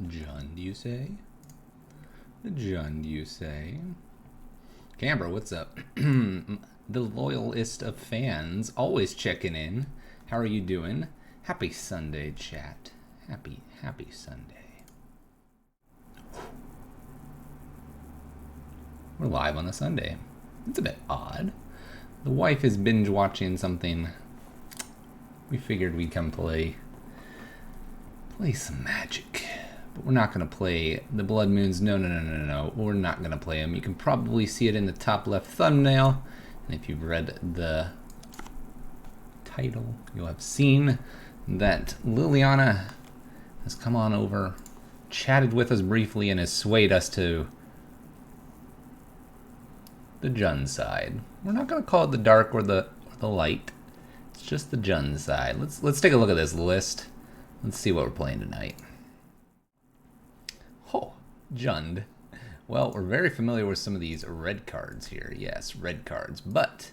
Jund, you say? Jund, you say? Canberra, what's up? The loyalist of fans, always checking in. How are you doing? Happy Sunday, chat. Happy Sunday. We're live on a Sunday. It's a bit odd. The wife is binge watching something. We figured we'd come play some Magic. But we're not going to play the Blood Moons. No. We're not going to play them. You can probably see it in the top left thumbnail. And if you've read the title, you'll have seen that Liliana has come on over, chatted with us briefly, and has swayed us to the Jund side. We're not going to call it the dark or the light. It's just the Jund side. Let's take a look at this list. Let's see what we're playing tonight. Oh, Jund. Well, we're very familiar with some of these red cards here. Yes, red cards. But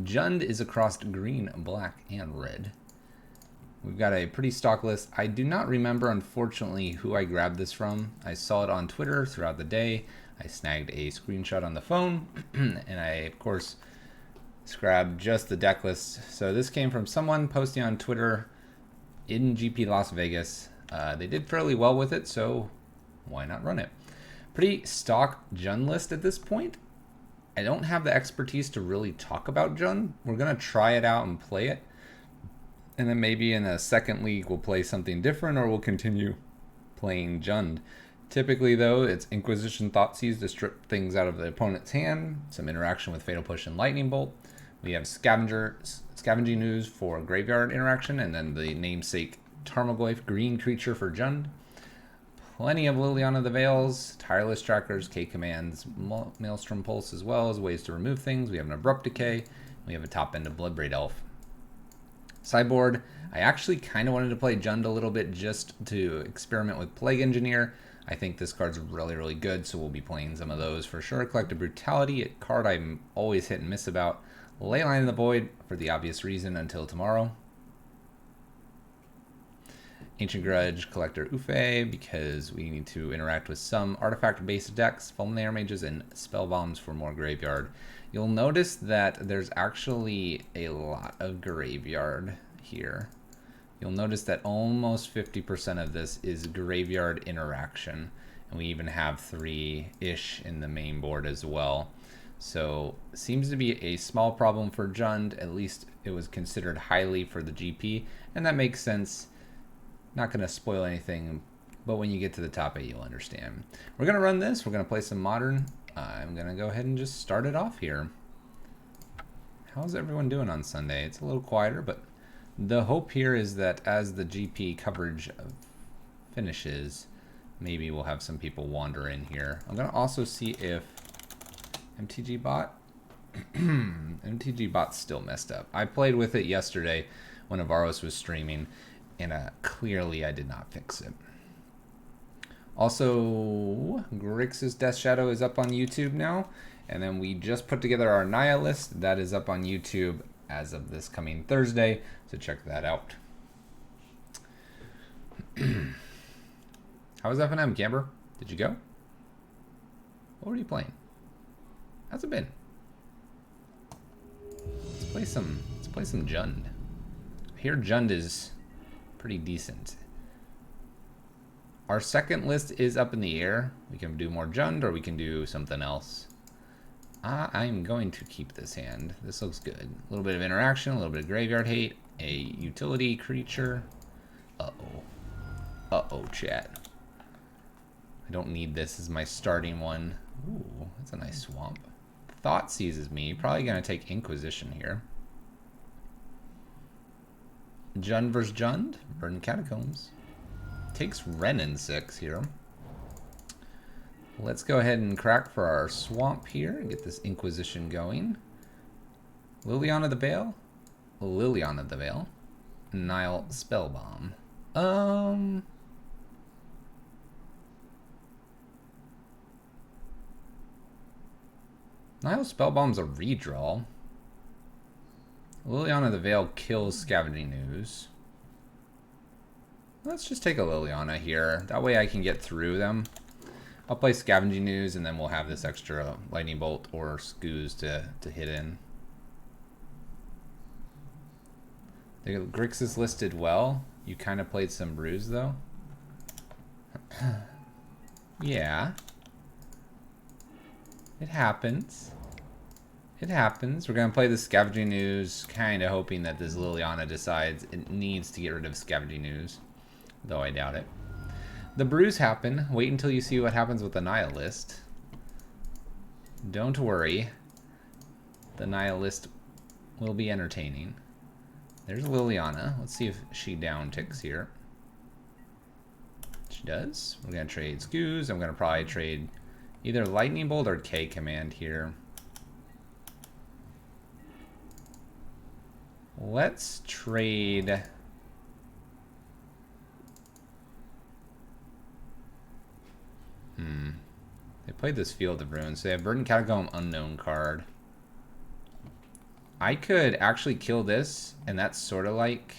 Jund is across green, black, and red. We've got a pretty stock list. I do not remember, unfortunately, who I grabbed this from. I saw it on Twitter throughout the day. I snagged a screenshot on the phone. And I, of course, grabbed just the deck list. So this came from someone posting on Twitter in GP Las Vegas. They did fairly well with it, so why not run it? Pretty stock Jund list at this point. I don't have the expertise to really talk about Jund. We're going to try it out and play it. And then maybe in a second league we'll play something different, or we'll continue playing Jund. Typically, though, it's Inquisition Thoughtseize to strip things out of the opponent's hand, some interaction with Fatal Push and Lightning Bolt. We have Scavenging Ooze for graveyard interaction, and then the namesake Tarmogoyf, green creature for Jund. Plenty of Liliana the Veils, Tireless Trackers, K-Commands, Maelstrom Pulse, as well as ways to remove things. We have an Abrupt Decay. We have a top end of Bloodbraid Elf. Sideboard, I actually kind of wanted to play Jund a little bit just to experiment with Plague Engineer. I think this card's really good, so we'll be playing some of those for sure. Collective Brutality, a card I'm always hit and miss about. Leyline in the Void, for the obvious reason, until tomorrow. Ancient Grudge, Collector Ufe, because we need to interact with some artifact-based decks, Fulminator Mages, and Spell Bombs for more graveyard. You'll notice that there's actually a lot of graveyard here. You'll notice that almost 50% of this is graveyard interaction, and we even have 3-ish in the main board as well. So seems to be a small problem for Jund. At least it was considered highly for the GP, and that makes sense. Not going to spoil anything, but when you get to the top 8, you'll understand. We're going to run this. We're going to play some Modern. I'm going to go ahead and just start it off here. How's everyone doing on Sunday? It's a little quieter, but the hope here is that as the GP coverage finishes, maybe we'll have some people wander in here. I'm going to also see if MTG Bot. MTG Bot's still messed up. I played with it yesterday when Avaros was streaming, and clearly I did not fix it. Also, Grixis Death Shadow is up on YouTube now, and then we just put together our Naya list. That is up on YouTube as of this coming Thursday, so check that out. How was F&M, Camber? Did you go? What were you playing? How's it been? Let's play some Jund. I hear Jund is pretty decent. Our second list is up in the air. We can do more Jund, or we can do something else. I'm going to keep this hand. This looks good. A little bit of interaction, a little bit of graveyard hate, a utility creature. Uh-oh, chat. I don't need this as my starting one. Ooh, that's a nice swamp. Thought seizes me. Probably going to take Inquisition here. Jund vs. Jund. Verdant Catacombs. Takes Renin 6 here. Let's go ahead and crack for our swamp here and get this Inquisition going. Liliana the Veil. Liliana the Veil. Nile Spellbomb. Nile Spellbomb's a redraw. Liliana the Veil kills Scavenging Ooze. Let's just take a Liliana here. That way I can get through them. I'll play Scavenging Ooze, and then we'll have this extra Lightning Bolt or Scoos to hit in. The Grix is listed well. You kind of played some Brews, though. Yeah. It happens. It happens. We're going to play the Scavenging Ooze, kind of hoping that this Liliana decides it needs to get rid of Scavenging Ooze. Though I doubt it. The Brews happen. Wait until you see what happens with the Nihilist. Don't worry. The Nihilist will be entertaining. There's Liliana. Let's see if she down ticks here. She does. We're going to trade Scoos. I'm going to probably trade either Lightning Bolt or K Command here. Let's trade... They played this Field of Ruins. So they have Verdant Catacomb Unknown card. I could actually kill this, and that's sort of like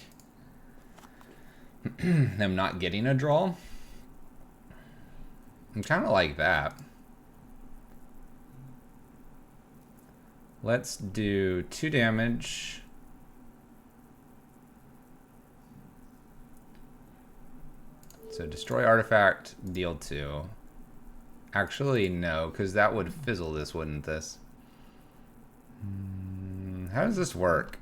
them not getting a draw. I'm kind of like that. Let's do 2 damage. So destroy artifact, deal 2. Actually, no, because that would fizzle this, wouldn't this? How does this work?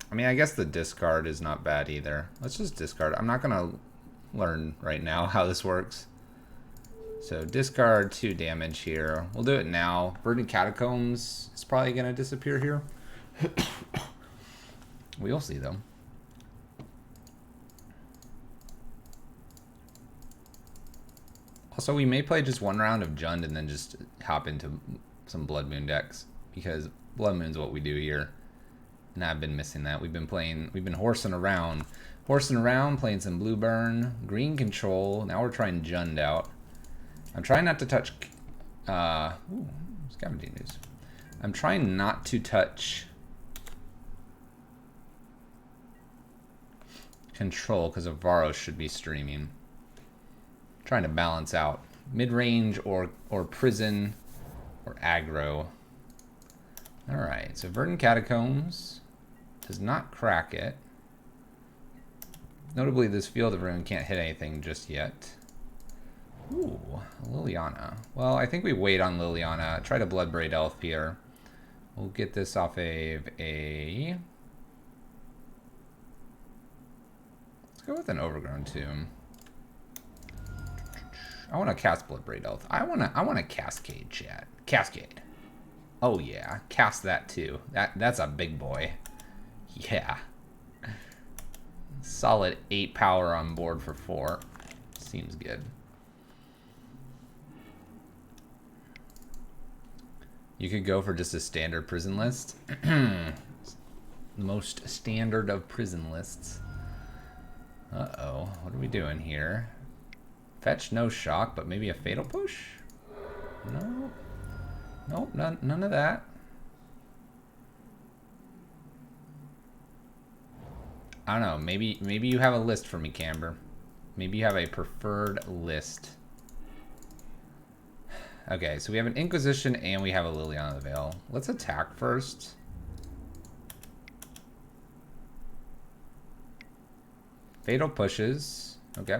I mean, I guess the discard is not bad either. Let's just discard. I'm not going to learn right now how this works. So discard 2 damage here. We'll do it now. Verdant Catacombs is probably going to disappear here. We'll see, though. Also, we may play just 1 round of Jund and then just hop into some Blood Moon decks, because Blood Moon's what we do here. And I've been missing that. We've been horsing around, playing some Blue Burn, Green Control. Now we're trying Jund out. I'm trying not to touch, Scavenging Ooze. I'm trying not to touch Control, because Avaros should be streaming. Trying to balance out mid-range or prison or aggro. Alright, so Verdant Catacombs does not crack it. Notably, this Field of Ruin can't hit anything just yet. Ooh, Liliana. Well, I think we wait on Liliana. Try to Bloodbraid Elf here. We'll get this off of a... Let's go with an Overgrown Tomb. I want to cast Bloodbraid Elf. I want to Cascade, chat. Cascade. Oh yeah, cast that too. That's a big boy. Yeah. Solid 8 power on board for 4. Seems good. You could go for just a standard prison list. Most standard of prison lists. Uh-oh. What are we doing here? Fetch, no shock, but maybe a Fatal Push? No. Nope, none of that. I don't know. Maybe you have a list for me, Camber. Maybe you have a preferred list. Okay, so we have an Inquisition and we have a Liliana the Veil. Let's attack first. Fatal Pushes. Okay.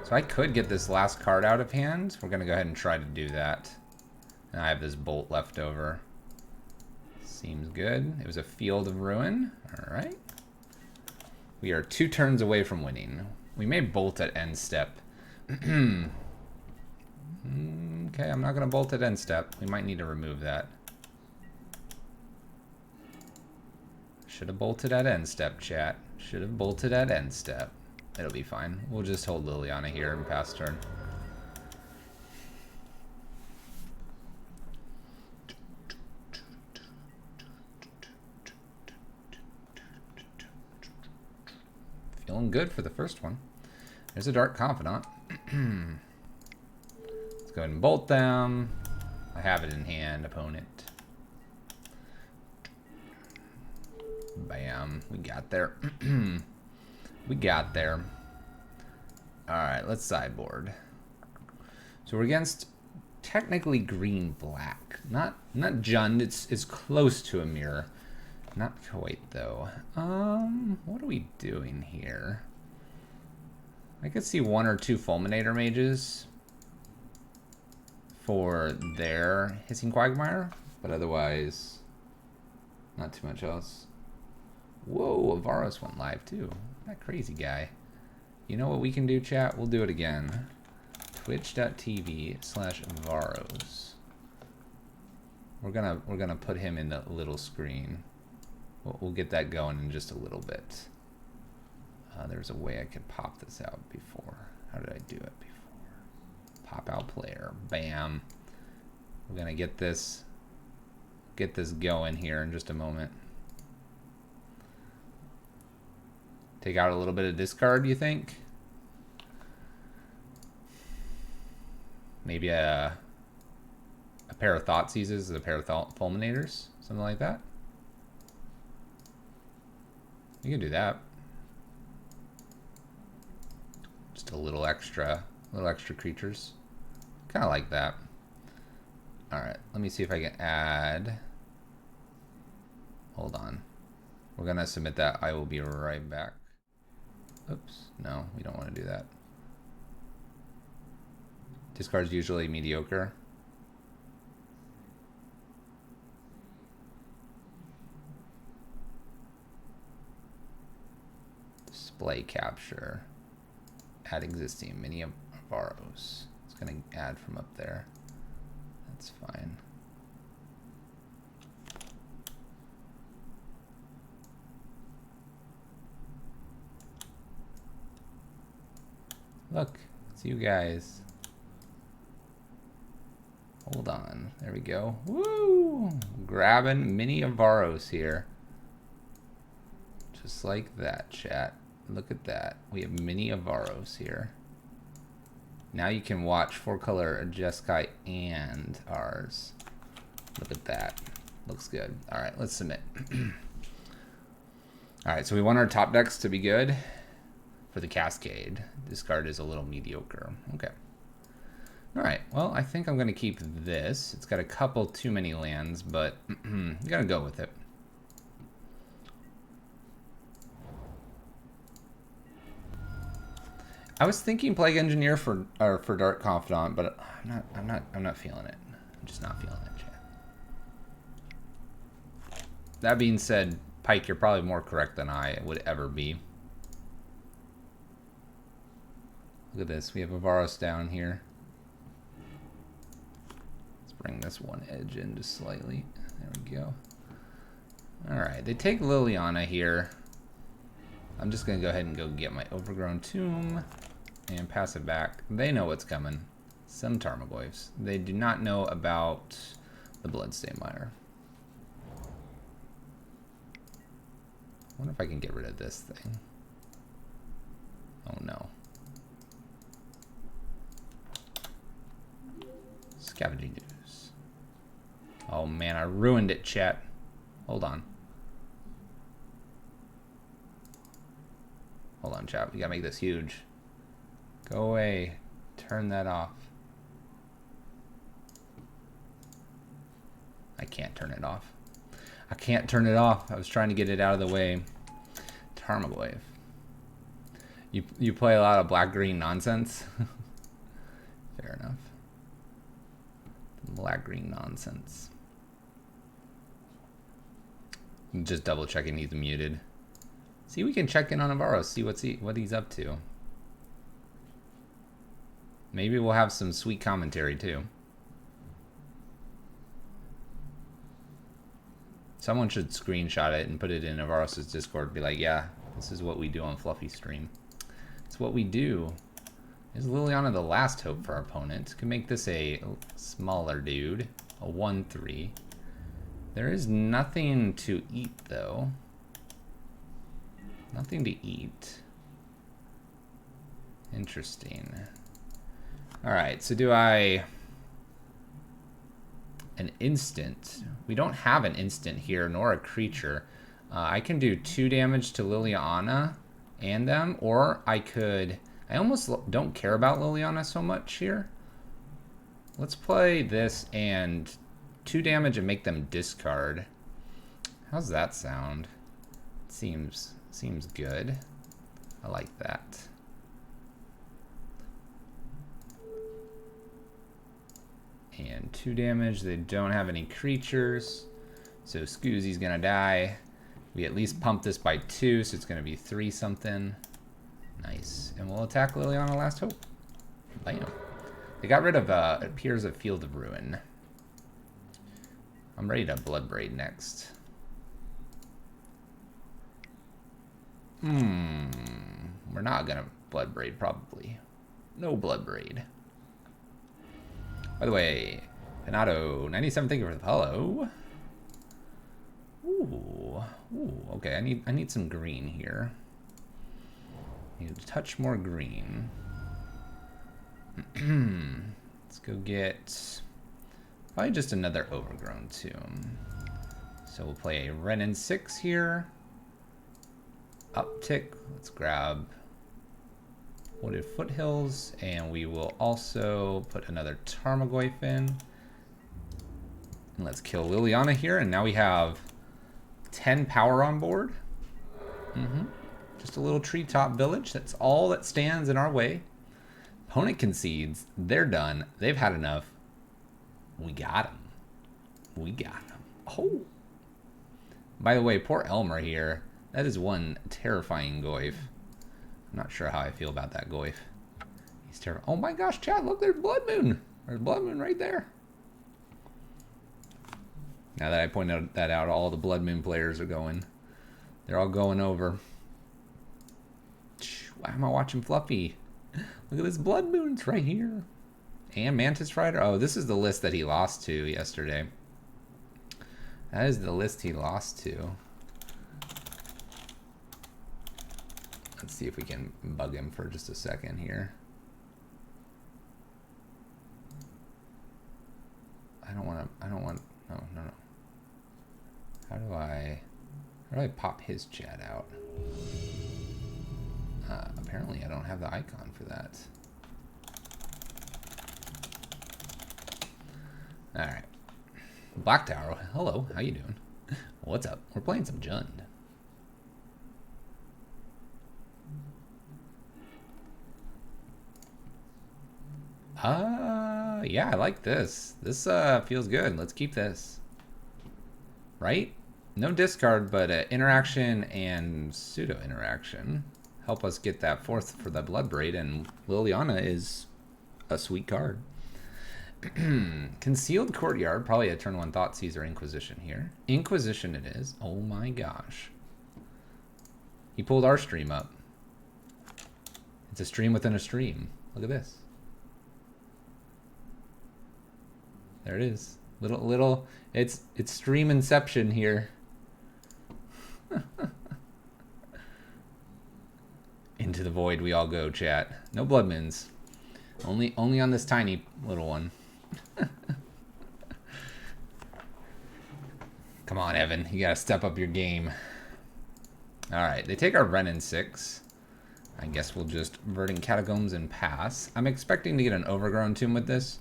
So I could get this last card out of hand. We're going to go ahead and try to do that. And I have this Bolt left over. Seems good. It was a Field of Ruin. Alright. We are 2 turns away from winning. We may bolt at end step. Okay, I'm not going to bolt at end step. We might need to remove that. Should have bolted at end step, chat. Should have bolted at end step. It'll be fine. We'll just hold Liliana here and pass turn. Feeling good for the first one. There's a Dark Confidant. Let's go ahead and bolt them. I have it in hand, opponent. Bam. We got there. We got there. Alright, let's sideboard. So we're against technically green-black. Not Jund, it's close to a mirror. Not quite, though. What are we doing here? I could see 1 or 2 Fulminator mages for their Hissing Quagmire, but otherwise, not too much else. Whoa, Avaros went live too. That crazy guy. You know what we can do, chat? We'll do it again. Twitch.tv/Varos. We're gonna put him in the little screen. We'll get that going in just a little bit. There's a way I could pop this out before. How did I do it before? Pop out player. Bam. We're gonna get this going here in just a moment. Take out a little bit of discard, you think? Maybe a pair of Thought Seizes, a pair of Fulminators, something like that. You can do that. Just a little extra creatures. Kind of like that. All right, let me see if I can add. Hold on. We're gonna submit that. I will be right back. Oops, no, we don't want to do that. Discard's usually mediocre. Display capture. Add existing mini Avaros. It's going to add from up there. That's fine. Look, it's you guys. Hold on. There we go. Woo! Grabbing mini Avaros here. Just like that, chat. Look at that. We have mini Avaros here. Now you can watch 4-color Jeskai and ours. Look at that. Looks good. All right, let's submit. All right, so we want our top decks to be good for the Cascade. Discard is a little mediocre. Okay. All right, well, I think I'm going to keep this. It's got a couple too many lands, but you got to go with it. I was thinking Plague Engineer for Dark Confidant, but I'm not feeling it. I'm just not feeling it, chat. That being said, Pike, you're probably more correct than I would ever be. Look at this. We have Avaros down here. Let's bring this one edge in just slightly. There we go. All right, they take Liliana here. I'm just going to go ahead and go get my Overgrown Tomb and pass it back. They know what's coming. Some Tarmogoyfs. They do not know about the Bloodstained Mire. I wonder if I can get rid of this thing. Oh no. Scavenging Ooze. Oh man, I ruined it, chat. Hold on. Hold on, chat. We gotta make this huge. Go away. Turn that off. I can't turn it off. I can't turn it off. I was trying to get it out of the way. Tarmogoyf. You play a lot of black-green nonsense? Fair enough. Black-green nonsense. Just double checking he's muted. See, we can check in on Avaros, see what he's up to. Maybe we'll have some sweet commentary too. Someone should screenshot it and put it in Avaros' Discord. Be like, yeah, this is what we do on Fluffy Stream. It's what we do. Is Liliana the last hope for our opponent? Could make this a smaller dude. A 1/3. There is nothing to eat though. Nothing to eat. Interesting. Alright, so do I... An instant. We don't have an instant here, nor a creature. I can do 2 damage to Liliana and them, or I could... I almost don't care about Liliana so much here. Let's play this and 2 damage and make them discard. How's that sound? Seems good. I like that. And 2 damage. They don't have any creatures, so Scoozy's gonna die. We at least pump this by 2, so it's gonna be 3 something. Nice. And we'll attack Liliana Last Hope. Bam. They got rid of, it appears, a Field of Ruin. I'm ready to Bloodbraid next. We're not gonna Bloodbraid, probably. No Bloodbraid. By the way, Penato97, thank you for the follow. Ooh, okay, I need some green here. Need a touch more green. Let's go get probably just another Overgrown Tomb. So we'll play a Renin 6 here. Uptick. Let's grab Wooded Foothills, and we will also put another Tarmogoyf in. And let's kill Liliana here, and now we have 10 power on board. Just a little treetop village. That's all that stands in our way. Opponent concedes. They're done. They've had enough. We got him. We got him. Oh. By the way, poor Elmer here. That is one terrifying Goyf. I'm not sure how I feel about that Goyf. He's terrible. Oh my gosh, Chad, look, there's Blood Moon. There's Blood Moon right there. Now that I pointed that out, all the Blood Moon players are going. They're all going over. Why am I watching Fluffy? Look at this Blood Moons right here. And Mantis Rider. Oh, this is the list that he lost to yesterday. That is the list he lost to. Let's see if we can bug him for just a second here. No. How do I pop his chat out? Apparently I don't have the icon for that. Alright. Black Tower, hello, how you doing? What's up? We're playing some Jund. Yeah, I like this. This feels good. Let's keep this. Right? No discard, but interaction and pseudo interaction help us get that 4th for the Bloodbraid, and Liliana is a sweet card. Concealed Courtyard, probably a turn 1 Thoughtseize or Inquisition here. Inquisition it is. Oh my gosh. He pulled our stream up. It's a stream within a stream. Look at this. There it is. Little it's stream inception here. Into the void we all go, chat. No Bloodmins. Only on this tiny little one. Come on, Evan. You gotta step up your game. Alright, they take our Renin 6. I guess we'll just Verdant Catacombs and pass. I'm expecting to get an Overgrown Tomb with this.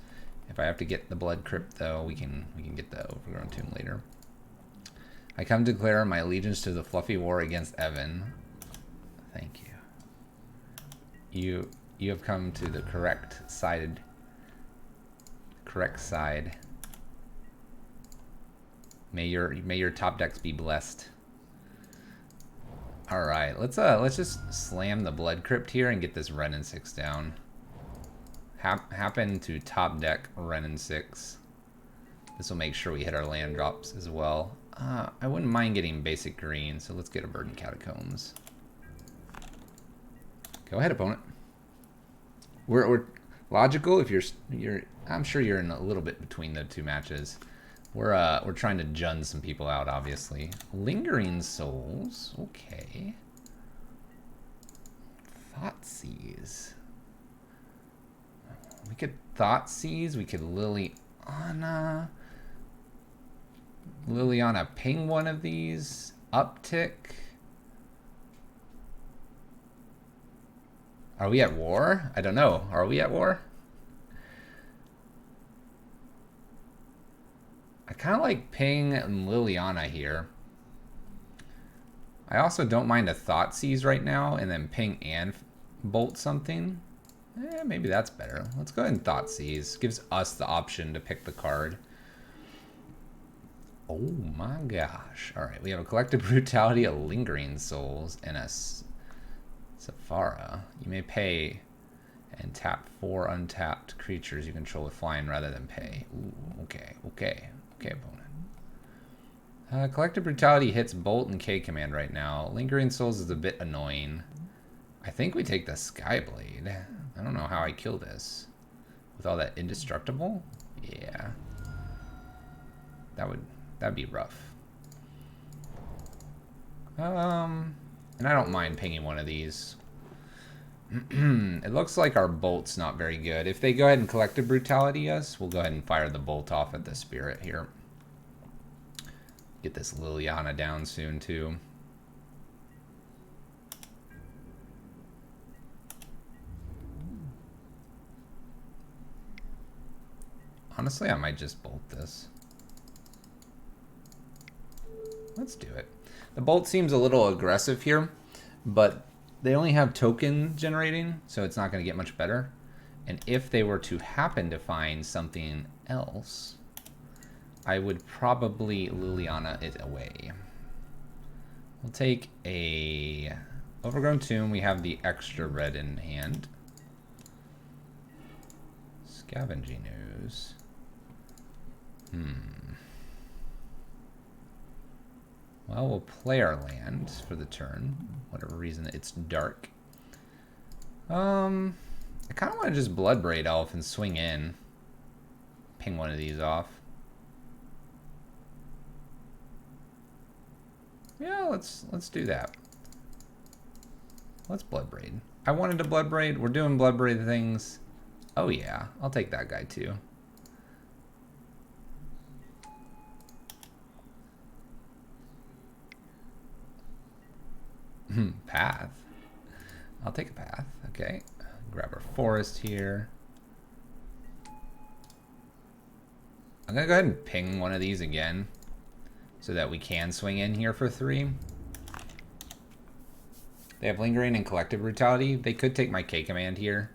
If I have to get the Blood Crypt, though, we can get the Overgrown Tomb later. I come to declare my allegiance to the Fluffy War against Evan. Thank you. You have come to the correct side. May your top decks be blessed. All right, let's just slam the Blood Crypt here and get this Renin 6 down. Happen to top deck Renin 6. This will make sure we hit our land drops as well. I wouldn't mind getting basic green, so let's get a Verdant Catacombs. Go ahead, opponent. We're logical. If you're, I'm sure you're in a little bit between the two matches. We're trying to Jund some people out, obviously. Lingering Souls, okay. Thoughtseize. We could Thoughtseize. We could Liliana ping one of these. uptick. Are we at war? I don't know. Are we at war? I kind of like ping Liliana here. I also don't mind a Thoughtseize right now and then ping and bolt something. Maybe that's better. Let's go ahead and Thoughtseize. Gives us the option to pick the card. Oh my gosh. Alright, we have a Collective Brutality, a Lingering Souls, and a Safara. You may pay and tap 4 untapped creatures you control with flying rather than pay. Ooh, okay, opponent. Collective Brutality hits Bolt and K command right now. Lingering Souls is a bit annoying. I think we take the Skyblade. I don't know how I kill this. With all that indestructible? Yeah. That'd be rough. And I don't mind pinging one of these. It looks like our bolt's not very good. If they go ahead and Collective Brutality us, we'll go ahead and fire the bolt off at the spirit here. Get this Liliana down soon too. Honestly, I might just bolt this. Let's do it. The bolt seems a little aggressive here, but they only have token generating, so it's not going to get much better. And if they were to happen to find something else, I would probably Liliana it away. We'll take a Overgrown Tomb. We have the extra red in hand. Scavenging Ooze. Well, we'll play our land for the turn. Whatever reason, it's dark. I kind of want to just Bloodbraid Elf and swing in. Ping one of these off. Yeah, let's do that. Let's Bloodbraid. I wanted to Bloodbraid. We're doing Bloodbraid things. Oh yeah, I'll take that guy too. Path. I'll take a path. Okay. Grab our forest here. I'm gonna go ahead and ping one of these again so that we can swing in here for 3. They have Lingering and Collective Brutality. They could take my K command here.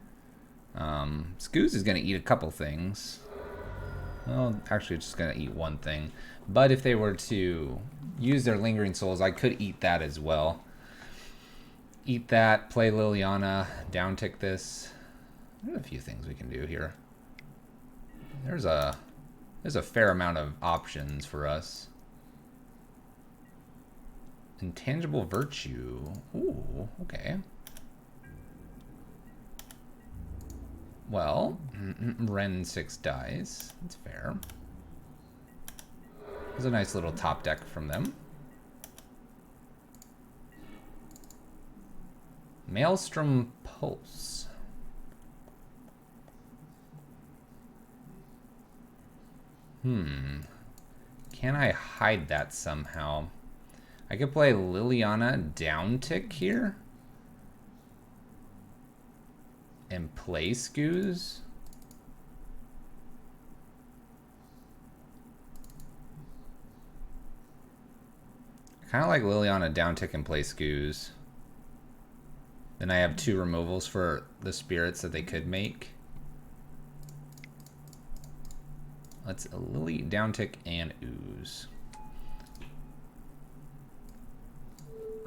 Scooz is gonna eat a couple things. Well, actually it's just gonna eat one thing. But if they were to use their Lingering Souls, I could eat that as well. Eat that, play Liliana, downtick this. There's a few things we can do here. There's a fair amount of options for us. Intangible Virtue. Ooh, okay. Well, Ren 6 dies. That's fair. There's a nice little top deck from them. Maelstrom Pulse. Can I hide that somehow? I could play Liliana downtick here. And play Scooz. I kind of like Liliana downtick and play Scooz. Then I have 2 removals for the spirits that they could make. Let's Lily downtick and Ooze.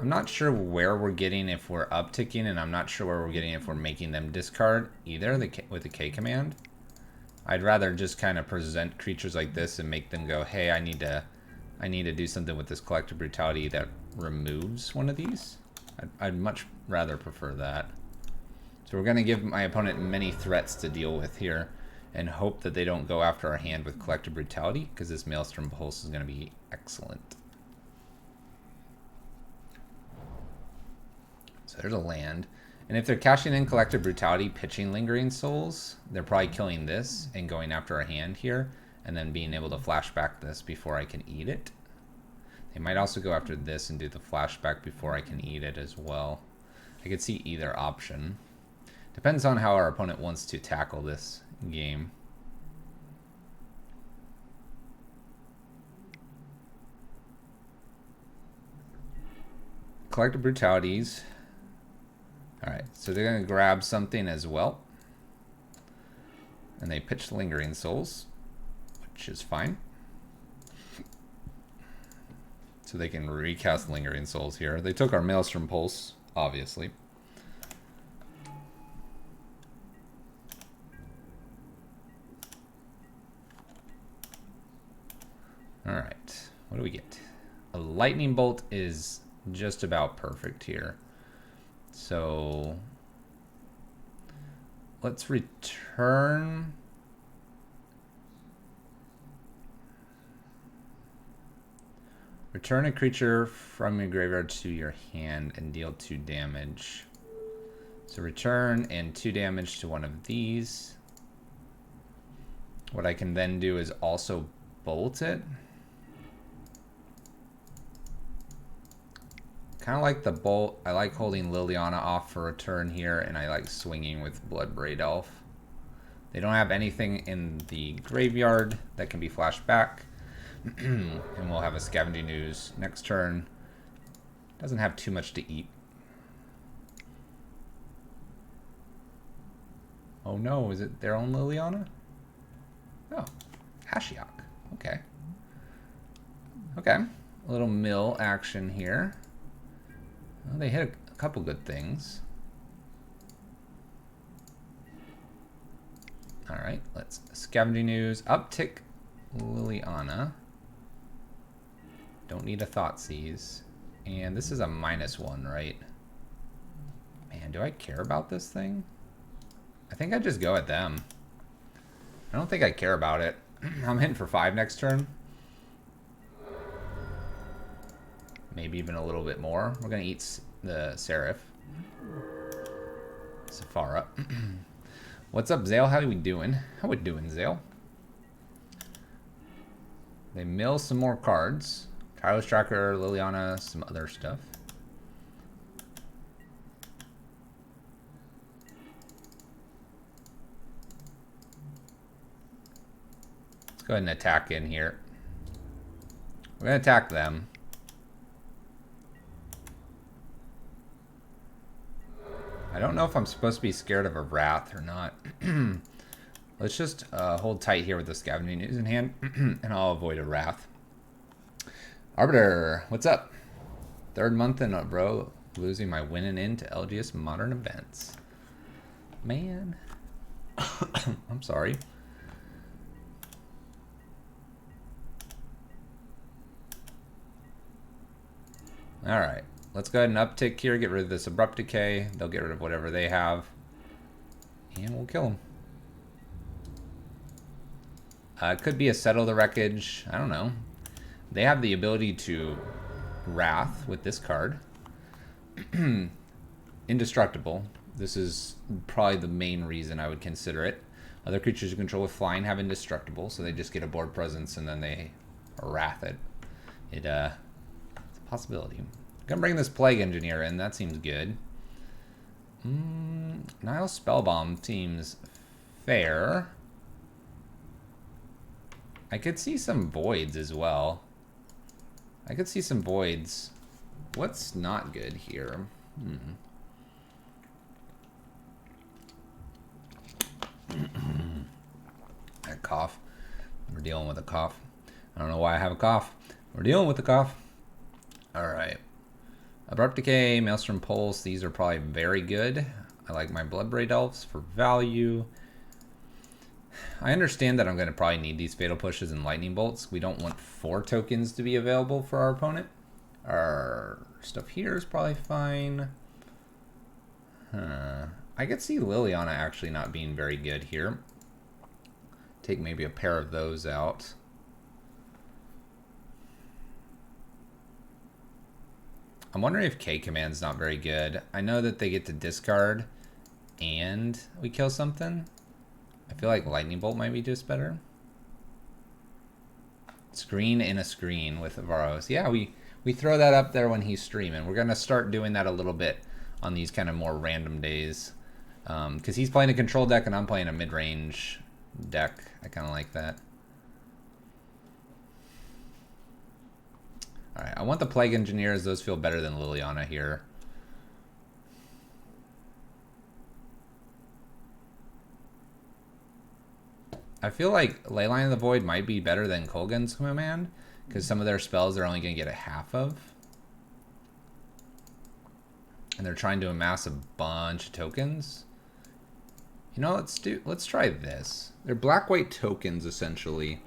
I'm not sure where we're getting if we're upticking, and I'm not sure where we're getting if we're making them discard either with the K command. I'd rather just kind of present creatures like this and make them go, hey, I need to do something with this Collective Brutality that removes one of these. I'd much rather prefer that. So we're going to give my opponent many threats to deal with here and hope that they don't go after our hand with Collective Brutality, because this Maelstrom Pulse is going to be excellent. So there's a land. And if they're cashing in Collective Brutality, pitching Lingering Souls, they're probably killing this and going after our hand here, and then being able to flash back this before I can eat it. They might also go after this and do the flashback before I can eat it as well. I could see either option. Depends on how our opponent wants to tackle this game. Collective brutalities. Alright, so they're going to grab something as well. And they pitch Lingering Souls, which is fine. So they can recast Lingering Souls here. They took our Maelstrom Pulse, obviously. Alright, what do we get? A Lightning Bolt is just about perfect here. So let's return. Return a creature from your graveyard to your hand and deal 2 damage. So return and 2 damage to one of these. What I can then do is also bolt it. Kind of like the bolt. I like holding Liliana off for a turn here, and I like swinging with Bloodbraid Elf. They don't have anything in the graveyard that can be flashed back. And we'll have a Scavenging Ooze next turn. Doesn't have too much to eat. Oh no, is it their own Liliana? Oh, Ashiok. Okay. Okay, a little mill action here. Well, they hit a couple good things. Alright, let's Scavenging Ooze. Uptick Liliana. Don't need a Thoughtseize. And this is a -1, right? Man, do I care about this thing? I think I just go at them. I don't think I care about it. I'm hitting for 5 next turn. Maybe even a little bit more. We're going to eat the Seraph. Safara. What's up, Zale? How are we doing? How we doing, Zale? They mill some more cards. Tireless Tracker, Liliana, some other stuff. Let's go ahead and attack in here. We're going to attack them. I don't know if I'm supposed to be scared of a Wrath or not. Let's just hold tight here with the Scavenging Ooze in hand, and I'll avoid a Wrath. Arbiter, what's up? 3rd month in a row, losing my winning into LGS Modern Events. Man. I'm sorry. Alright. Let's go ahead and uptick here, get rid of this Abrupt Decay. They'll get rid of whatever they have. And we'll kill them. It could be a Settle the Wreckage. I don't know. They have the ability to Wrath with this card. Indestructible. This is probably the main reason I would consider it. Other creatures you control with flying have Indestructible, so they just get a board presence and then they Wrath it. It's a possibility. Gonna bring this Plague Engineer in. That seems good. Nile Spellbomb seems fair. I could see some Voids as well. I could see some Voids. What's not good here? That cough. We're dealing with a cough. I don't know why I have a cough. We're dealing with a cough. Alright. Abrupt Decay, Maelstrom Pulse, these are probably very good. I like my Bloodbraid Elves for value. I understand that I'm going to probably need these Fatal Pushes and Lightning Bolts. We don't want 4 tokens to be available for our opponent. Our stuff here is probably fine. I could see Liliana actually not being very good here. Take maybe a pair of those out. I'm wondering if K Command's not very good. I know that they get to discard and we kill something. I feel like Lightning Bolt might be just better. Screen in a screen with Varos. Yeah, we We throw that up there when he's streaming. We're going to start doing that a little bit on these kind of more random days. Because he's playing a control deck and I'm playing a mid-range deck. I kind of like that. Alright, I want the Plague Engineers. Those feel better than Liliana here. I feel like Leyline of the Void might be better than Kolgan's Command, because some of their spells they're only going to get a half of. And they're trying to amass a bunch of tokens. You know, let's try this. They're black-white tokens, essentially.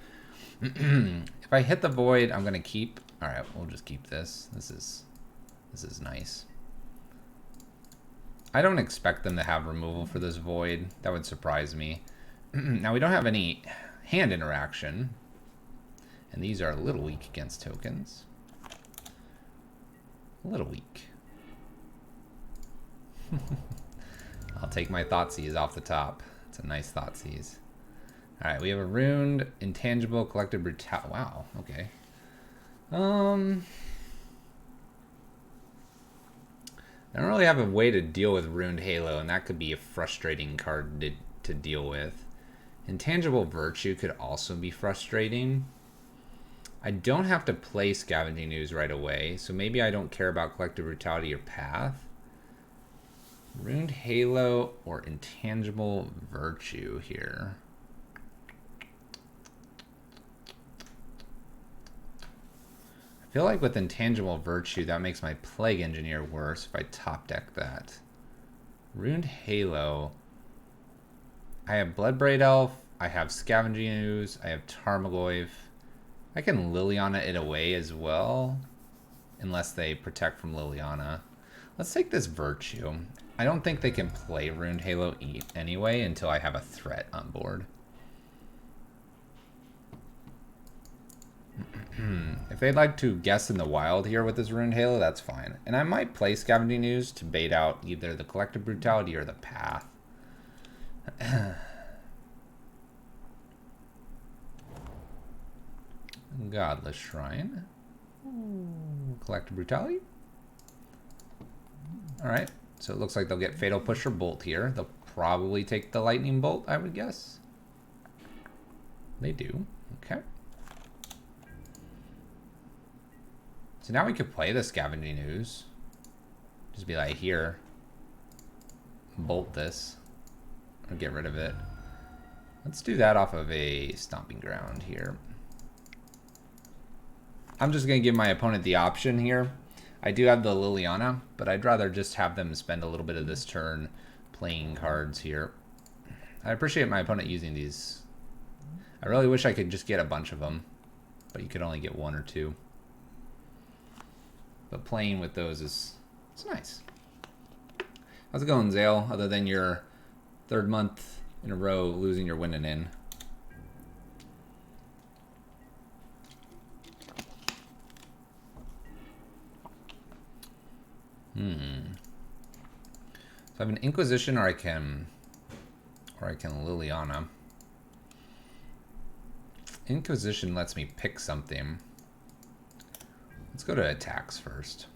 If I hit the Void, I'm going to keep... Alright, we'll just keep this. This is nice. I don't expect them to have removal for this Void. That would surprise me. Now, we don't have any hand interaction. And these are a little weak against tokens. A little weak. I'll take my Thoughtseize off the top. It's a nice Thoughtseize. Alright, we have a Runed, Intangible, Collective Brutality. Wow, okay. I don't really have a way to deal with Runed Halo, and that could be a frustrating card to deal with. Intangible Virtue could also be frustrating. I don't have to play Scavenging Ooze right away, so maybe I don't care about Collective Brutality or Path. Runed Halo or Intangible Virtue here. I feel like with Intangible Virtue, that makes my Plague Engineer worse if I top deck that. Runed Halo. I have Bloodbraid Elf, I have Scavenging Ooze, I have Tarmogoyf. I can Liliana it away as well, unless they protect from Liliana. Let's take this Virtue. I don't think they can play Runed Halo anyway until I have a threat on board. If they'd like to guess in the wild here with this Runed Halo, that's fine. And I might play Scavenging Ooze to bait out either the Collective Brutality or the Path. Godless Shrine. Collective Brutality. Alright, so it looks like they'll get Fatal Push or Bolt here. They'll probably take the Lightning Bolt, I would guess. They do. Okay. So now we could play the Scavenging Ooze. Just be like, here. Bolt this. Or get rid of it. Let's do that off of a Stomping Ground here. I'm just going to give my opponent the option here. I do have the Liliana, but I'd rather just have them spend a little bit of this turn playing cards here. I appreciate my opponent using these. I really wish I could just get a bunch of them, but you could only get one or two. But playing with those it's nice. How's it going, Zale? Other than your third month in a row losing your winning in. So I have an Inquisition, or I can Liliana. Inquisition lets me pick something. Let's go to attacks first.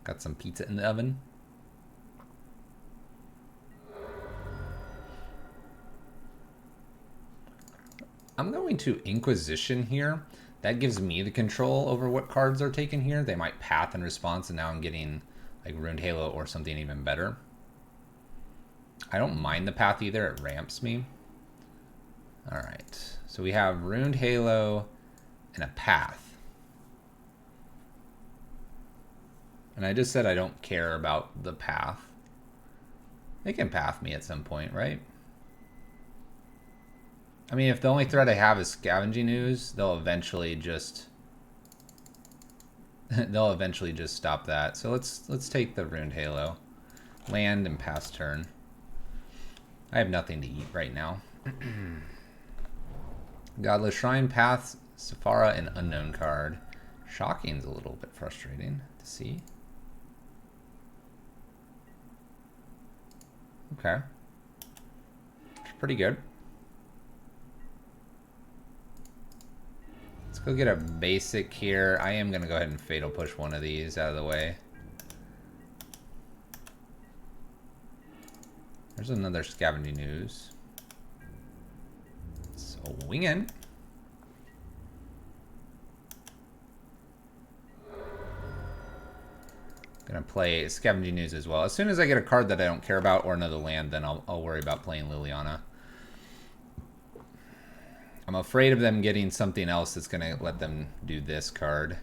Got some pizza in the oven. I'm going to Inquisition here. That gives me the control over what cards are taken here. They might path in response, and now I'm getting like Runed Halo or something even better. I don't mind the path either. It ramps me. All right. So we have Runed Halo and a path. And I just said I don't care about the path. They can path me at some point, right? I mean, if the only threat I have is Scavenging Ooze, they'll eventually just stop that. So let's take the Runed Halo. Land and pass turn. I have nothing to eat right now. Godless Shrine, Path, Sephara, and Unknown card. Shocking's a little bit frustrating to see. Okay. It's pretty good. Let's go get a basic here. I am going to go ahead and Fatal Push one of these out of the way. There's another Scavenging Ooze. Swing in. Gonna play Scavenging Ooze as well. As soon as I get a card that I don't care about or another land, then I'll worry about playing Liliana. I'm afraid of them getting something else that's gonna let them do this card.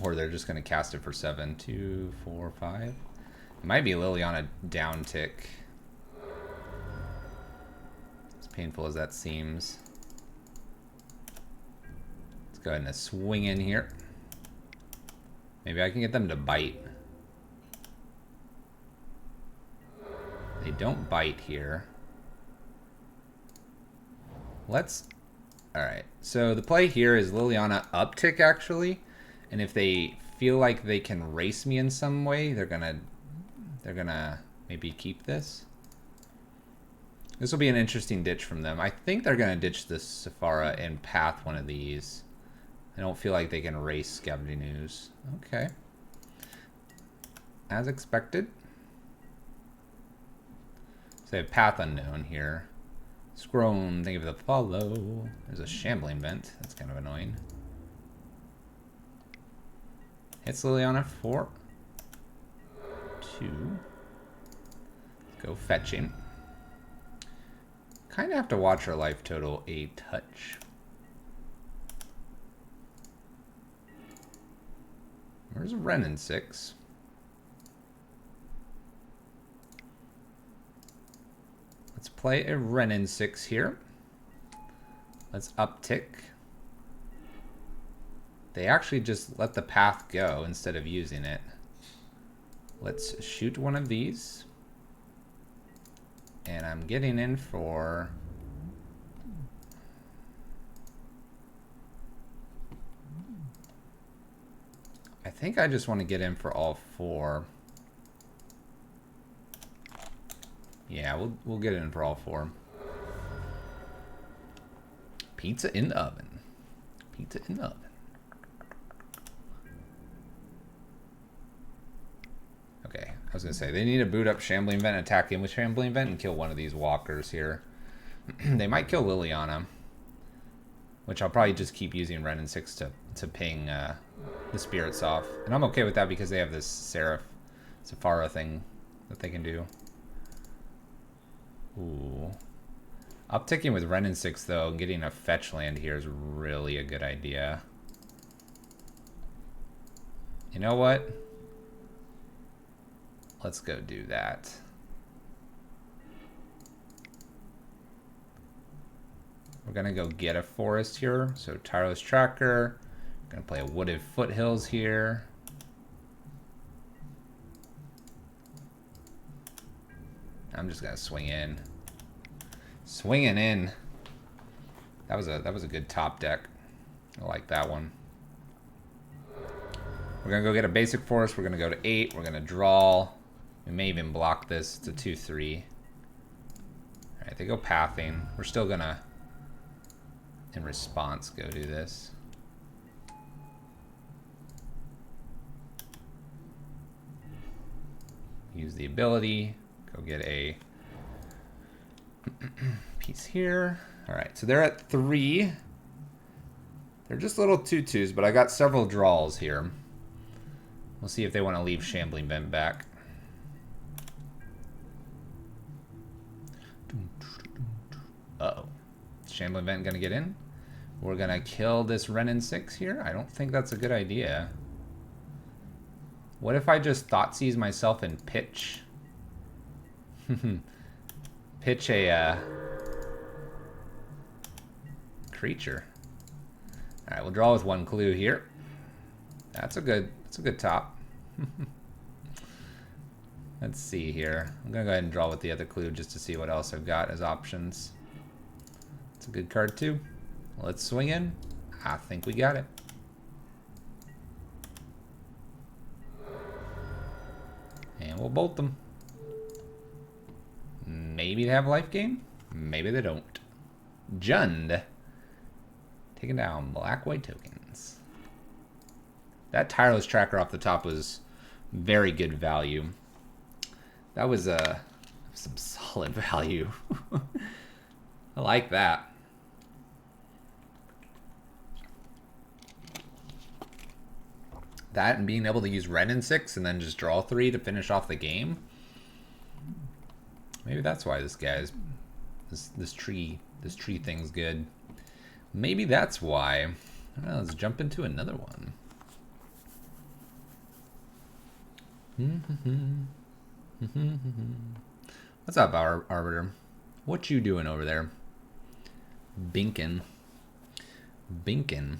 Or they're just gonna cast it for 7. 2, 4, 5. It might be Liliana down tick. As painful as that seems. Let's go ahead and swing in here. Maybe I can get them to bite. They don't bite here. Alright, so the play here is Liliana uptick actually. And if they feel like they can race me in some way, they're gonna maybe keep this. This will be an interesting ditch from them. I think they're gonna ditch this Sephara and path one of these. I don't feel like they can race Scavenging Ooze. Okay. As expected. So they have Path Unknown here. Scroll, think of the follow. There's a Shambling Vent. That's kind of annoying. Hits Liliana for 2. Go fetching. Kind of have to watch our life total a touch. Where's Renin 6? Let's play a Renin 6 here. Let's uptick. They actually just let the path go instead of using it. Let's shoot one of these. And I'm getting in for... I think I just want to get in for all 4. Yeah, we'll get in for all 4. Pizza in the oven. Pizza in the oven. Okay, I was going to say, they need to boot up Shambling Vent, attack in with Shambling Vent, and kill one of these walkers here. They might kill Liliana, which I'll probably just keep using Renin 6 to ping the spirits off. And I'm okay with that because they have this Sephara thing that they can do. Ooh. Upticking with Renin 6, though, and getting a fetch land here is really a good idea. You know what? Let's go do that. We're going to go get a forest here. So Tireless Tracker. Going to play a Wooded Foothills here. I'm just going to swing in. Swinging in. That was a good top deck. I like that one. We're going to go get a basic forest. We're going to go to 8. We're going to draw. We may even block this to 2-3. Alright, they go pathing. We're still going to, in response, go do this. Use the ability. Go get a piece here. Alright, so they're at 3. They're just little 2/2s, but I got several draws here. We'll see if they want to leave Shambling Vent back. Uh-oh. Shambling Vent gonna get in? We're gonna kill this Renin 6 here? I don't think that's a good idea. What if I just Thoughtseize myself and pitch? Pitch a creature. Alright, we'll draw with 1 clue here. That's a good top. Let's see here. I'm gonna go ahead and draw with the other clue just to see what else I've got as options. It's a good card too. Let's swing in. I think we got it. And we'll bolt them. Maybe they have life gain. Maybe they don't. Jund. Taking down black-white tokens. That tireless tracker off the top was very good value. That was some solid value. I like that. That and being able to use red in 6 and then just draw 3 to finish off the game. Maybe that's why this guy's this tree thing's good. Maybe that's why. Well, let's jump into another one. What's up, Arbiter? What you doing over there? Binkin'. Binkin'.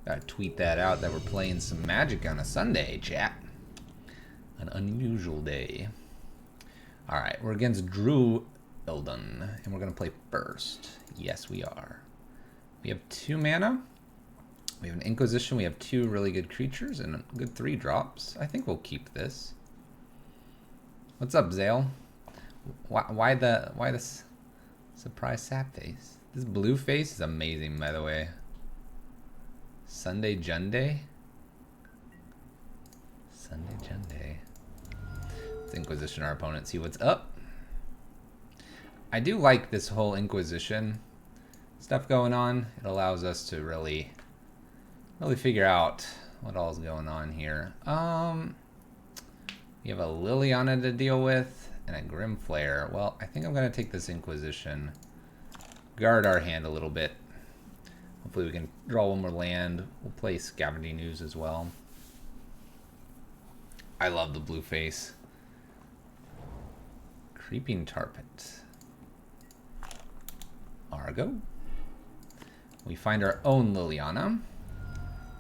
Gotta tweet that out that we're playing some Magic on a Sunday, chat. An unusual day. Alright, we're against Drew Eldon, and we're gonna play first. Yes, we are. We have 2 mana. We have an Inquisition. We have 2 really good creatures and a good 3 drops. I think we'll keep this. What's up, Zale? Why this surprise sap face? This blue face is amazing, by the way. Sunday Jund'em. Sunday Jund'em. Let's Inquisition our opponent. See what's up. I do like this whole Inquisition stuff going on. It allows us to really figure out what all is going on here. We have a Liliana to deal with and a Grim Flare. Well, I think I'm going to take this Inquisition. Guard our hand a little bit. Hopefully we can draw one more land. We'll play Scavenging Ooze as well. I love the blue face. Creeping Tarpet. Argo. We find our own Liliana.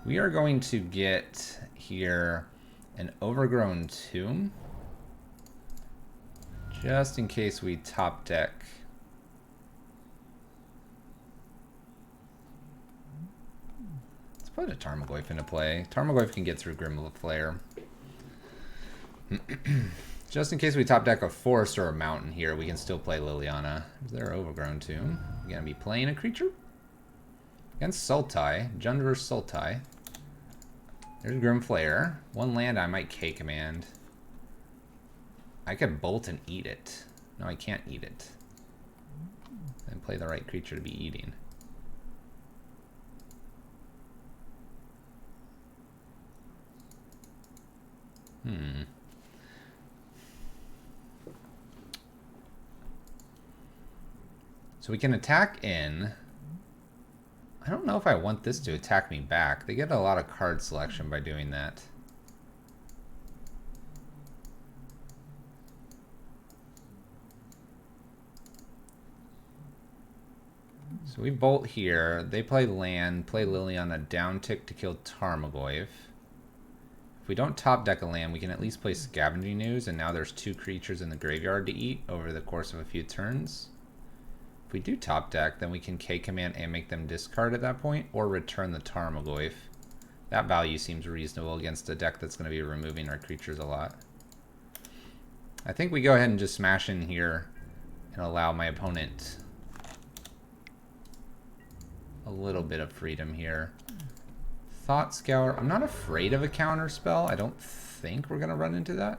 We are going to get here an Overgrown Tomb. Just in case we top deck. Let's put a Tarmogoyf into play. Tarmogoyf can get through Grim Flare. Just in case we top deck a forest or a mountain here, we can still play Liliana. Is there Overgrown Tomb? We're going to be playing a creature? Against Sultai. Jund vs. Sultai. There's Grim Flare. 1 land I might K-command. I could bolt and eat it. No, I can't eat it. And play the right creature to be eating. So we can attack in. I don't know if I want this to attack me back. They get a lot of card selection by doing that. So we bolt here. They play land, play Liliana, down tick to kill Tarmogoyf. If we don't top deck a land, we can at least play Scavenging Ooze, and now there's 2 creatures in the graveyard to eat over the course of a few turns. If we do top deck, then we can K-command and make them discard at that point, or return the Tarmogoyf. That value seems reasonable against a deck that's going to be removing our creatures a lot. I think we go ahead and just smash in here and allow my opponent a little bit of freedom here. Thought Scour. I'm not afraid of a counter spell. I don't think we're going to run into that.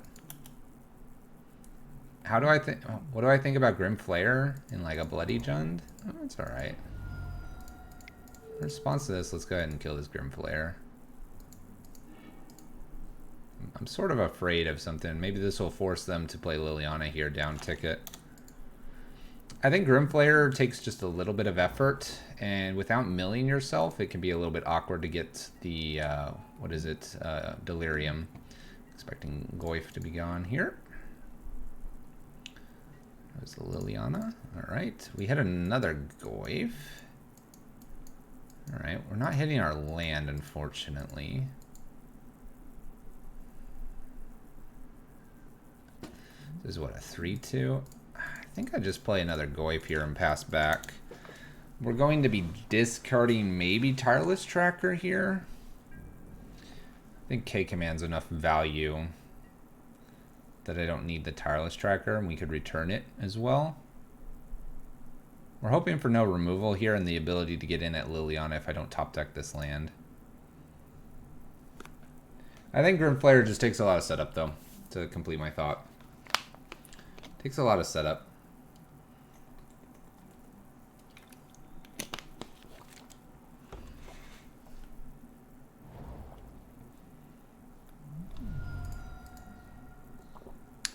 How do I think? What do I think about Grim Flare in like a Bloody Jund? Oh, that's all right. In response to this, let's go ahead and kill this Grim Flare. I'm sort of afraid of something. Maybe this will force them to play Liliana here, down ticket. I think Grim Flare takes just a little bit of effort, and without milling yourself, it can be a little bit awkward to get the, what is it, Delirium. Expecting Goyf to be gone here. There's the Liliana. All right, we had another Goyf. Alright, we're not hitting our land, unfortunately. This is what, a 3-2? I think I just play another Goyf here and pass back. We're going to be discarding maybe Tireless Tracker here. I think K Command's enough value that I don't need the Tireless Tracker, and we could return it as well. We're hoping for no removal here and the ability to get in at Liliana if I don't top deck this land. I think Grim Flare just takes a lot of setup, though, to complete my thought. Takes a lot of setup.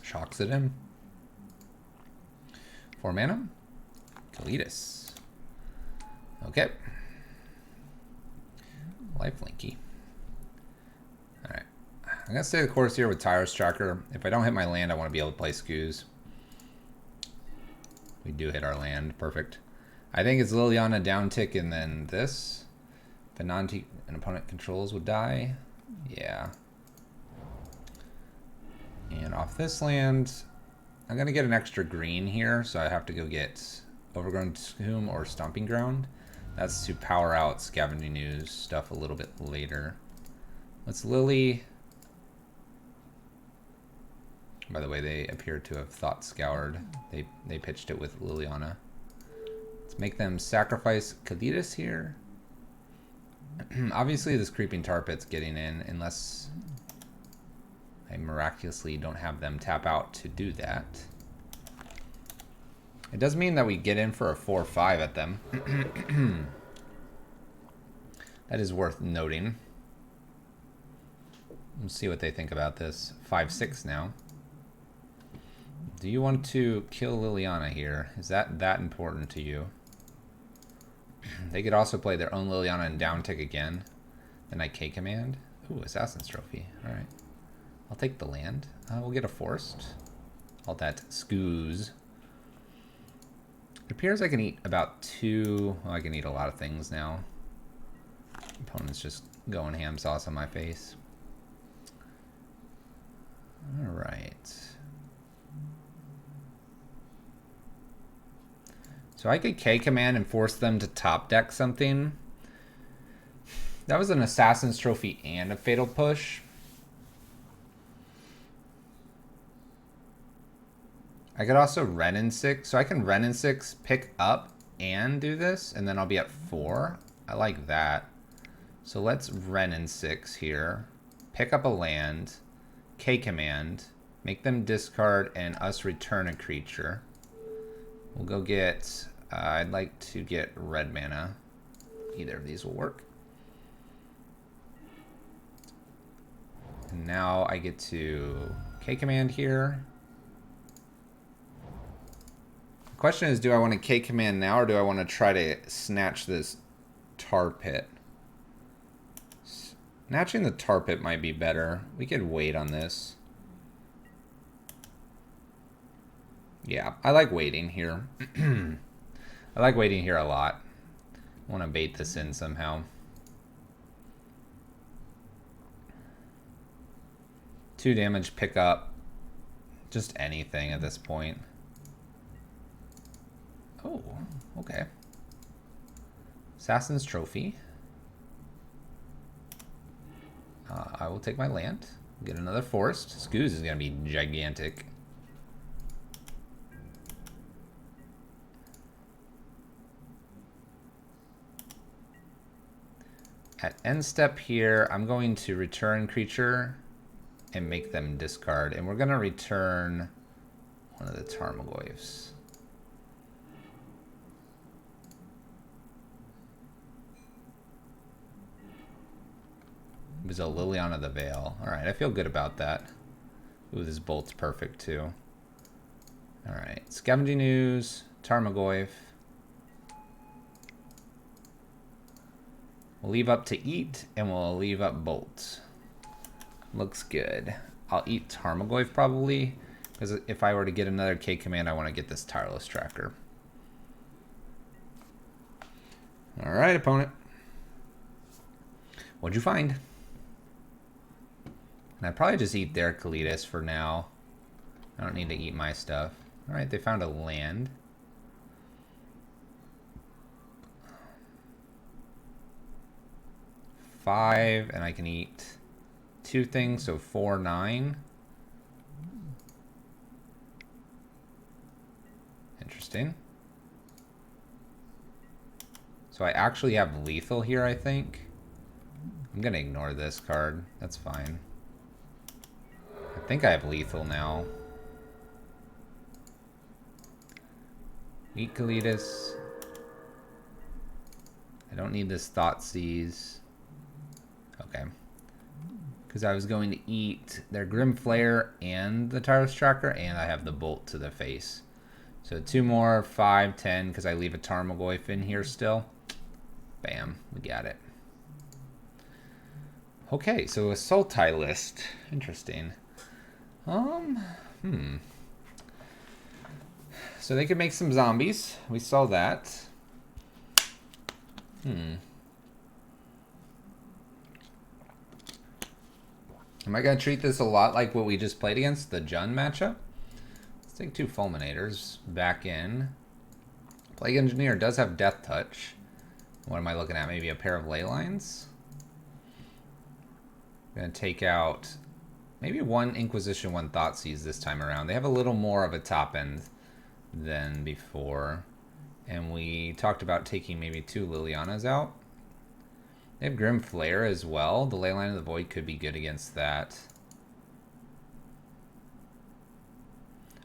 Shocks it in. 4 mana. Kalitas. Okay. Lifelinky. Alright. I'm going to stay the course here with Tireless Tracker. If I don't hit my land, I want to be able to play Skoos. We do hit our land. Perfect. I think it's Liliana down tick and then this. If an opponent controls would die. Yeah. And off this land, I'm going to get an extra green here, so I have to go get Overgrown Tomb or Stomping Ground. That's to power out Scavenging Ooze stuff a little bit later. Let's Lily. By the way, they appear to have thought scoured. They pitched it with Liliana. Let's make them sacrifice Kalitas here. Obviously, this Creeping Tar Pit's getting in unless I miraculously don't have them tap out to do that. It does mean that we get in for a 4-5 at them. That is worth noting. Let's see what they think about this. 5-6 now. Do you want to kill Liliana here? Is that important to you? They could also play their own Liliana and down tick again. Then I K command. Ooh, Assassin's Trophy. Alright. I'll take the land. We'll get a forced. All that Skoos. It appears I can eat about 2... Well, I can eat a lot of things now. Opponent's just going ham sauce on my face. Alright. So I could K command and force them to top deck something. That was an Assassin's Trophy and a Fatal Push. I could also Ren in 6. So I can Ren in 6, pick up, and do this, and then I'll be at 4. I like that. So let's Ren in 6 here. Pick up a land. K command. Make them discard and us return a creature. We'll go get... I'd like to get red mana. Either of these will work. And now I get to K command here. The question is, do I want to K command now or do I want to try to snatch this tar pit? Snatching the tar pit might be better. We could wait on this. Yeah, I like waiting here. I like waiting here a lot. I want to bait this in somehow. 2 damage, pick up. Just anything at this point. Oh, okay. Assassin's Trophy. I will take my land. Get another forest. Skoos is going to be gigantic. At end step here, I'm going to return creature and make them discard. And we're going to return one of the Tarmogoyfs. It was a Liliana the Veil. Alright, I feel good about that. Ooh, this bolt's perfect too. Alright, Scavenging Ooze, Tarmogoyf. We'll leave up to eat, and we'll leave up bolts. Looks good. I'll eat Tarmogoyf probably, because if I were to get another K command, I want to get this Tireless Tracker. Alright, opponent. What'd you find? And I'd probably just eat their Kalitas for now. I don't need to eat my stuff. Alright, they found a land. Five, and I can eat 2 things, so 4, 9. Interesting. So I actually have lethal here, I think. I'm gonna ignore this card. That's fine. I think I have lethal now. Eat Kalitas. I don't need this Thoughtseize. Okay. Because I was going to eat their Grim Flare and the Tireless Tracker, and I have the Bolt to the face. So 2 more, 5, 10, because I leave a Tarmogoyf in here still. Bam, we got it. Okay, so a Sultai list. Interesting. So they could make some zombies. We saw that. Am I going to treat this a lot like what we just played against, the Jund matchup? Let's take 2 Fulminators back in. Plague Engineer does have Death Touch. What am I looking at? Maybe a pair of Ley Lines? I'm going to take out maybe 1 Inquisition, 1 Thoughtseize this time around. They have a little more of a top end than before. And we talked about taking maybe 2 Lilianas out. They have Grim Flare as well. The Leyline of the Void could be good against that.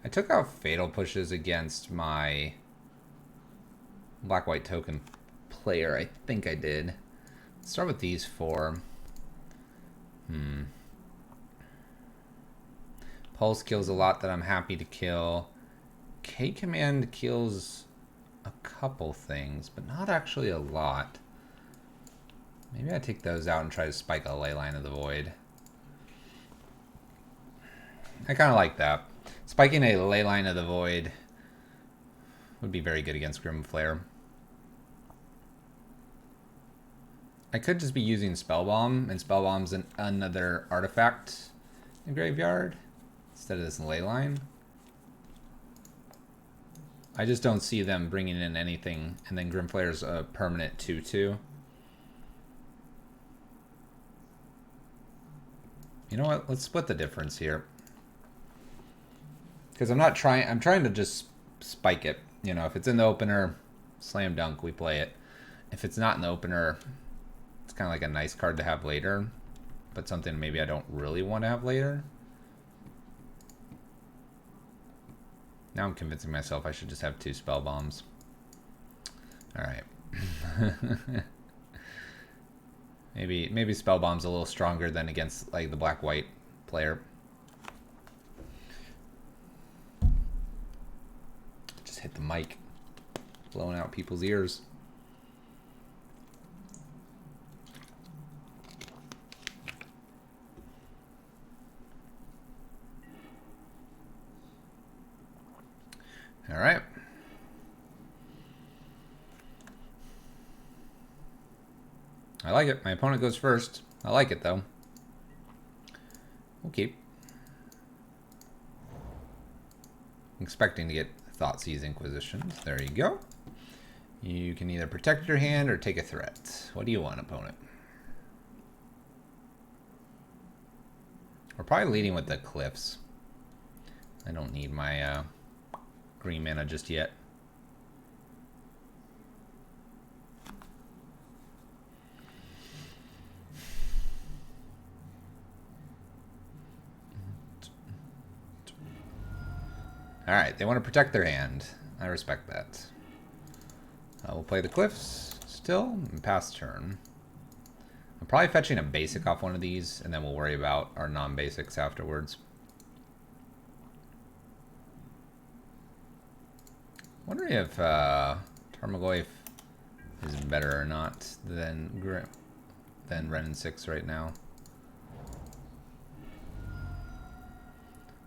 I took out Fatal Pushes against my Black-White Token player. I think I did. Let's start with these 4. Pulse kills a lot that I'm happy to kill. K-Command kills a couple things, but not actually a lot. Maybe I take those out and try to spike a Leyline of the Void. I kind of like that. Spiking a Leyline of the Void would be very good against Grim Flare. I could just be using Spellbomb, and Spellbomb's another artifact in Graveyard instead of this Leyline. I just don't see them bringing in anything, and then Grim Flare's a permanent 2/2. You know what? Let's split the difference here. Because I'm trying to just spike it. You know, if it's in the opener, slam dunk, we play it. If it's not in the opener, it's kind of like a nice card to have later, but something maybe I don't really want to have later. Now I'm convincing myself I should just have 2 Spell Bombs. Alright. Maybe Spell Bomb's a little stronger than against like the Black-White player. Just hit the mic. Blowing out people's ears. All right. I like it. My opponent goes first. I like it, though. We'll keep. I'm expecting to get Thoughtseize Inquisitions. There you go. You can either protect your hand or take a threat. What do you want, opponent? We're probably leading with the Cliffs. I don't need my green mana just yet. Alright, they want to protect their hand. I respect that. We'll play the Cliffs still and pass turn. I'm probably fetching a basic off one of these, and then we'll worry about our non-basics afterwards. Wondering if Tarmogoyf is better or not than Ren 6 right now.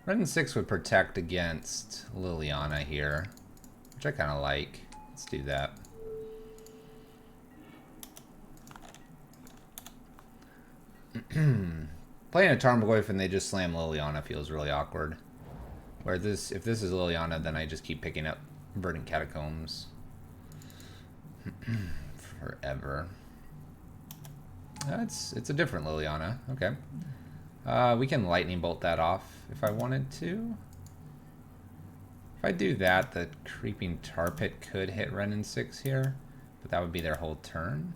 Ren 6 would protect against Liliana here, which I kind of like. Let's do that. Playing a Tarmogoyf and they just slam Liliana feels really awkward. Where this, if this is Liliana, then I just keep picking up Verdant Catacombs. Forever. It's a different Liliana. Okay. We can Lightning Bolt that off if I wanted to. If I do that, the Creeping Tar Pit could hit Ren in 6 here, but that would be their whole turn.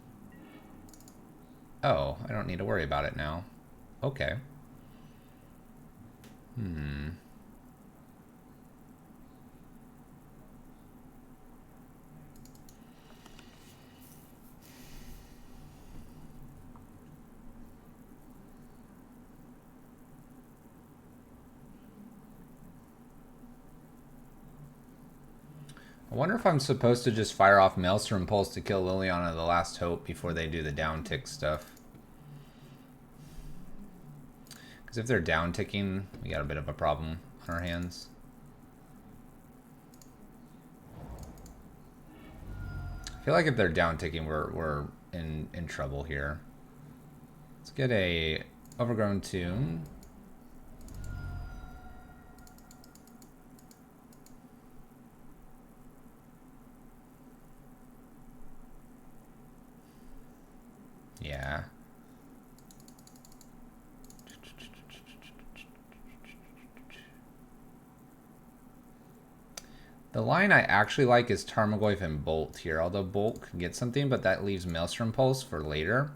Oh, I don't need to worry about it now. Okay. I wonder if I'm supposed to just fire off Maelstrom Pulse to kill Liliana the Last Hope before they do the down tick stuff. Because if they're down ticking, we got a bit of a problem on our hands. I feel like if they're down ticking, we're in trouble here. Let's get a Overgrown Tomb. Yeah. The line I actually like is Tarmogoyf and Bolt here, although Bolt can get something, but that leaves Maelstrom Pulse for later.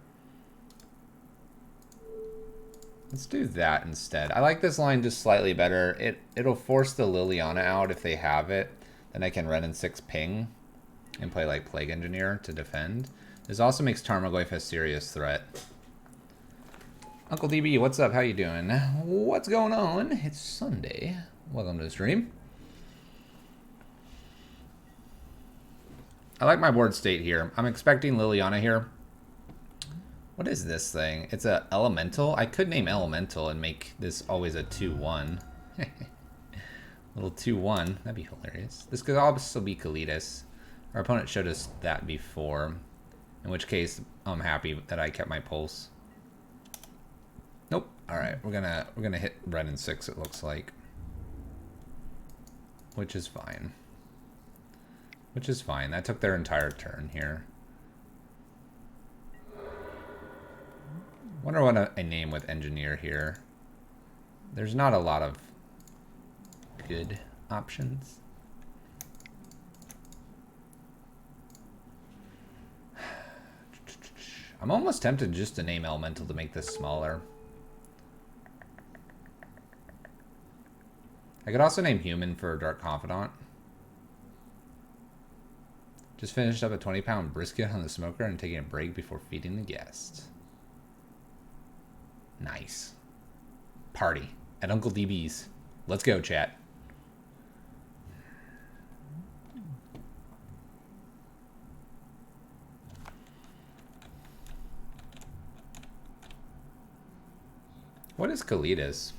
Let's do that instead. I like this line just slightly better. It'll force the Liliana out if they have it. Then I can Ren in 6 ping and play like Plague Engineer to defend. This also makes Tarmogoyf a serious threat. Uncle DB, what's up? How you doing? What's going on? It's Sunday. Welcome to the stream. I like my board state here. I'm expecting Liliana here. What is this thing? It's a Elemental. I could name Elemental and make this always a 2-1. Little 2-1. That'd be hilarious. This could also be Kalitas. Our opponent showed us that before. In which case, I'm happy that I kept my pulse. Nope. All right, we're gonna hit Ren in 6. It looks like, which is fine. Which is fine. That took their entire turn here. Wonder what I name with Engineer here. There's not a lot of good options. I'm almost tempted just to name Elemental to make this smaller. I could also name Human for Dark Confidant. Just finished up a 20-pound brisket on the smoker and taking a break before feeding the guest. Nice. Party at Uncle DB's. Let's go, chat. What is Kalitas?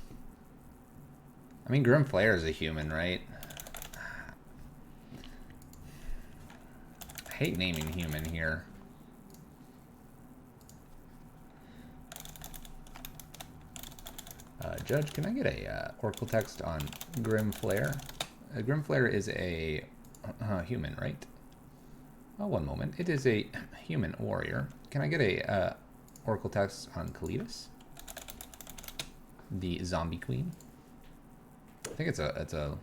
I mean, Grim Flare is a human, right? I hate naming human here. Judge, can I get a Oracle text on Grim Flare? Grim Flare is a human, right? Oh, one moment. It is a human warrior. Can I get a Oracle text on Kalitas? The zombie queen. I think it's a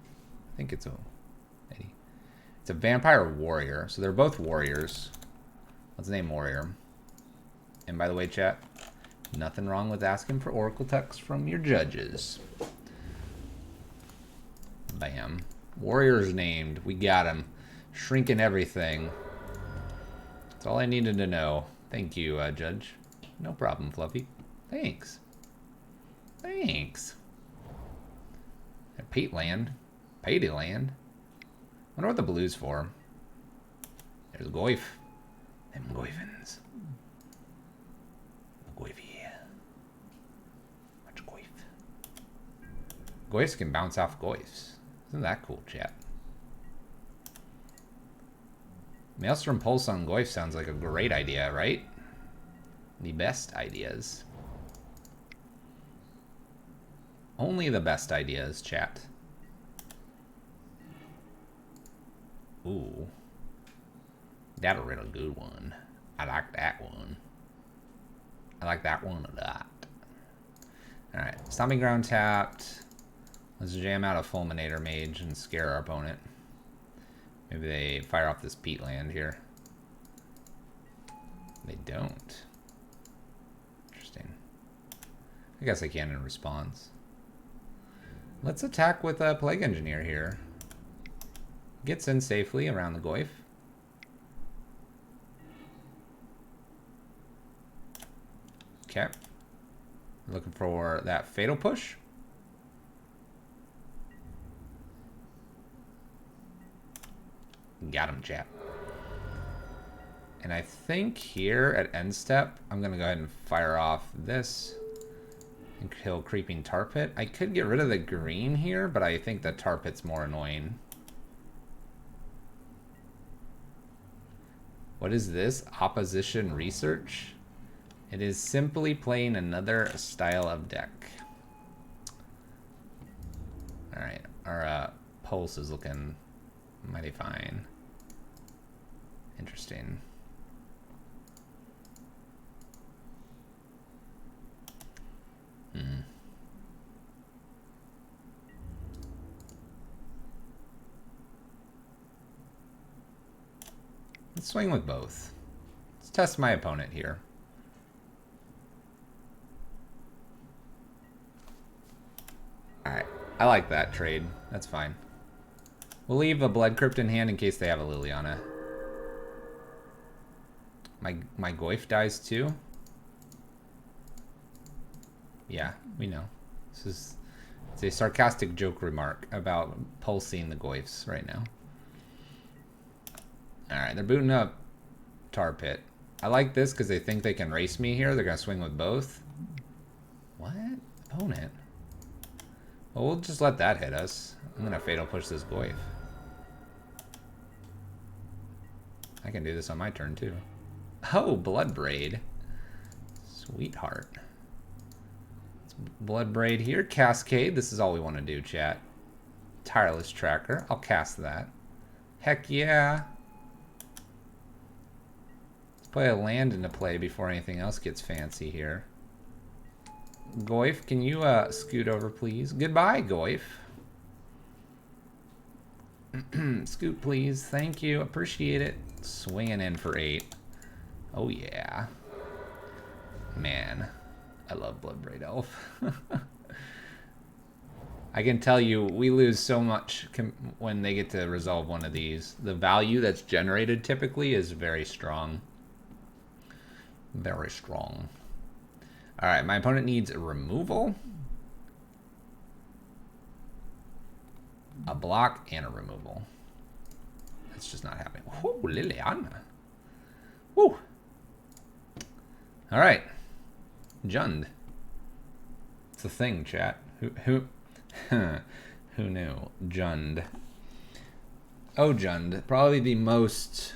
vampire warrior. So they're both warriors. Let's name warrior. And by the way, chat, nothing wrong with asking for Oracle text from your judges. Bam. Warrior's named. We got him. Shrinking everything. That's all I needed to know. Thank you, Judge. No problem, Fluffy. Thanks. Thanks. Pete land. Payday land. Wonder what the blue's for. There's Goyf. Them Goyfins. Goyfy. Much Goyf. Goyfs can bounce off Goyfs. Isn't that cool, chat? Maelstrom Pulse on Goyf sounds like a great idea, right? The best ideas. Only the best ideas, chat. Ooh. That's a really good one. I like that one. I like that one a lot. Alright, Stomping Ground tapped. Let's jam out a Fulminator Mage and scare our opponent. Maybe they fire off this Peatland here. They don't. Interesting. I guess I can in response. Let's attack with a Plague Engineer here. Gets in safely around the Goyf. Okay. Looking for that Fatal Push. Got him, chap. And I think here at end step, I'm going to go ahead and fire off this and kill Creeping Tar Pit. I could get rid of the green here, but I think the Tar Pit's more annoying. What is this? Opposition Research? It is simply playing another style of deck. Alright, our pulse is looking mighty fine. Interesting. Let's swing with both. Let's test my opponent here. Alright, I like that trade. That's fine. We'll leave a Blood Crypt in hand in case they have a Liliana. My Goyf dies too? Yeah, we know. It's a sarcastic joke remark about pulsing the Goyfs right now. Alright, they're booting up Tar Pit. I like this because they think they can race me here. They're going to swing with both. What? Opponent? Well, we'll just let that hit us. I'm going to Fatal Push this Goyf. I can do this on my turn too. Oh, Blood Braid. Sweetheart. Let's Blood Braid here. Cascade. This is all we want to do, chat. Tireless Tracker. I'll cast that. Heck yeah. Let's play a land into play before anything else gets fancy here. Goyf, can you scoot over, please? Goodbye, Goyf. Scoot, please. Thank you. Appreciate it. Swinging in for 8. Oh, yeah. Man, I love Bloodbraid Elf. I can tell you, we lose so much when they get to resolve one of these. The value that's generated typically is very strong. Very strong. Alright, my opponent needs a removal, a block, and a removal. That's just not happening. Whoa, Liliana. Woo! Alright. Jund. It's a thing, chat. Who knew? Jund. Oh, Jund. Probably the most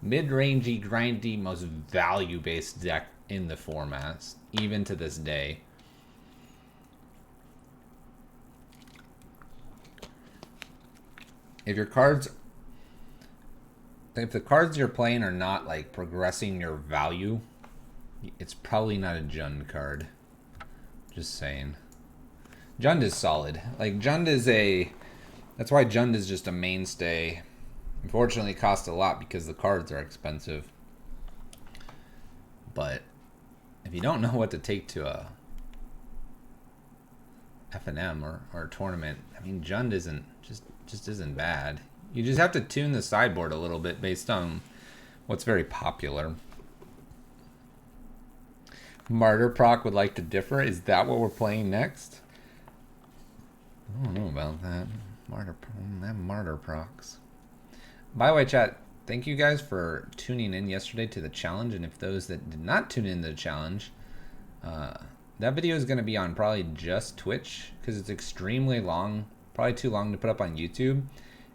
mid-rangey, grindy, most value-based deck in the format, even to this day. If the cards you're playing are not like progressing your value, it's probably not a Jund card. Just saying. Jund is solid. Like Jund is that's why Jund is just a mainstay. Unfortunately, it costs a lot because the cards are expensive. But if you don't know what to take to a FNM or a tournament, I mean, Jund just isn't bad. You just have to tune the sideboard a little bit based on what's very popular. Martyr Proc would like to differ. Is that what we're playing next? I don't know about that. Martyr Procs. By the way, chat, thank you guys for tuning in yesterday to the challenge. And if those that did not tune in to the challenge, that video is going to be on probably just Twitch because it's extremely long, probably too long to put up on YouTube.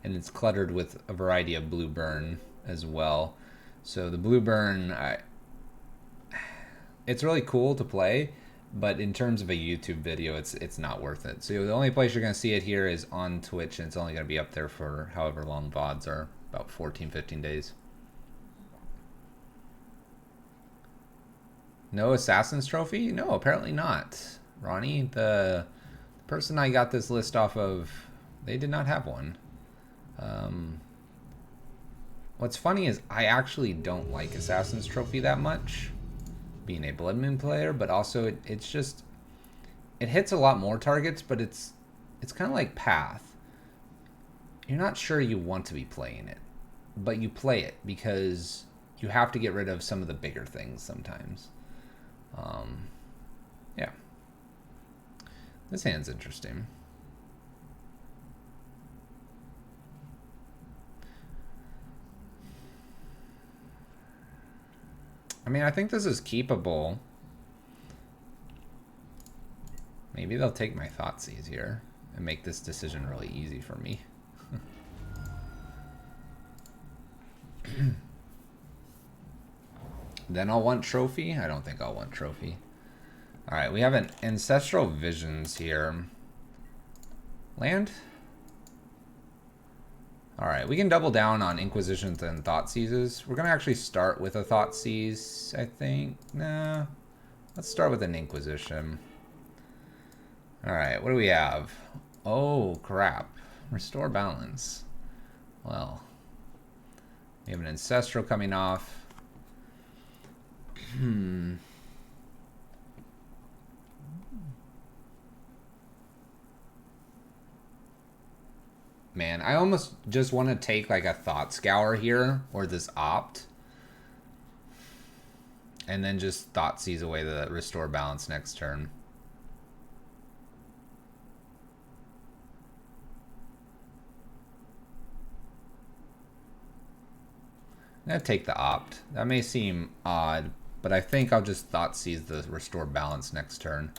And it's cluttered with a variety of blue burn as well. So the blue burn, it's really cool to play, But in terms of a YouTube video, it's not worth it. So the only place you're going to see it here is on Twitch, and it's only going to be up there for however long VODs are, about 14, 15 days. No Assassin's Trophy? No, apparently not. Ronnie, the person I got this list off of, they did not have one. What's funny is I actually don't like Assassin's Trophy that much, being a Blood Moon player, but also it's just, it hits a lot more targets, but it's kind of like Path. You're not sure you want to be playing it, but you play it because you have to get rid of some of the bigger things sometimes. Yeah. This hand's interesting. I mean, I think this is keepable. Maybe they'll take my Thoughtseize here and make this decision really easy for me. Then I'll want Trophy? I don't think I'll want Trophy. Alright, we have an Ancestral Visions here. Land? Alright, we can double down on Inquisitions and Thoughtseizes. We're going to actually start with a Thoughtseize, I think. Nah. Let's start with an Inquisition. Alright, what do we have? Oh, crap. Restore Balance. Well, we have an Ancestral coming off. Man, I almost just want to take like a Thought Scour here, or this Opt. And then just Thoughtseize away the Restore Balance next turn. I'm going to take the Opt. That may seem odd, but I think I'll just Thoughtseize the Restore Balance next turn.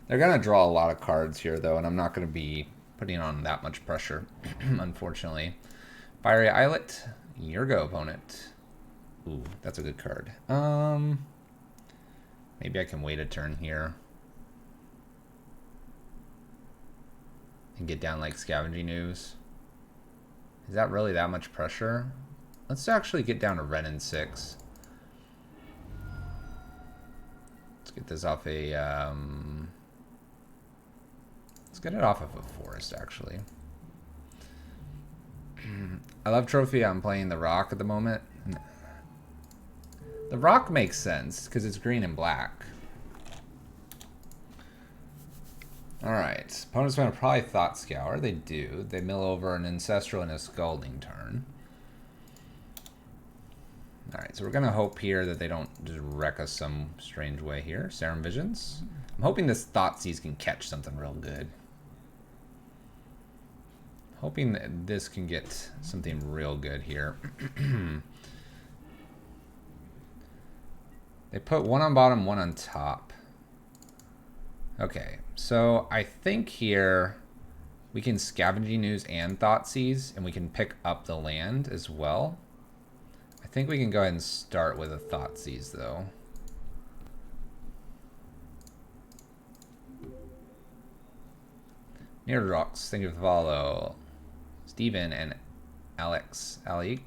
They're going to draw a lot of cards here, though, and I'm not going to be putting on that much pressure, unfortunately. Fiery Islet, your go, opponent. Ooh, that's a good card. Maybe I can wait a turn here. And get down like Scavenging Ooze. Is that really that much pressure? Let's actually get down to Red and 6. Let's get this off a... Let's get it off of a Forest, actually. I love Trophy. I'm playing the Rock at the moment. The Rock makes sense, because it's green and black. Alright. Opponent's going to probably Thought Scour. They do. They mill over an Ancestral and a Scalding turn. Alright, so we're going to hope here that they don't just wreck us some strange way here. Serum Visions. I'm hoping this Thoughtseize can catch something real good. Hoping that this can get something real good here. They put one on bottom, one on top. Okay, so I think here we can Scavenging Ooze and Thoughtseize, and we can pick up the land as well. I think we can go ahead and start with a Thoughtseize, though. Near Rocks, thank you for the follow. Steven and Alex. Thank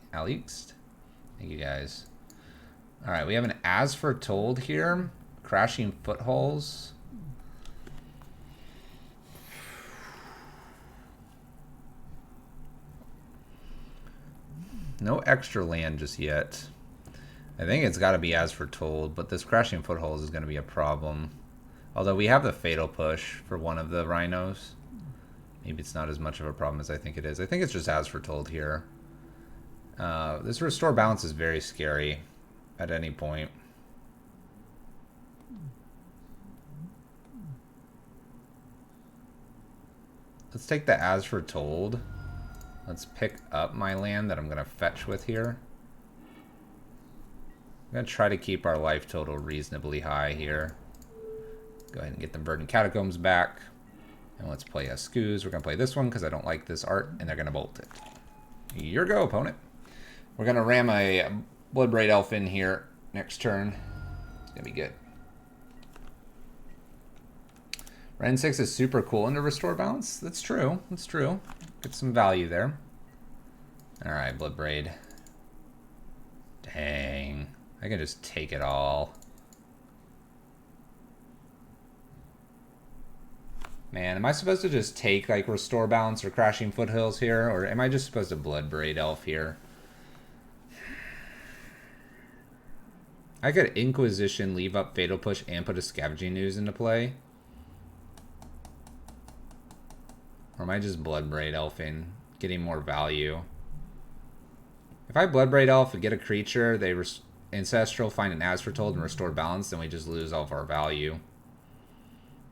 you guys. Alright, we have an As Foretold here. Crashing Footholes. No extra land just yet. I think it's got to be As Foretold, but this Crashing Footholes is going to be a problem. Although we have the Fatal Push for one of the Rhinos. Maybe it's not as much of a problem as I think it is. I think it's just As Foretold here. This Restore Balance is very scary at any point. Let's take the As Foretold. Let's pick up my land that I'm going to fetch with here. I'm going to try to keep our life total reasonably high here. Go ahead and get the Verdant Catacombs back. And let's play a Scoos. We're going to play this one because I don't like this art, and they're going to bolt it. Your go, opponent. We're going to ram a Bloodbraid Elf in here next turn. It's going to be good. Ren 6 is super cool into Restore Balance. That's true. That's true. Get some value there. Alright, Blood Braid. Dang. I can just take it all. Man, am I supposed to just take like Restore Balance or Crashing Foothills here? Or am I just supposed to Blood Braid Elf here? I could Inquisition, leave up Fatal Push, and put a Scavenging Ooze into play. Or am I just Blood Braid Elfing, getting more value? If I Blood Braid Elf and get a creature, they Ancestral, find an As Foretold, and Restore Balance, then we just lose all of our value.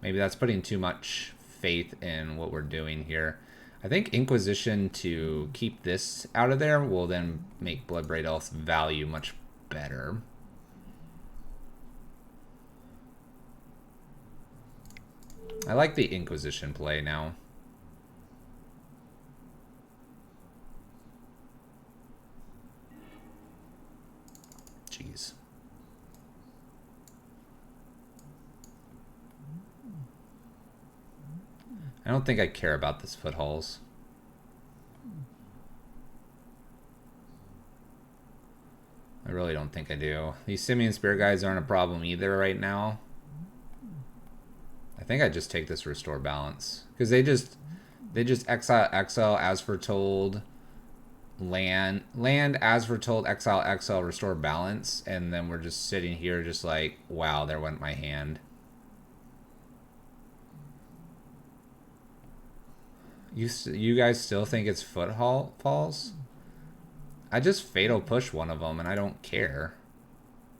Maybe that's putting too much faith in what we're doing here. I think Inquisition to keep this out of there will then make Blood Braid Elf's value much better. I like the Inquisition play now. Jeez. I don't think I care about this Foothalls. I really don't think I do. These Simian Spear guys aren't a problem either right now. I think I just take this Restore Balance. Because they just exile, as foretold, land, as foretold, exile, Restore Balance, and then we're just sitting here just like, wow, there went my hand. You guys still think it's Footfalls? I just Fatal Push one of them, and I don't care.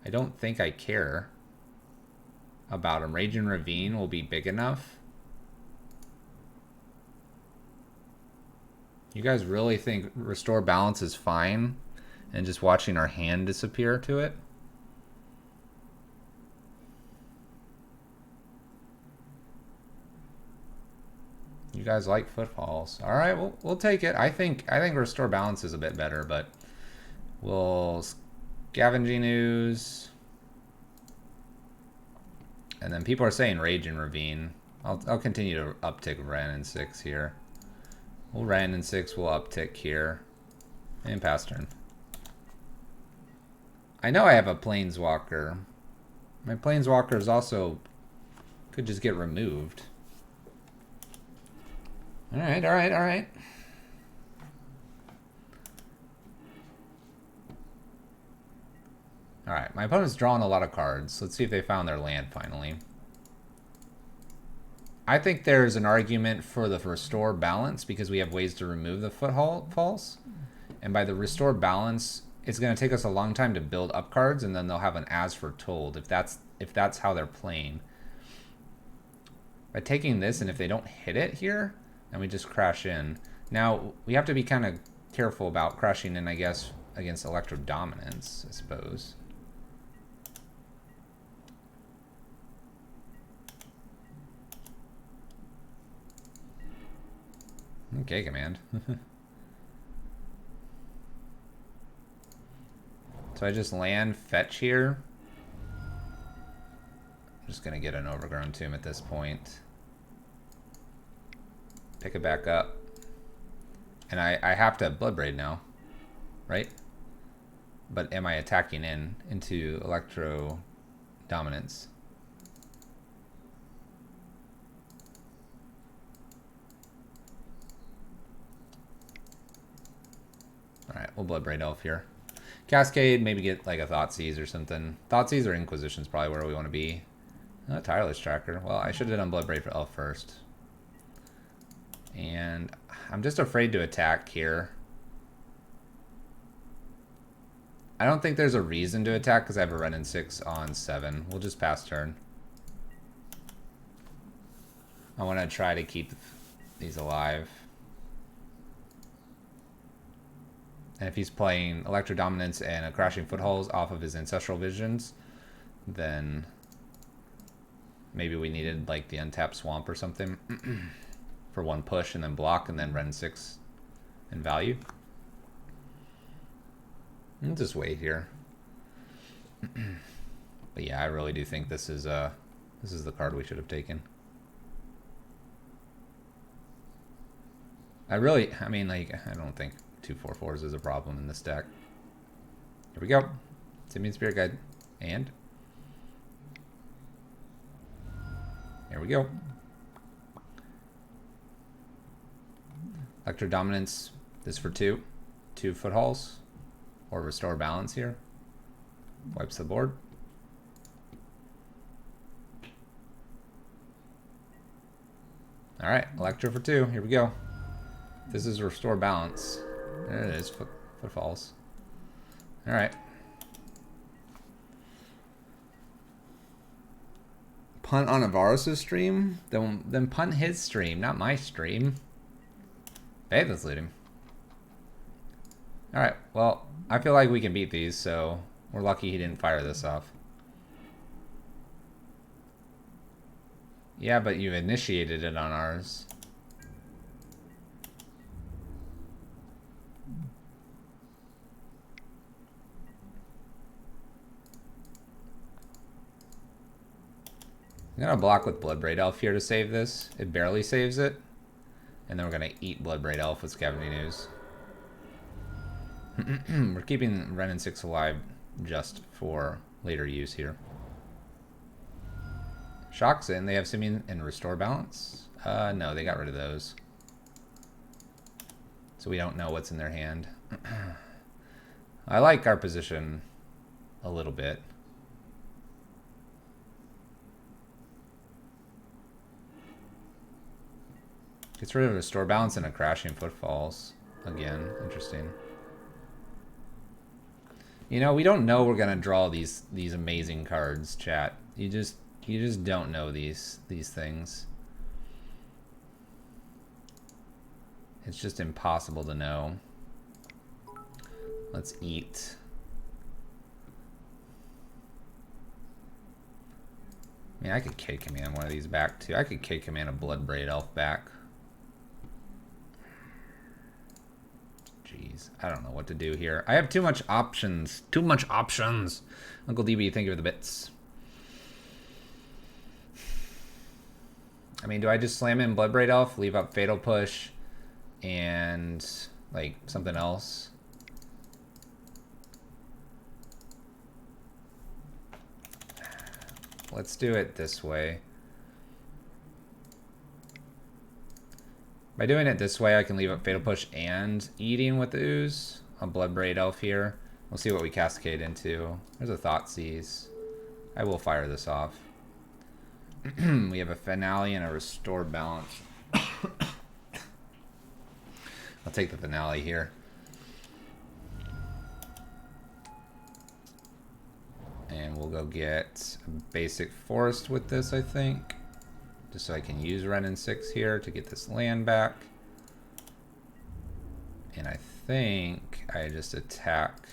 I don't think I care about them. Raging Ravine will be big enough. You guys really think Restore Balance is fine and just watching our hand disappear to it? You guys like Footfalls. All right, we'll take it. I think Restore Balance is a bit better, but we'll Scavenging Ooze. And then people are saying Raging Ravine. I'll continue to uptick Ren in 6 here. We'll Ren in 6, we'll uptick here. And pass turn. I know I have a Planeswalker. My Planeswalkers also could just get removed. Alright, alright, alright. Alright, my opponent's drawing a lot of cards. Let's see if they found their land finally. I think there's an argument for the Restore Balance because we have ways to remove the Footfalls. And by the Restore Balance, it's going to take us a long time to build up cards, and then they'll have an As Foretold if that's how they're playing. By taking this, and if they don't hit it here, then we just crash in. Now, we have to be kind of careful about crashing in, I guess, against Electro Dominance, I suppose. Okay, Command. So I just land fetch here. I'm just going to get an Overgrown Tomb at this point. Pick it back up. And I have to Blood Braid now, right? But am I attacking into Electro Dominance? Alright, we'll Blood Braid Elf here. Cascade, maybe get like a Thoughtseize or something. Thoughtseize or Inquisition's probably where we want to be. Tireless Tracker. Well, I should have done Blood Braid for Elf first. And I'm just afraid to attack here. I don't think there's a reason to attack because I have a Ren in 6 on 7. We'll just pass turn. I want to try to keep these alive. And if he's playing Electro Dominance and a Crashing Footholds off of his Ancestral Visions, then maybe we needed like the Untapped Swamp or something for one push and then block and then Ren 6 in value. I'll just wait here. But yeah, I really do think this is the card we should have taken. I mean, like, I don't think 2/4/4s is a problem in this deck. Here we go. Simian Spirit Guide. And here we go. Electro Dominance. This for 2. 2 Foothalls. Or Restore Balance here. Wipes the board. Alright, Electro for 2. Here we go. This is Restore Balance. There it is. Footfalls. Alright. Punt on Avaros' stream? Then punt his stream, not my stream. Hey, let's lead him. Alright, well, I feel like we can beat these, so we're lucky he didn't fire this off. Yeah, but you initiated it on ours. I'm gonna block with Bloodbraid Elf here to save this. It barely saves it. And then we're gonna eat Bloodbraid Elf with Scavenging Ooze. We're keeping Wrenn and 6 alive just for later use here. Shock's in. They have Simian and Restore Balance. No, they got rid of those. So we don't know what's in their hand. I like our position a little bit. Gets rid of Restore Balance and a Crashing Footfalls. Again, interesting. You know, we don't know we're gonna draw these amazing cards, chat. You just don't know these things. It's just impossible to know. Let's eat. I mean, I could K-Command one of these back too. I could K-Command a Bloodbraid Elf back. Jeez, I don't know what to do here. I have too much options. Too much options. Uncle DB, thank you for the bits. I mean, do I just slam in Bloodbraid Elf, leave up Fatal Push, and like something else? Let's do it this way. By doing it this way, I can leave up Fatal Push and Eating with the Ooze on Bloodbraid Elf here. We'll see what we cascade into. There's a Thoughtseize. I will fire this off. We have a Finale and a Restore Balance. I'll take the Finale here. And we'll go get a basic Forest with this, I think. Just so I can use Wrenn and 6 here to get this land back. And I think I just attack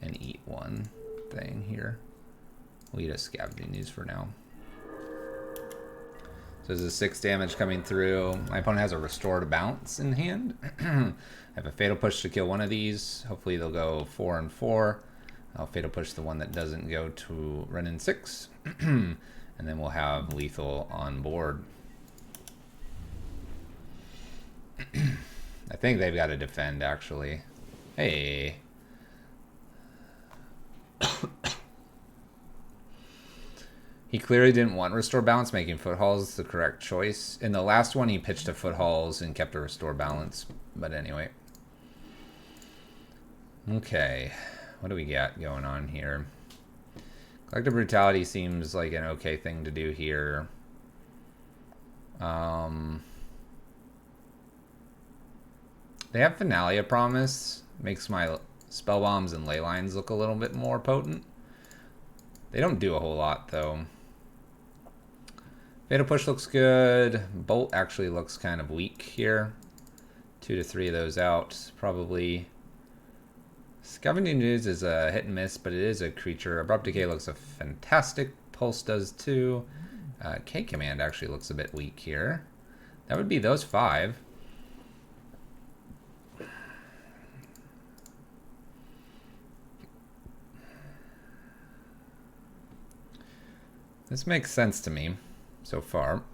and eat one thing here. We'll eat a Scavenging Ooze for now. So there's a 6 damage coming through. My opponent has a Restore to Bounce in hand. I have a Fatal Push to kill one of these. Hopefully they'll go 4 and 4. I'll Fatal Push the one that doesn't go to Wrenn and 6. And then we'll have lethal on board. I think they've got to defend, actually. Hey. He clearly didn't want Restore Balance, making Foothalls the correct choice. In the last one, he pitched a Foothalls and kept a Restore Balance. But anyway. Okay. What do we got going on here? Collective Brutality seems like an okay thing to do here. They have Finale of Promise. Makes my Spell Bombs and Ley Lines look a little bit more potent. They don't do a whole lot, though. Fatal Push looks good. Bolt actually looks kind of weak here. 2 to 3 of those out, probably. Scavenging Ooze is a hit and miss, but it is a creature. Abrupt Decay looks a fantastic. Pulse does too. K-Command actually looks a bit weak here. That would be those 5. This makes sense to me so far.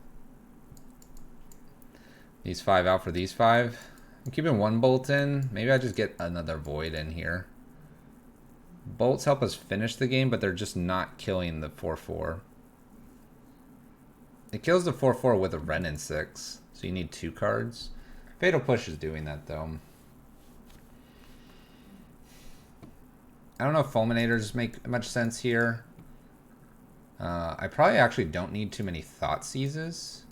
These 5 out for these 5. I'm keeping one bolt in. Maybe I just get another void in here. Bolts help us finish the game, but they're just not killing the 4/4. It kills the 4/4 with a Wrenn and 6, so you need 2 cards. Fatal Push is doing that, though. I don't know if Fulminators make much sense here. I probably actually don't need too many Thought Seizes.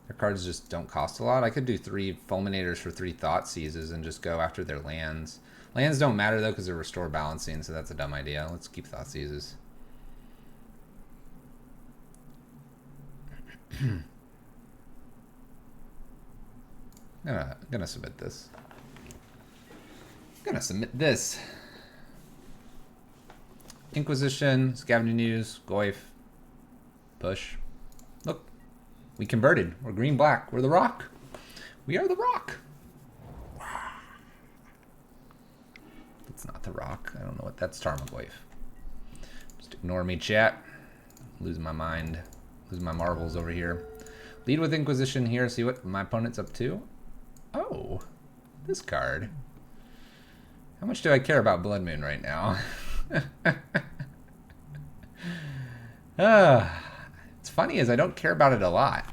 Their cards just don't cost a lot. I could do 3 Fulminators for 3 Thought Seizes and just go after their lands. Lands don't matter, though, because they're Restore Balancing, so that's a dumb idea. Let's keep Thought Seizes. I'm gonna submit this. Inquisition, Scavenging News, Goyf, Push. Look, we converted. We're green-black. We're the Rock. We are the Rock. That's not the Rock. I don't know what that's. Tarmogoyf. Just ignore me, chat. Losing my mind. Losing my marbles over here. Lead with Inquisition here. See what my opponent's up to. Oh, this card. How much do I care about Blood Moon right now? It's funny is I don't care about it a lot.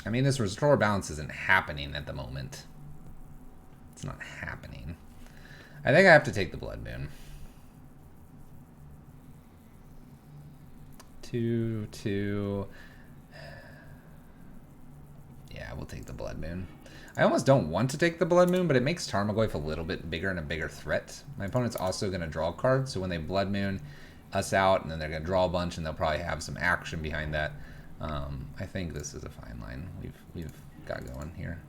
I mean, this Restore Balance isn't happening at the moment. It's not happening. I think I have to take the Blood Moon. 2/2. Yeah, we'll take the Blood Moon. I almost don't want to take the Blood Moon, but it makes Tarmogoyf a little bit bigger and a bigger threat. My opponent's also going to draw cards, so when they Blood Moon us out, and then they're going to draw a bunch, and they'll probably have some action behind that. I think this is a fine line we've got going here.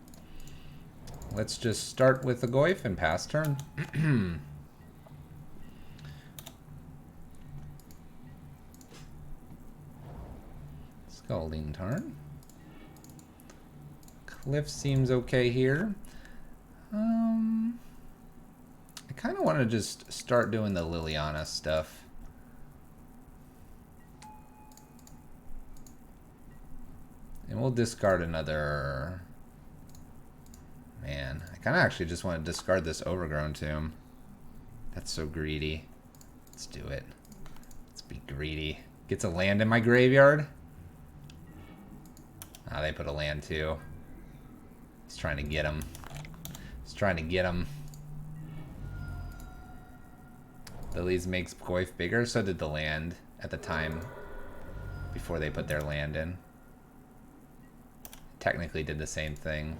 Let's just start with the Goyf and pass turn. Scalding turn. Cliff seems okay here. I kind of want to just start doing the Liliana stuff. And we'll discard another... Man, I kind of actually just want to discard this Overgrown Tomb. That's so greedy. Let's do it. Let's be greedy. Gets a land in my graveyard. Ah, they put a land too. He's trying to get him. He's trying to get him. Lilies makes Goyf bigger, so did the land at the time before they put their land in. Technically did the same thing.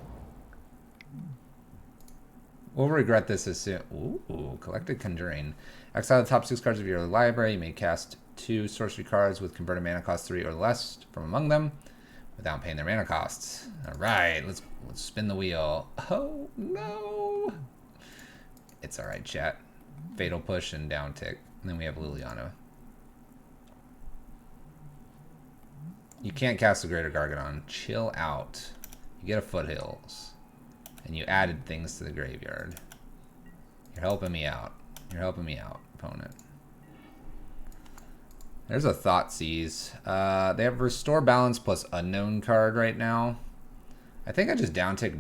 We'll regret this as soon. Ooh, Collected Conjuring. Exile the top 6 cards of your library. You may cast 2 sorcery cards with converted mana cost 3 or less from among them without paying their mana costs. All right, let's spin the wheel. Oh no! It's all right, chat. Fatal Push and down tick, and then we have Liliana. You can't cast the Greater Gargadon. Chill out. You get a Foothills. And you added things to the graveyard. You're helping me out. You're helping me out, opponent. There's a Thoughtseize. They have Restore Balance plus Unknown card right now. I think I just down tick,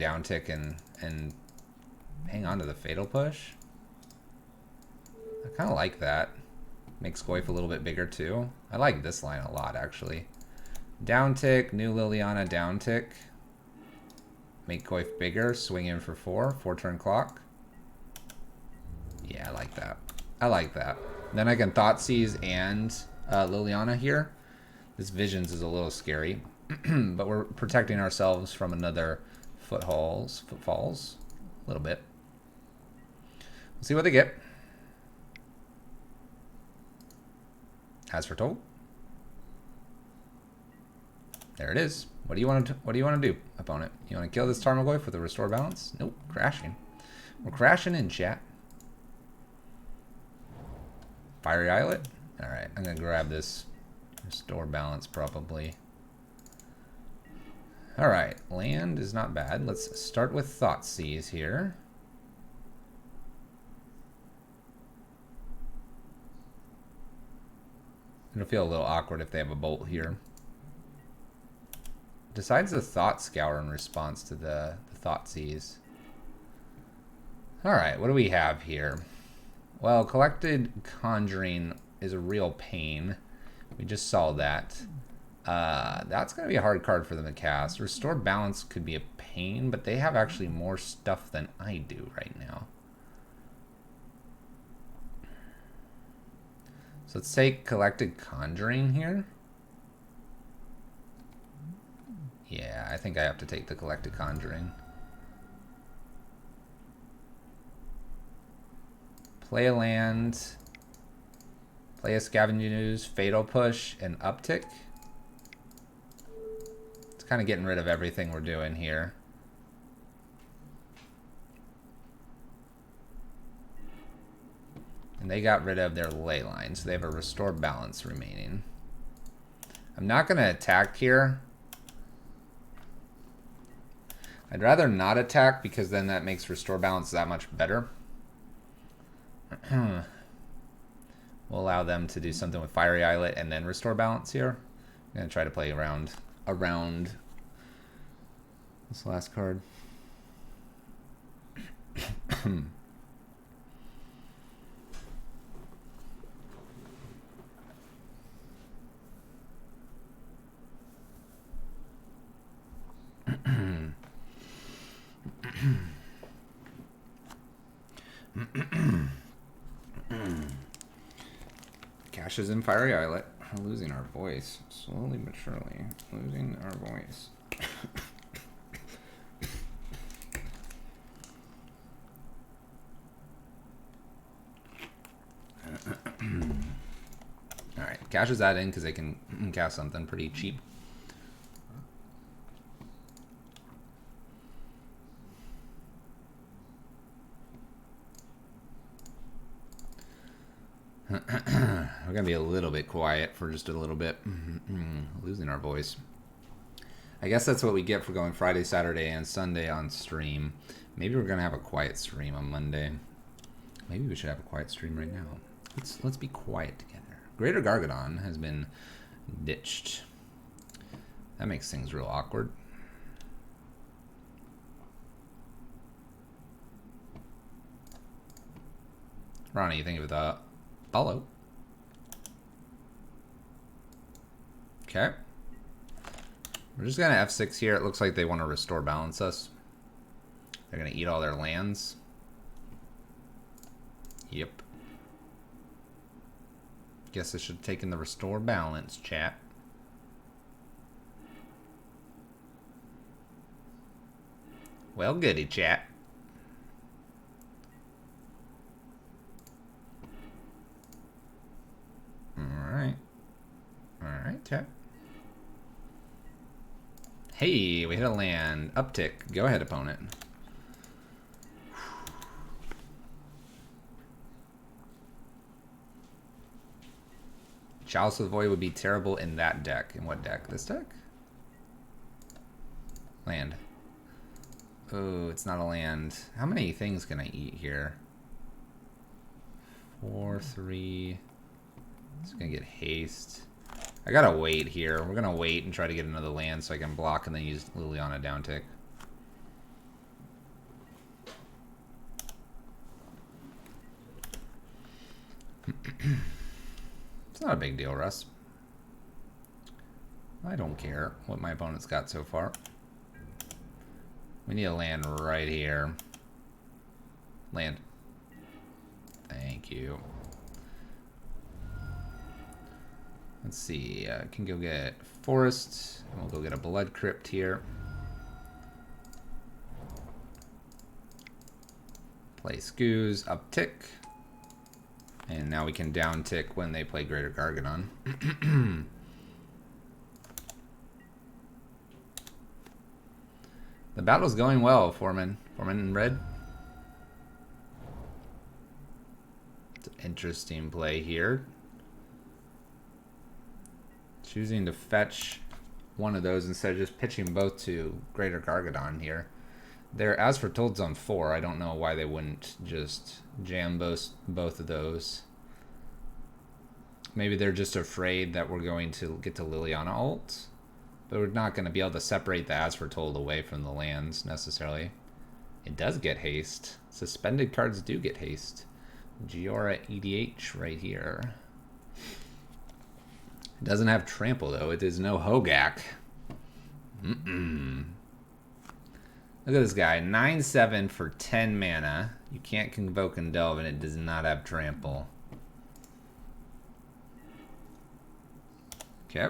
and hang on to the Fatal Push. I kind of like that. Makes Goyf a little bit bigger too. I like this line a lot, actually. Down tick, new Liliana, down tick. Make Goyf bigger, swing in for 4 turn clock. Yeah, I like that. I like that. Then I can Thoughtseize and Liliana here. This Visions is a little scary, but we're protecting ourselves from another footfalls, a little bit. We'll see what they get. As foretold. There it is. What do you want to do, opponent? You want to kill this Tarmogoyf with a Restore Balance? Nope, crashing. We're crashing in, chat. Fiery Islet? Alright, I'm going to grab this Restore Balance probably. Alright, land is not bad. Let's start with Thoughtseize here. It'll feel a little awkward if they have a bolt here. Decides the Thought Scour in response to the Thoughtseize. Alright, what do we have here? Well, Collected Conjuring is a real pain. We just saw that. That's going to be a hard card for them to cast. Restore Balance could be a pain, but they have actually more stuff than I do right now. So let's take Collected Conjuring here. Yeah, I think I have to take the Collected Conjuring. Play a land. Play a Scavenging Ooze, Fatal Push, and Uptick. It's kind of getting rid of everything we're doing here. And they got rid of their ley line, so they have a Restore Balance remaining. I'm not going to attack here. I'd rather not attack because then that makes Restore Balance that much better. We'll allow them to do something with Fiery Islet and then Restore Balance here. I'm going to try to play around this last card. Cash is in Fiery Islet. We're losing our voice. Slowly but surely. Losing our voice. Alright, Cash is that in because they can cast something pretty cheap. We're going to be a little bit quiet for just a little bit. Losing our voice. I guess that's what we get for going Friday, Saturday, and Sunday on stream. Maybe we're going to have a quiet stream on Monday. Maybe we should have a quiet stream right now. Let's be quiet together. Greater Gargadon has been ditched. That makes things real awkward. Ronnie, you think of that? Follow. Okay. We're just gonna F6 here. It looks like they want to Restore Balance us. They're gonna eat all their lands. Yep. Guess I should have taken the Restore Balance, chat. Well, goody, chat. Alright. Alright, chat. Hey, we hit a land. Uptick. Go ahead, opponent. Chalice of the Void would be terrible in that deck. In what deck? This deck? Land. Oh, it's not a land. How many things can I eat here? 4, 3. It's gonna get haste. I gotta wait here. We're gonna wait and try to get another land so I can block and then use Liliana downtick. It's not a big deal, Russ. I don't care what my opponent's got so far. We need a land right here. Land. Thank you. Let's see, can go get Forest, and we'll go get a Blood Crypt here. Play Scoos, uptick. And now we can downtick when they play Greater Gargadon. The battle's going well, Foreman. Foreman in red. It's an interesting play here. Choosing to fetch one of those instead of just pitching both to Greater Gargadon here. They're As for Told's on 4. I don't know why they wouldn't just jam both of those. Maybe they're just afraid that we're going to get to Liliana ult. But we're not going to be able to separate the As Foretold away from the lands, necessarily. It does get haste. Suspended cards do get haste. Giora EDH right here. It doesn't have trample, though. It is no Hogak. Look at this guy. 9/7 for 10 mana. You can't convoke and delve, and it does not have trample. Okay.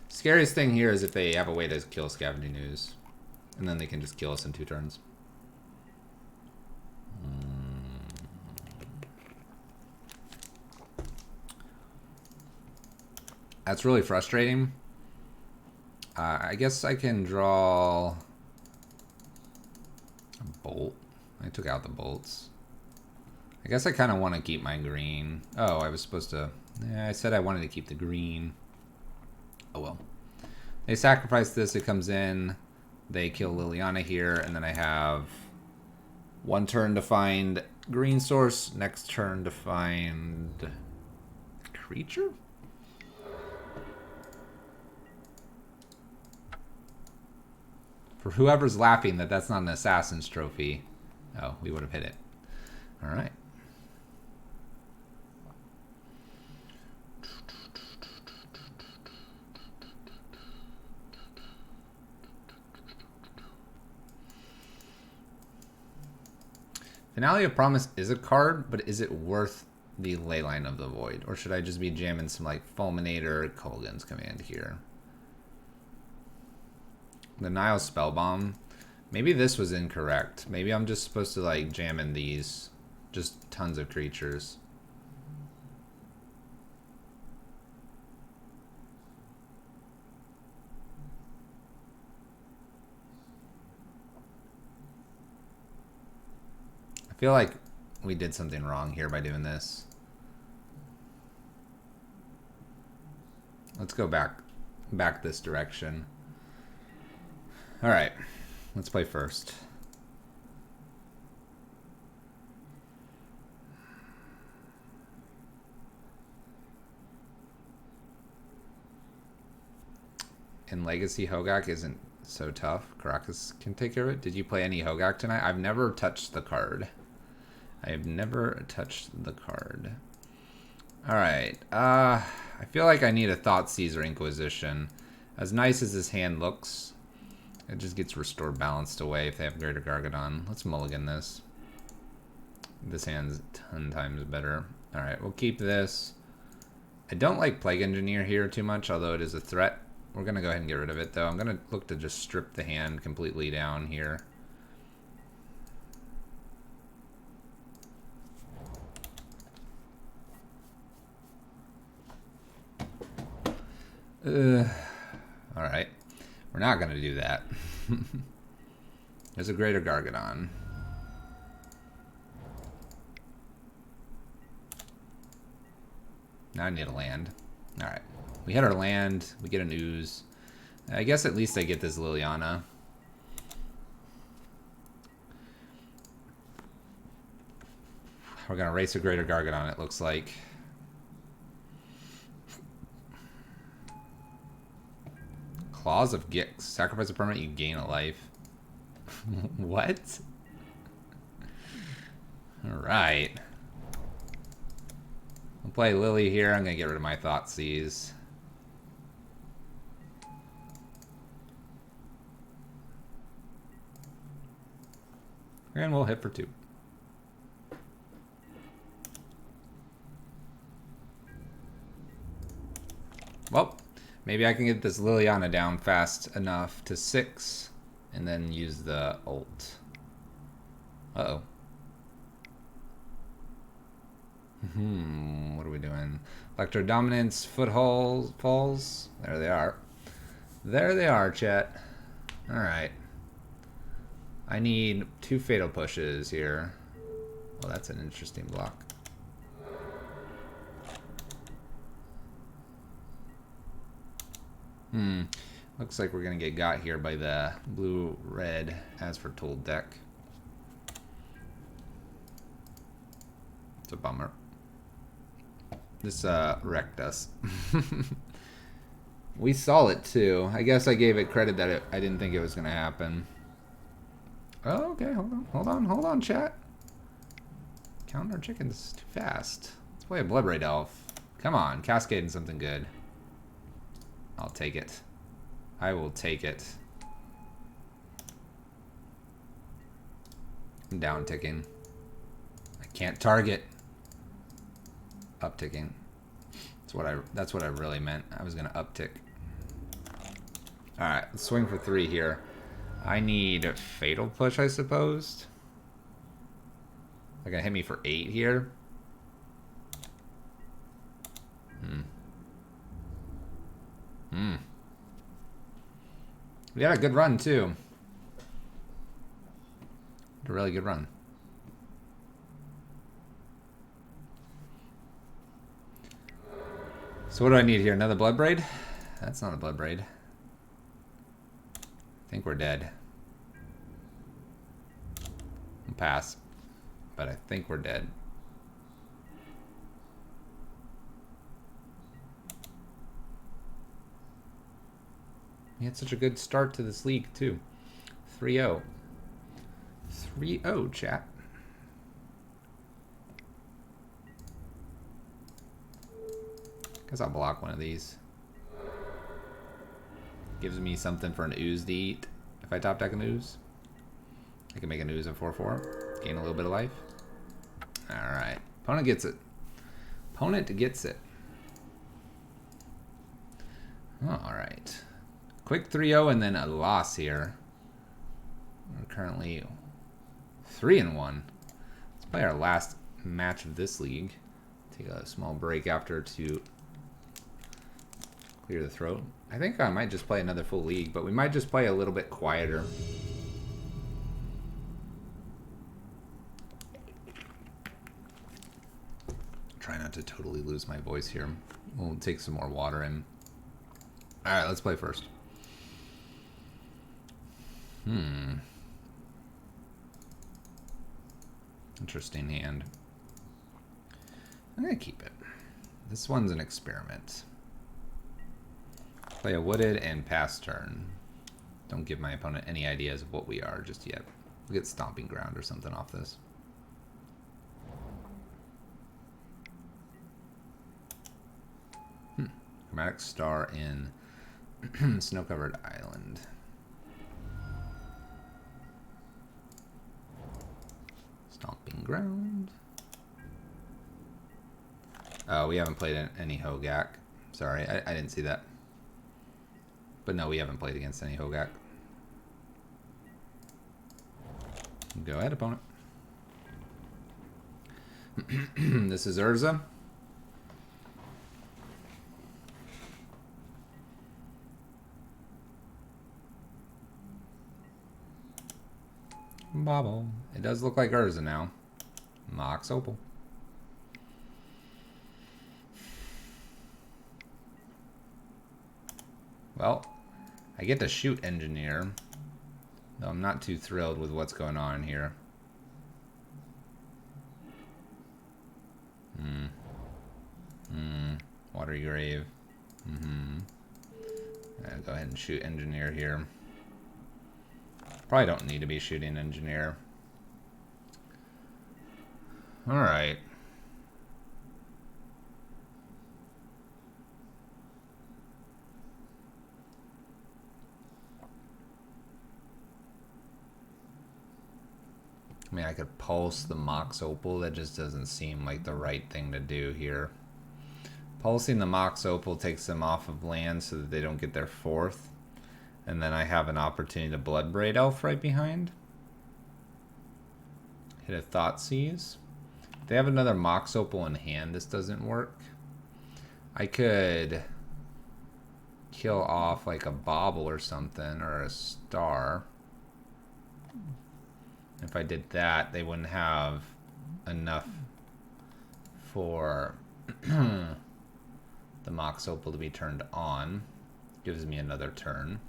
Scariest thing here is if they have a way to kill Scavenging Ooze. And then they can just kill us in 2 turns. That's really frustrating. I guess I can draw a bolt. I took out the bolts. I guess I kind of want to keep my green. Oh, I was supposed to... Yeah, I said I wanted to keep the green. Oh well. They sacrifice this, it comes in. They kill Liliana here, and then I have 1 turn to find green source, next turn to find creature? For whoever's laughing that that's not an assassin's trophy. Oh, we would have hit it. Alright. Finale of Promise is a card, but is it worth the Leyline of the Void? Or should I just be jamming some like Fulminator, Kolaghan's Command here? The Nile Spellbomb. Maybe this was incorrect. Maybe I'm just supposed to like jam in these. Just tons of creatures. I feel like we did something wrong here by doing this. Let's go back this direction. All right, let's play first. In Legacy, Hogak isn't so tough. Caracas can take care of it. Did you play any Hogak tonight? I've never touched the card. I have never touched the card. All right. I feel like I need a Thoughtseize or Inquisition. As nice as this hand looks, it just gets restored balanced away if they have Greater Gargadon. Let's mulligan this. This hand's 10 times better. All right, we'll keep this. I don't like Plague Engineer here too much, although it is a threat. We're going to go ahead and get rid of it, though. I'm going to look to just strip the hand completely down here. Alright. We're not going to do that. There's a Greater Gargadon. Now I need a land. Alright. We hit our land. We get an ooze. I guess at least I get this Liliana. We're going to race a Greater Gargadon, it looks like. Claws of Gix. Sacrifice a permanent, you gain a life. What? Alright. I'll play Lily here. I'm going to get rid of my Thoughtseize. And we'll hit for 2. Well, maybe I can get this Liliana down fast enough to 6 and then use the ult. Uh-oh. What are we doing? Electro Dominance, Foothold Falls. There they are. There they are, chat. Alright. I need 2 Fatal Pushes here. Well, that's an interesting block. Looks like we're gonna get got here by the blue-red As Foretold deck. It's a bummer. This wrecked us. We saw it too. I guess I gave it credit that I didn't think it was going to happen. Oh, okay. Hold on, chat. Counting our chickens too fast. Let's play a Bloodbraid Elf. Come on, cascading something good. I'll take it. I will take it. I'm down ticking. I can't target. Up ticking. That's what I really meant. I was gonna uptick. Alright, let's swing for 3 here. I need a Fatal Push, I suppose. They're gonna hit me for 8 here. We had a good run too. A really good run. So what do I need here? Another Bloodbraid? That's not a Bloodbraid. I think we're dead. I'll pass. But I think we're dead. We had such a good start to this league too. 3-0. 3-0, chat. Guess I'll block one of these. Gives me something for an ooze to eat. If I top deck an ooze, I can make an ooze of 4/4. Gain a little bit of life. Alright. Opponent gets it. Opponent gets it. Alright. Quick 3-0 and then a loss here. We're currently 3-1. Let's play our last match of this league. Take a small break after to clear the throat. I think I might just play another full league, but we might just play a little bit quieter. Try not to totally lose my voice here. We'll take some more water in. Alright, let's play first. Interesting hand. I'm gonna keep it. This one's an experiment. Play a wooded and pass turn. Don't give my opponent any ideas of what we are just yet. We'll get stomping ground or something off this. Chromatic Star in Snow-Covered Island. Stomping ground. Oh, we haven't played any Hogak. Sorry, I didn't see that. But no, we haven't played against any Hogak. Go ahead, opponent. This is Urza. Bobble. It does look like Urza now. Mox Opal. Well, I get to shoot Engineer, though I'm not too thrilled with what's going on here. Watery Grave. I'll go ahead and shoot Engineer here. Probably don't need to be shooting Engineer. Alright. I mean, I could pulse the Mox Opal. That just doesn't seem like the right thing to do here. Pulsing the Mox Opal takes them off of land so that they don't get their 4th. And then I have an opportunity to Bloodbraid Elf right behind. Hit a Thoughtseize. If they have another Mox Opal in hand, this doesn't work. I could kill off like a Bauble or something, or a Star. If I did that, they wouldn't have enough for the Mox Opal to be turned on. Gives me another turn.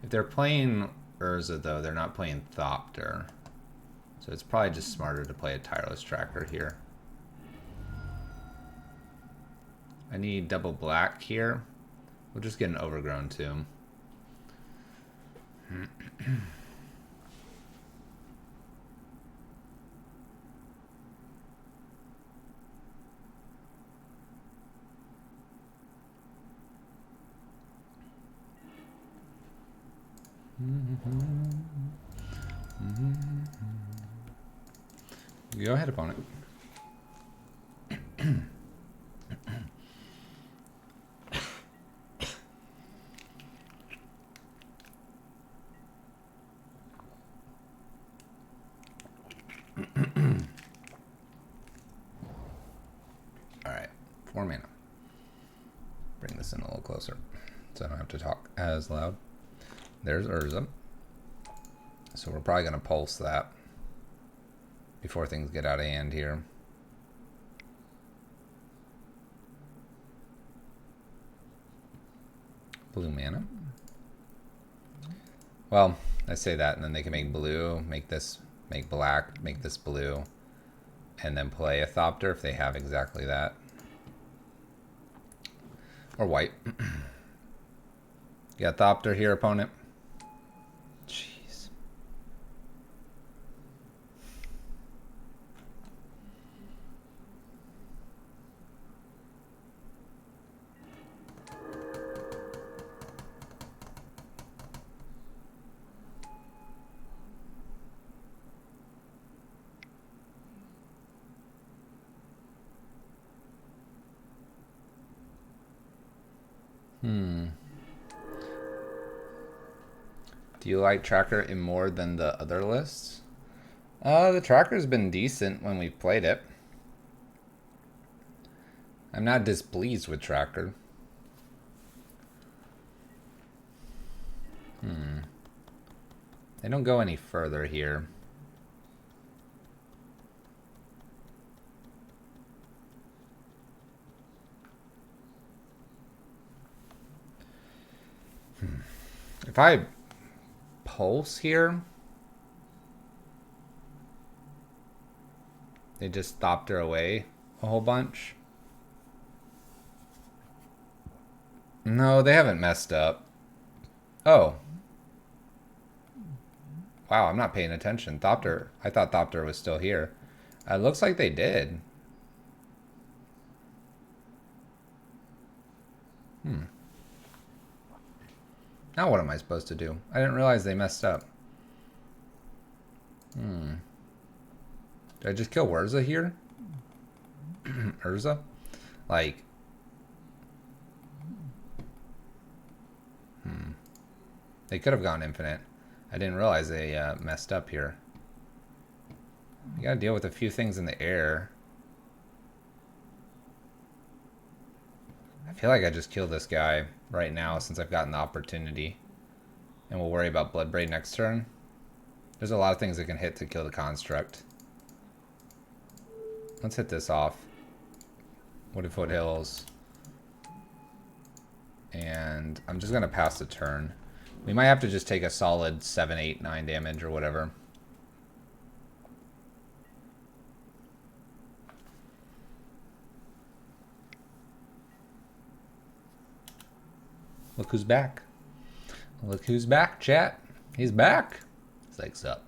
If they're playing Urza, though, they're not playing Thopter. So it's probably just smarter to play a Tireless Tracker here. I need double black here. We'll just get an overgrown tomb. Go ahead, opponent. Alright, 4 mana. Bring this in a little closer so I don't have to talk as loud. There's Urza. So we're probably going to pulse that before things get out of hand here. Blue mana. Well, I say that and then they can make blue, make this, make black, make this blue, and then play a Thopter if they have exactly that. Or white. You got Thopter here, opponent. Jeez. Do you like Tracker in more than the other lists? The Tracker's been decent when we've played it. I'm not displeased with Tracker. They don't go any further here. If I pulse here, they just stopped her away a whole bunch. No, they haven't messed up. Oh. Wow, I'm not paying attention. Thopter, I thought Thopter was still here. It looks like they did. Now what am I supposed to do? I didn't realize they messed up. Did I just kill Urza here? Urza? Like... They could have gone infinite. I didn't realize they messed up here. You gotta deal with a few things in the air. I feel like I just killed this guy right now since I've gotten the opportunity. And we'll worry about Bloodbraid next turn. There's a lot of things that can hit to kill the construct. Let's hit this off. Wooded Foothills. And I'm just going to pass the turn. We might have to just take a solid 7, 8, 9 damage or whatever. Look who's back. Look who's back, chat. He's back. He's like, sup?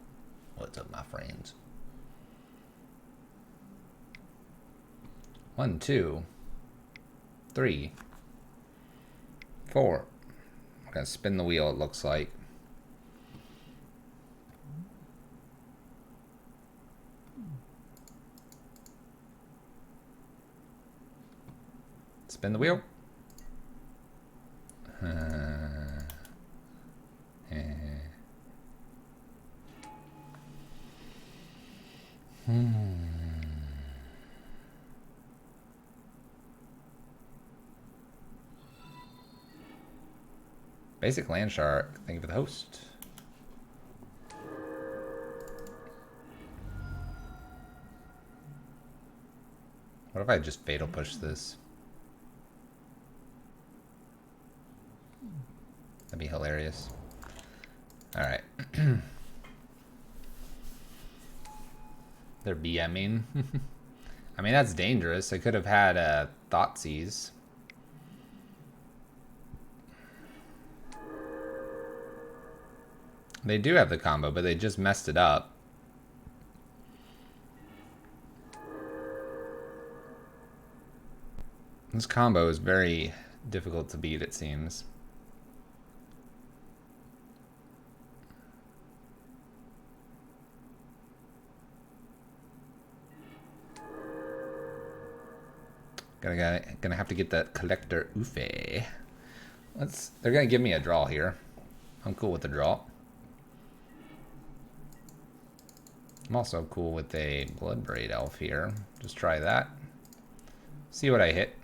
What's up, my friends? 1, 2, 3, 4. I'm gonna spin the wheel, it looks like. Spin the wheel. Basic land shark. Thank you for the host. What if I just fatal push this? That'd be hilarious. Alright. They're BMing. I mean, that's dangerous. I could have had Thoughtseize. They do have the combo, but they just messed it up. This combo is very difficult to beat, it seems. Gonna have to get that collector Ufe. They're gonna give me a draw here. I'm cool with the draw. I'm also cool with a Bloodbraid Elf here. Just try that. See what I hit.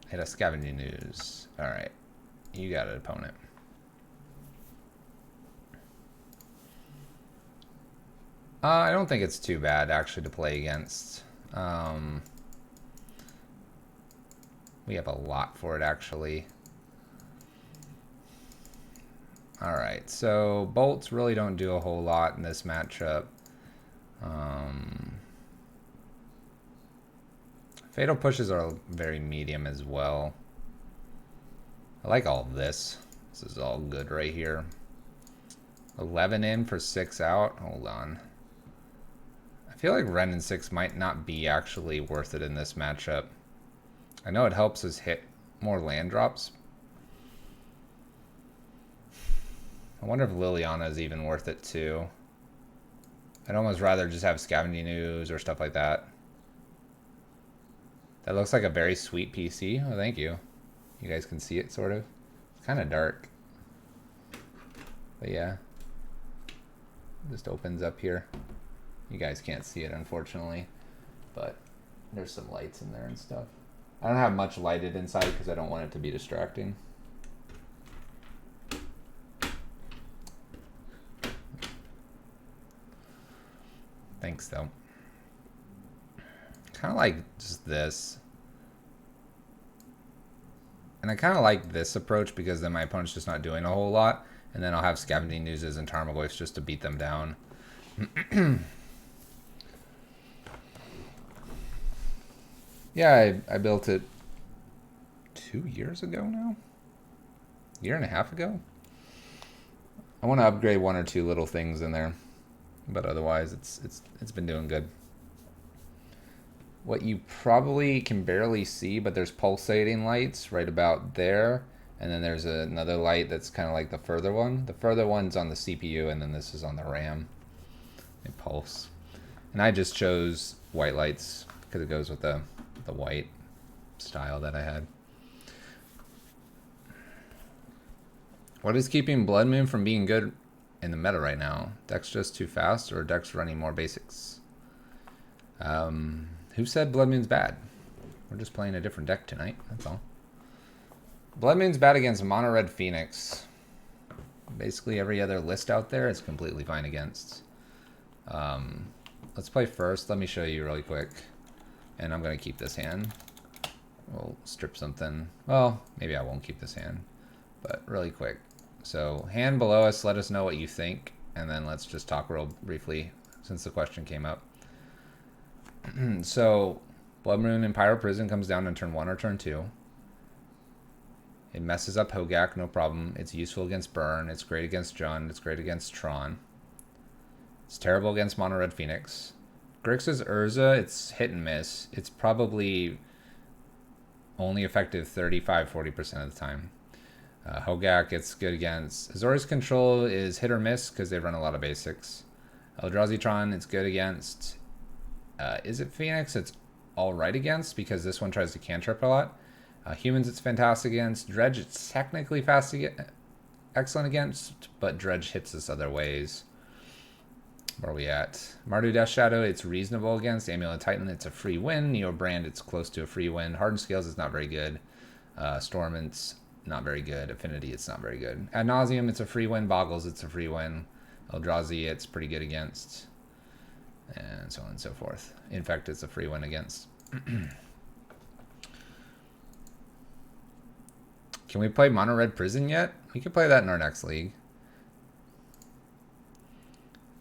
Hit a Scavenging Ooze. Alright. You got an opponent. I don't think it's too bad actually to play against. We have a lot for it actually. Alright, so bolts really don't do a whole lot in this matchup. Fatal pushes are very medium as well. I like all of this. This is all good right here. 11 in for 6 out. Hold on. I feel like Ren and 6 might not be actually worth it in this matchup. I know it helps us hit more land drops. I wonder if Liliana is even worth it too. I'd almost rather just have Scavenging Ooze or stuff like that. That looks like a very sweet PC. Oh, thank you. You guys can see it, sort of. It's kind of dark. But yeah. It just opens up here. You guys can't see it, unfortunately. But there's some lights in there and stuff. I don't have much lighted inside because I don't want it to be distracting. Thanks, though. Kind of like just this. And I kind of like this approach because then my opponent's just not doing a whole lot. And then I'll have Scavenging Oozes and Tarmogoyfs just to beat them down. Yeah, I built it 2 years ago now? Year and a half ago? I want to upgrade 1 or 2 little things in there. But otherwise, it's been doing good. What you probably can barely see, but there's pulsating lights right about there. And then there's another light that's kind of like the further one. The further one's on the CPU, and then this is on the RAM. They pulse. And I just chose white lights because it goes with the white style that I had. What is keeping Blood Moon from being good in the meta right now? Deck's just too fast, or Deck's running more basics? Who said Blood Moon's bad? We're just playing a different deck tonight, that's all. Blood Moon's bad against Mono Red Phoenix. Basically every other list out there is completely fine against. Let's play first. Let me show you really quick. And I'm going to keep this hand. We'll strip something. Well, maybe I won't keep this hand. But really quick. So hand below us, let us know what you think. And then let's just talk real briefly since the question came up. So Blood Moon and Pyro Prison comes down on turn 1 or turn 2. It messes up Hogak, no problem. It's useful against Burn. It's great against Jund. It's great against Tron. It's terrible against Mono Red Phoenix. Grixis Urza, it's hit and miss. It's probably only effective 35-40% of the time. Hogak, it's good against. Azorius Control is hit or miss because they run a lot of basics. Eldrazi Tron, it's good against. Is it Phoenix? It's alright against because this one tries to cantrip a lot. Humans, it's fantastic against. Dredge, it's technically excellent against, but Dredge hits us other ways. Where are we at? Mardu Death Shadow, it's reasonable against. Amulet Titan, it's a free win. Neo Brand, it's close to a free win. Hardened Scales, it's not very good. Storm, it's not very good. Affinity, it's not very good. Ad Nauseam, it's a free win. Boggles, it's a free win. Eldrazi, it's pretty good against. And so on and so forth. In fact, it's a free win against. Can we play Mono Red Prison yet? We could play that in our next league.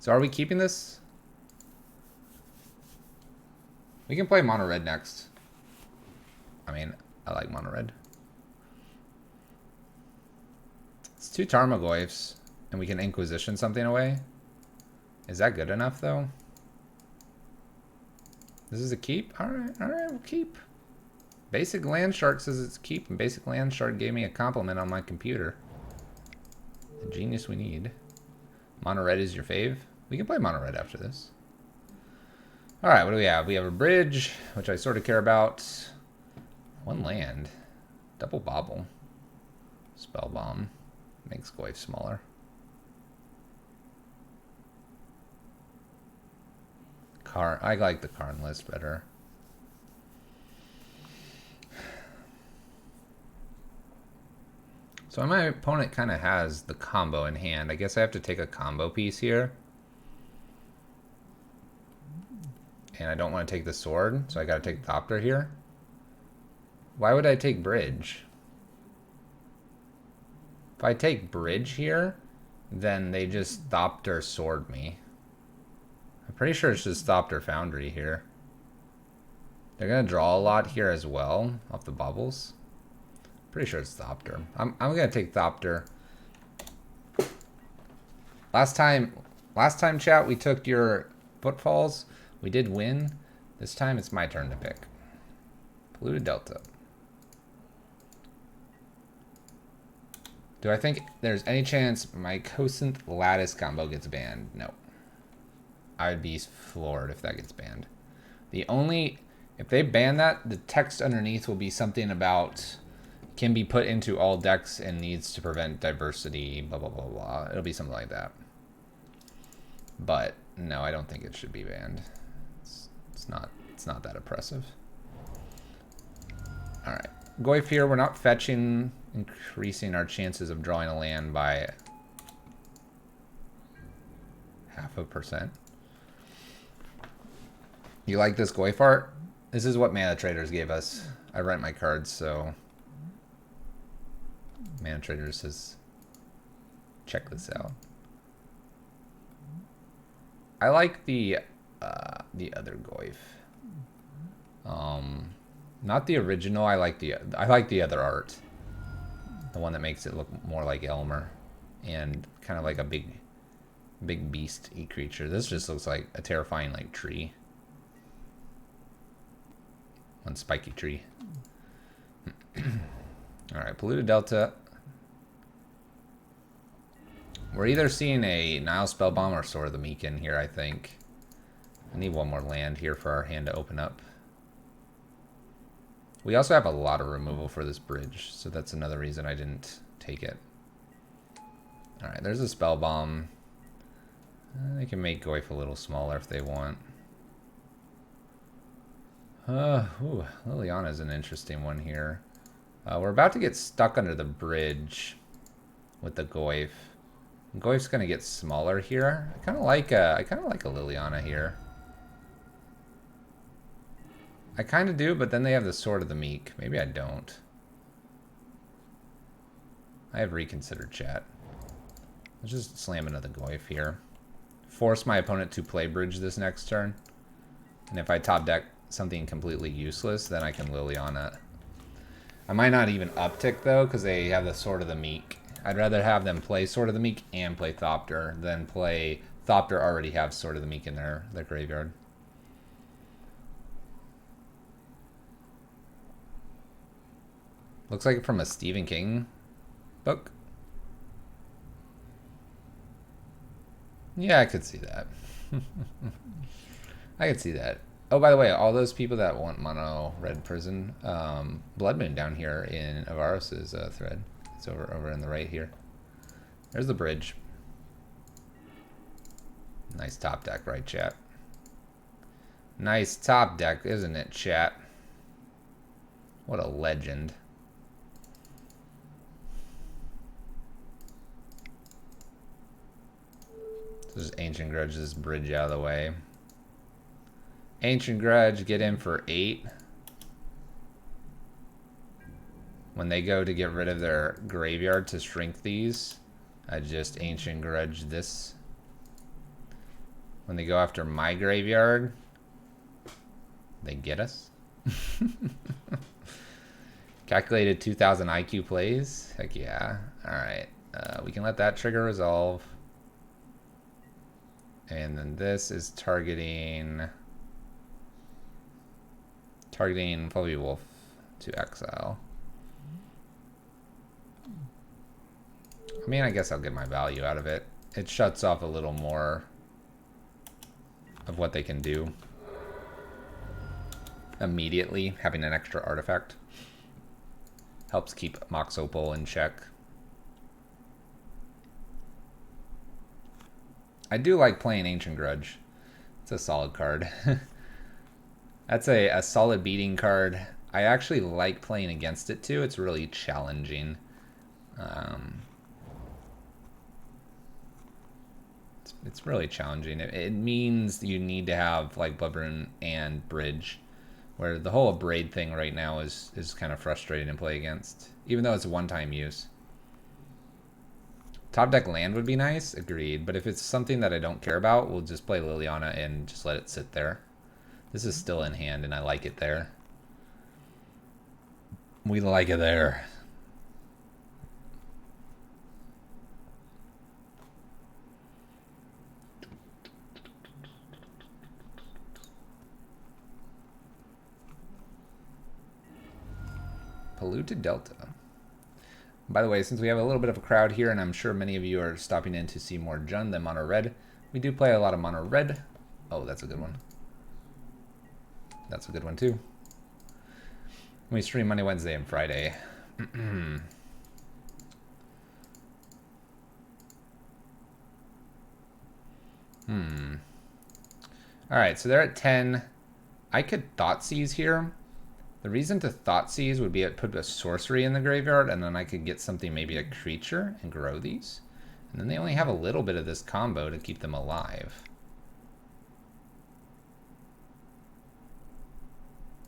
So are we keeping this? We can play Mono Red next. I mean, I like Mono Red. It's 2 Tarmogoyfs, and we can Inquisition something away. Is that good enough, though? This is a keep? Alright, we'll keep. Basic Land Shark says it's keep, and Basic Land Shark gave me a compliment on my computer. The genius we need. Mono red is your fave? We can play mono red after this. Alright, what do we have? We have a bridge, which I sort of care about. 1 land. Double bobble. Spell bomb. Makes Goyf smaller. I like the Karn list better. So my opponent kind of has the combo in hand. I guess I have to take a combo piece here. And I don't want to take the sword, so I gotta take Thopter here. Why would I take bridge? If I take bridge here, then they just Thopter sword me. I'm pretty sure it's just Thopter Foundry here. They're gonna draw a lot here as well, off the bubbles. Pretty sure it's Thopter. I'm gonna take Thopter. Last time, chat, we took your footfalls. We did win. This time it's my turn to pick. Polluted Delta. Do I think there's any chance my Cosynth Lattice combo gets banned? No. I would be floored if that gets banned. If they ban that, the text underneath will be something about can be put into all decks and needs to prevent diversity, blah, blah, blah, blah. It'll be something like that. But no, I don't think it should be banned. It's not that oppressive. All right, Goyf here. We're not fetching, increasing our chances of drawing a land by 0.5%. You like this Goyf art? This is what Mana Traders gave us. I rent my cards, so Mana Traders says, check this out. I like the other Goyf. Not the original. I like the other art. The one that makes it look more like Elmer, and kind of like a big beast-y creature. This just looks like a terrifying like tree. One spiky tree. All right, Polluted Delta. We're either seeing a Nile Spellbomb or Sword of the Meek in here, I think. I need one more land here for our hand to open up. We also have a lot of removal for this bridge, so that's another reason I didn't take it. Alright, there's a Spellbomb. They can make Goyf a little smaller if they want. Liliana's an interesting one here. We're about to get stuck under the bridge with the Goyf. Goyf's gonna get smaller here. I kind of like a Liliana here. I kind of do, but then they have the Sword of the Meek. Maybe I don't. I have reconsidered, chat. Let's just slam another Goyf here. Force my opponent to play bridge this next turn. And if I top deck something completely useless, then I can Liliana it. I might not even uptick though, because they have the Sword of the Meek. I'd rather have them play Sword of the Meek and play Thopter than play Thopter already have Sword of the Meek in their graveyard. Looks like from a Stephen King book. Yeah, I could see that. I could see that. Oh, by the way, all those people that want mono red prison, Blood Moon down here in Avaros's thread. It's over in the right here. There's the bridge. Nice top deck, right, chat? Nice top deck, isn't it, chat? What a legend. So just Ancient Grudge this bridge out of the way. Ancient Grudge, get in for 8. When they go to get rid of their graveyard to shrink these, I just Ancient Grudge this. When they go after my graveyard, they get us. Calculated 2,000 IQ plays? Heck yeah. Alright. We can let that trigger resolve. And then this is targeting probably Wolf to exile. I mean, I guess I'll get my value out of it. It shuts off a little more of what they can do immediately. Having an extra artifact helps keep Mox Opal in check. I do like playing Ancient Grudge. It's a solid card. That's a solid beating card. I actually like playing against it too. It's really challenging. It's really challenging. It means you need to have like Bloodburn and Bridge, where the whole Abrade thing right now is kind of frustrating to play against, even though it's a one-time use. Top deck land would be nice, agreed, but if it's something that I don't care about, we'll just play Liliana and just let it sit there. This is still in hand, and I like it there. We like it there. Polluted Delta. By the way, since we have a little bit of a crowd here, and I'm sure many of you are stopping in to see more Jund than mono red, we do play a lot of mono red. Oh, that's a good one. That's a good one too. We stream Monday, Wednesday, and Friday. Alright, so they're at 10. I could Thoughtseize here. The reason to Thoughtseize would be to put a sorcery in the graveyard, and then I could get something, maybe a creature, and grow these. And then they only have a little bit of this combo to keep them alive.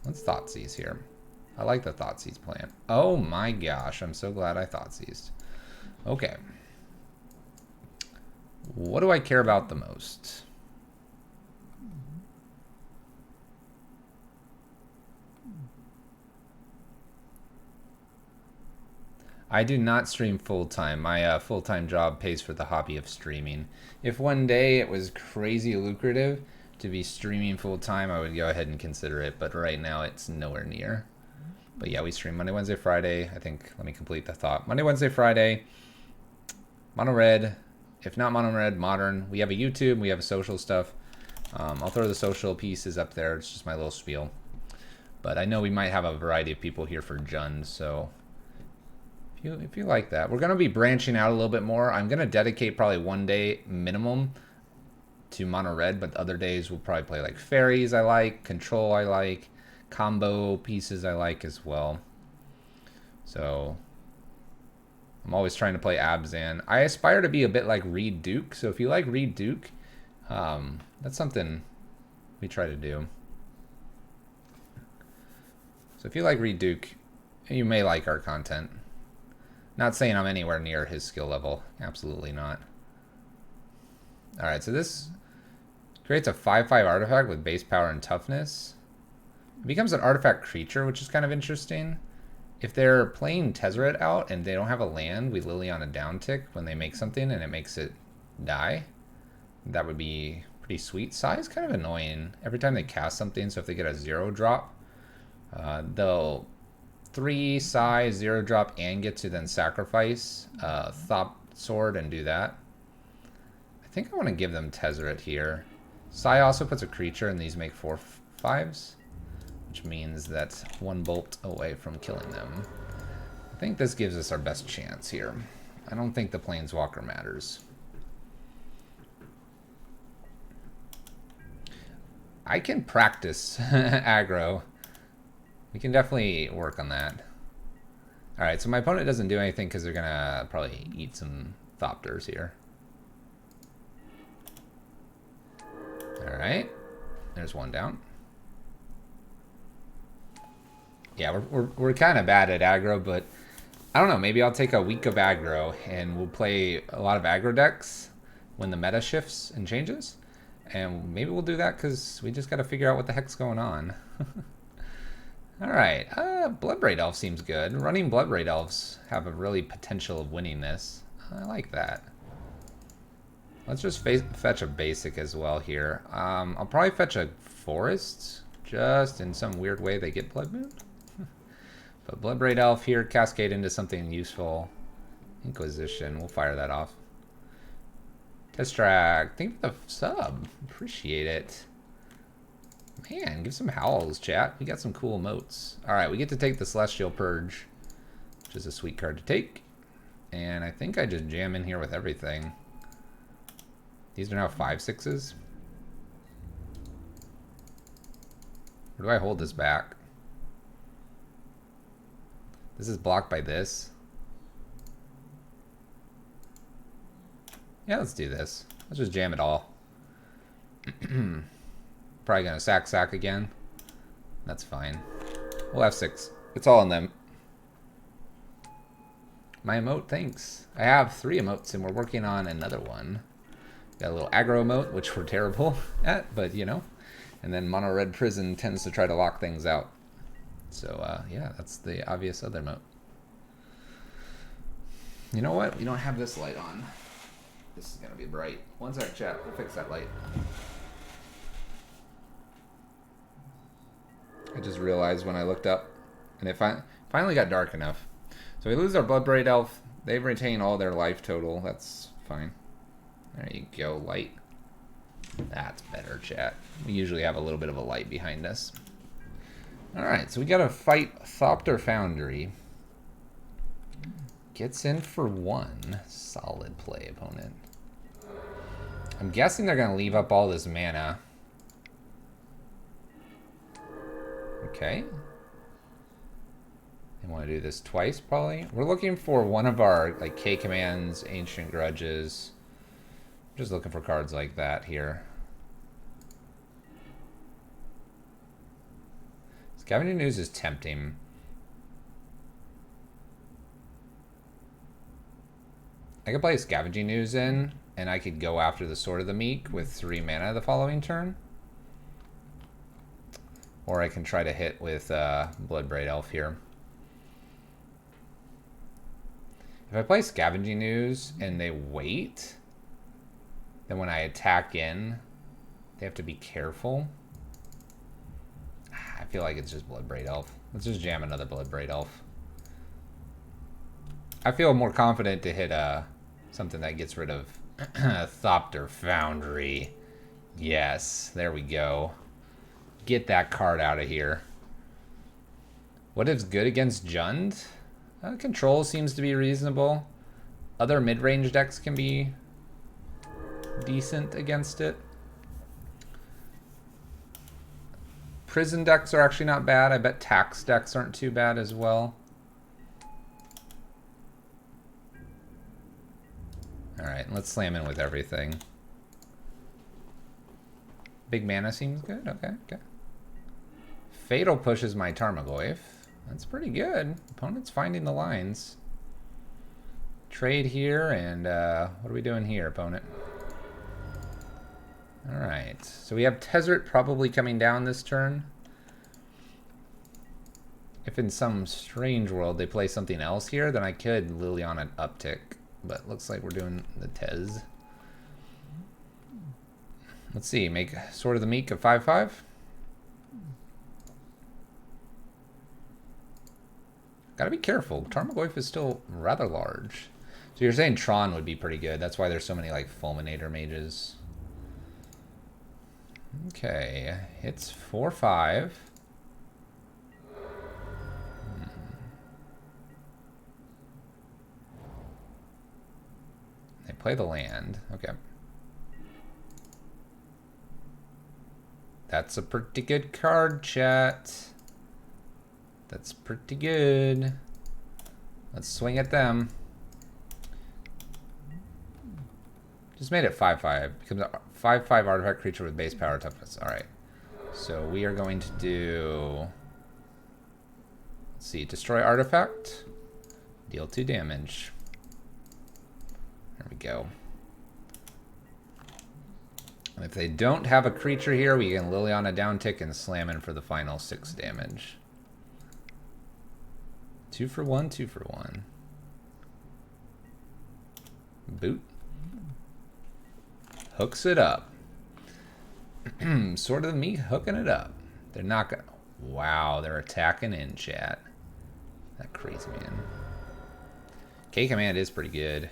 Let's Thoughtseize here. I like the Thoughtseize plan. Oh my gosh, I'm so glad I Thoughtseized. Okay. What do I care about the most? I do not stream full-time. My full-time job pays for the hobby of streaming. If one day it was crazy lucrative to be streaming full-time, I would go ahead and consider it, but right now it's nowhere near. But yeah, we stream Monday, Wednesday, Friday. I think, let me complete the thought. Monday, Wednesday, Friday, mono red. If not mono red, modern. We have a YouTube, we have a social stuff. I'll throw the social pieces up there. It's just my little spiel. But I know we might have a variety of people here for Jund, so if you like that. We're going to be branching out a little bit more. I'm going to dedicate probably one day minimum to mono red, but other days we'll probably play like fairies I like, control I like, combo pieces I like as well. So I'm always trying to play Abzan. I aspire to be a bit like Reed Duke, so if you like Reed Duke, that's something we try to do. So if you like Reed Duke, you may like our content. Not saying I'm anywhere near his skill level. Absolutely not. Alright, so this creates a 5/5 artifact with base power and toughness. It becomes an artifact creature, which is kind of interesting. If they're playing Tezzeret out and they don't have a land, we Liliana downtick when they make something and it makes it die. That would be pretty sweet. Sai is kind of annoying. Every time they cast something, so if they get a 0-drop, they'll 3 Sai, 0-drop, and get to then sacrifice Thought Sword and do that. I think I want to give them Tezzeret here. Sai also puts a creature, and these make 4/5s, which means that's 1 bolt away from killing them. I think this gives us our best chance here. I don't think the Planeswalker matters. I can practice aggro. We can definitely work on that. Alright, so my opponent doesn't do anything because they're going to probably eat some Thopters here. Alright, there's one down. Yeah, we're kind of bad at aggro, but I don't know, maybe I'll take a week of aggro and we'll play a lot of aggro decks when the meta shifts and changes. And maybe we'll do that because we just got to figure out what the heck's going on. Alright, Bloodbraid Elf seems good. Running Bloodbraid Elves have a really potential of winning this. I like that. Let's just fetch a basic as well here. I'll probably fetch a forest. Just in some weird way they get Blood Moon. But Bloodbraid Elf here, cascade into something useful. Inquisition, we'll fire that off. Test track, thank you for the sub. Appreciate it. Man, give some howls, chat. We got some cool emotes. Alright, we get to take the Celestial Purge, which is a sweet card to take. And I think I just jam in here with everything. These are now 5/6s. Or do I hold this back? This is blocked by this. Yeah, let's do this. Let's just jam it all. Probably gonna sack again. That's fine. We'll have 6. It's all on them. My emote, thanks. I have 3 emotes and we're working on another one. Got a little aggro emote, which we're terrible at, but you know. And then Mono Red Prison tends to try to lock things out. So yeah, that's the obvious other emote. You know what? We don't have this light on. This is gonna be bright. One sec, chat. We'll fix that light. I just realized when I looked up, and it finally got dark enough. So we lose our Bloodbraid Elf. They retain all their life total. That's fine. There you go, light. That's better, chat. We usually have a little bit of a light behind us. Alright, so we gotta fight Thopter Foundry. Gets in for 1. Solid play, opponent. I'm guessing they're gonna leave up all this mana. Okay. They want to do this twice, probably. We're looking for one of our like K commands, Ancient Grudges. Just looking for cards like that here. Scavenging News is tempting. I could play Scavenging News in, and I could go after the Sword of the Meek with 3 mana the following turn. Or I can try to hit with Bloodbraid Elf here. If I play Scavenging News and they wait, then when I attack in, they have to be careful. I feel like it's just Bloodbraid Elf. Let's just jam another Bloodbraid Elf. I feel more confident to hit something that gets rid of Thopter Foundry. Yes, there we go. Get that card out of here. What is good against Jund? Control seems to be reasonable. Other mid-range decks can be decent against it. Prison decks are actually not bad. I bet tax decks aren't too bad as well. Alright, let's slam in with everything. Big mana seems good. Okay. Fatal pushes my Tarmogoyf. That's pretty good. Opponent's finding the lines. Trade here, and what are we doing here, opponent? Alright, so we have Tezzeret probably coming down this turn. If in some strange world they play something else here, then I could Liliana an uptick. But looks like we're doing the Tez. Let's see, make Sword of the Meek a 5/5. Gotta be careful. Tarmogoyf is still rather large. So you're saying Tron would be pretty good. That's why there's so many like Fulminator mages. Okay, it's 4/5. They play the land. Okay. That's a pretty good card, chat. That's pretty good. Let's swing at them. Just made it 5/5. Becomes a 5/5 artifact creature with base power toughness. Alright. So we are going to do... Let's see. Destroy artifact. Deal 2 damage. There we go. And if they don't have a creature here, we can Liliana downtick and slam in for the final 6 damage. 2 for 1, 2 for 1. Boot. Hooks it up. Sort of me hooking it up. They're not gonna... Wow, they're attacking in, chat. That crazy, man. K command is pretty good.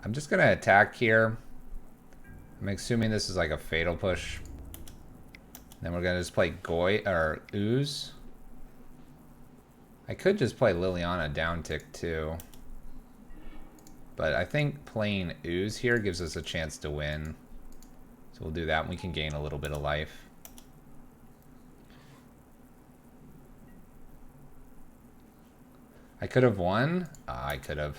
I'm just gonna attack here. I'm assuming this is like a fatal push. Then we're gonna just play Goy or Ooze. I could just play Liliana down tick too. But I think playing Ooze here gives us a chance to win. So we'll do that and we can gain a little bit of life. I could have won. I could have.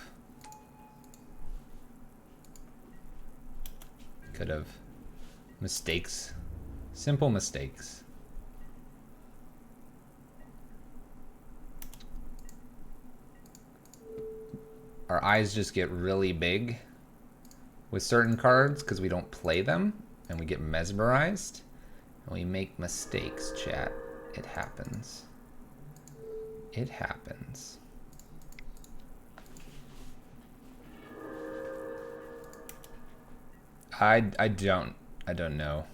Could have. Mistakes. Simple mistakes. Our eyes just get really big with certain cards because we don't play them and we get mesmerized and we make mistakes, chat. It happens. It happens. I don't know.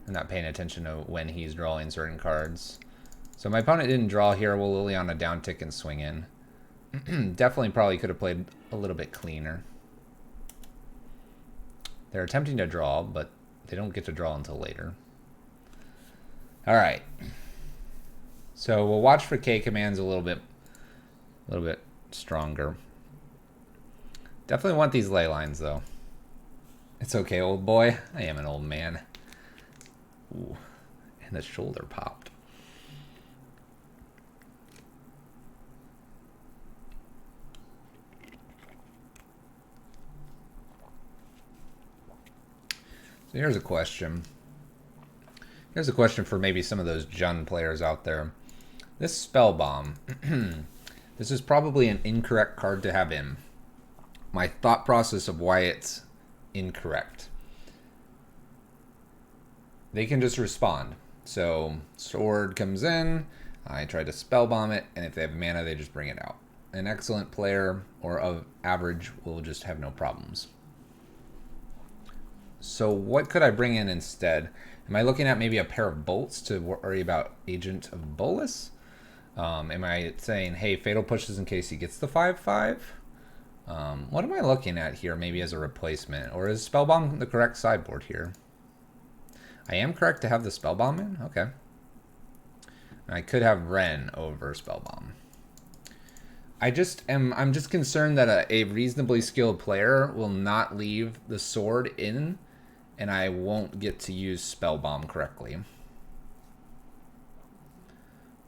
I'm not paying attention to when he's drawing certain cards. So my opponent didn't draw here. We'll Liliana down tick and swing in. Definitely probably could have played a little bit cleaner. They're attempting to draw, but they don't get to draw until later. All right. So we'll watch for K commands a little bit stronger. Definitely want these ley lines though. It's okay, old boy. I am an old man. Ooh, and the shoulder popped. So here's a question. Here's a question for maybe some of those Jund players out there. This Spell Bomb. This is probably an incorrect card to have in. My thought process of why it's incorrect. They can just respond. So sword comes in, I try to spell bomb it, and if they have mana, they just bring it out. An excellent player or of average will just have no problems. So what could I bring in instead? Am I looking at maybe a pair of bolts to worry about Agent of Bolus? Am I saying, hey, fatal pushes in case he gets the 5/5? What am I looking at here maybe as a replacement? Or is Spellbomb the correct sideboard here? I am correct to have the Spellbomb in? Okay. And I could have Ren over Spellbomb. I'm just concerned that a reasonably skilled player will not leave the sword in and I won't get to use Spellbomb correctly.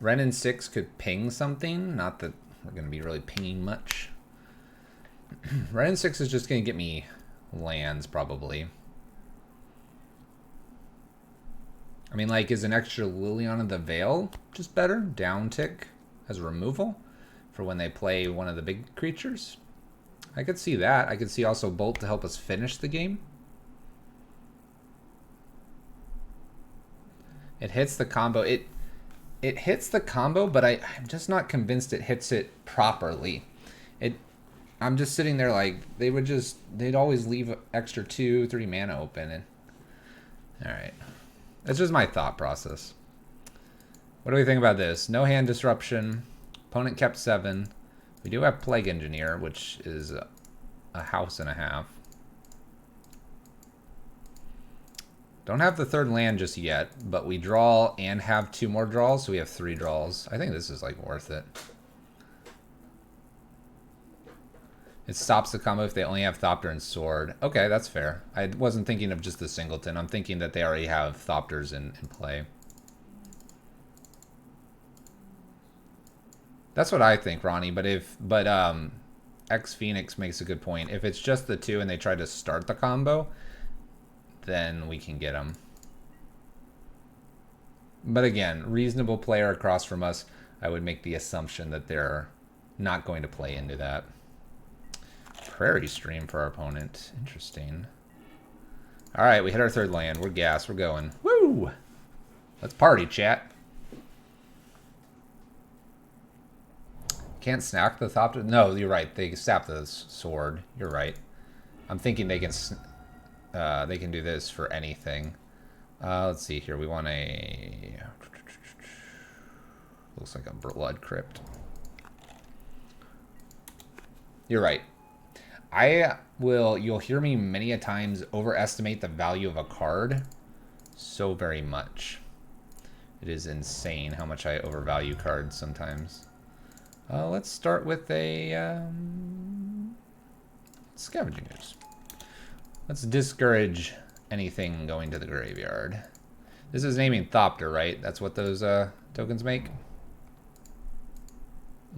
Ren in 6 could ping something. Not that we're going to be really pinging much. Ren in 6 is just going to get me lands, probably. I mean, like, is an extra Liliana the Veil just better? Down tick as a removal for when they play one of the big creatures? I could see that. I could see also Bolt to help us finish the game. It hits the combo. It hits the combo, but I'm just not convinced it hits it properly. I'm just sitting there like they'd always leave extra 2-3 mana open. And all right, that's just my thought process. What do we think about this? No hand disruption. Opponent kept 7. We do have Plague Engineer, which is a house and a half. Don't have the 3rd land just yet, but we draw and have 2 more draws, so we have 3 draws. I think this is like worth it. It stops the combo if they only have Thopter and Sword. Okay, that's fair. I wasn't thinking of just the singleton. I'm thinking that they already have Thopters in play. That's what I think, Ronnie. But X Phoenix makes a good point. If it's just the 2 and they try to start the combo, then we can get them. But again, reasonable player across from us, I would make the assumption that they're not going to play into that. Prairie Stream for our opponent. Interesting. All right, we hit our 3rd land. We're gassed. We're going. Woo! Let's party, chat. Can't snap the Thopter? No, you're right. They snap the sword. You're right. I'm thinking they can do this for anything. Let's see here. We want a... Looks like a blood crypt. You're right. You'll hear me many a times overestimate the value of a card so very much. It is insane how much I overvalue cards sometimes. Let's start with a scavenging ooze. Let's discourage anything going to the graveyard. This is naming Thopter, right? That's what those tokens make?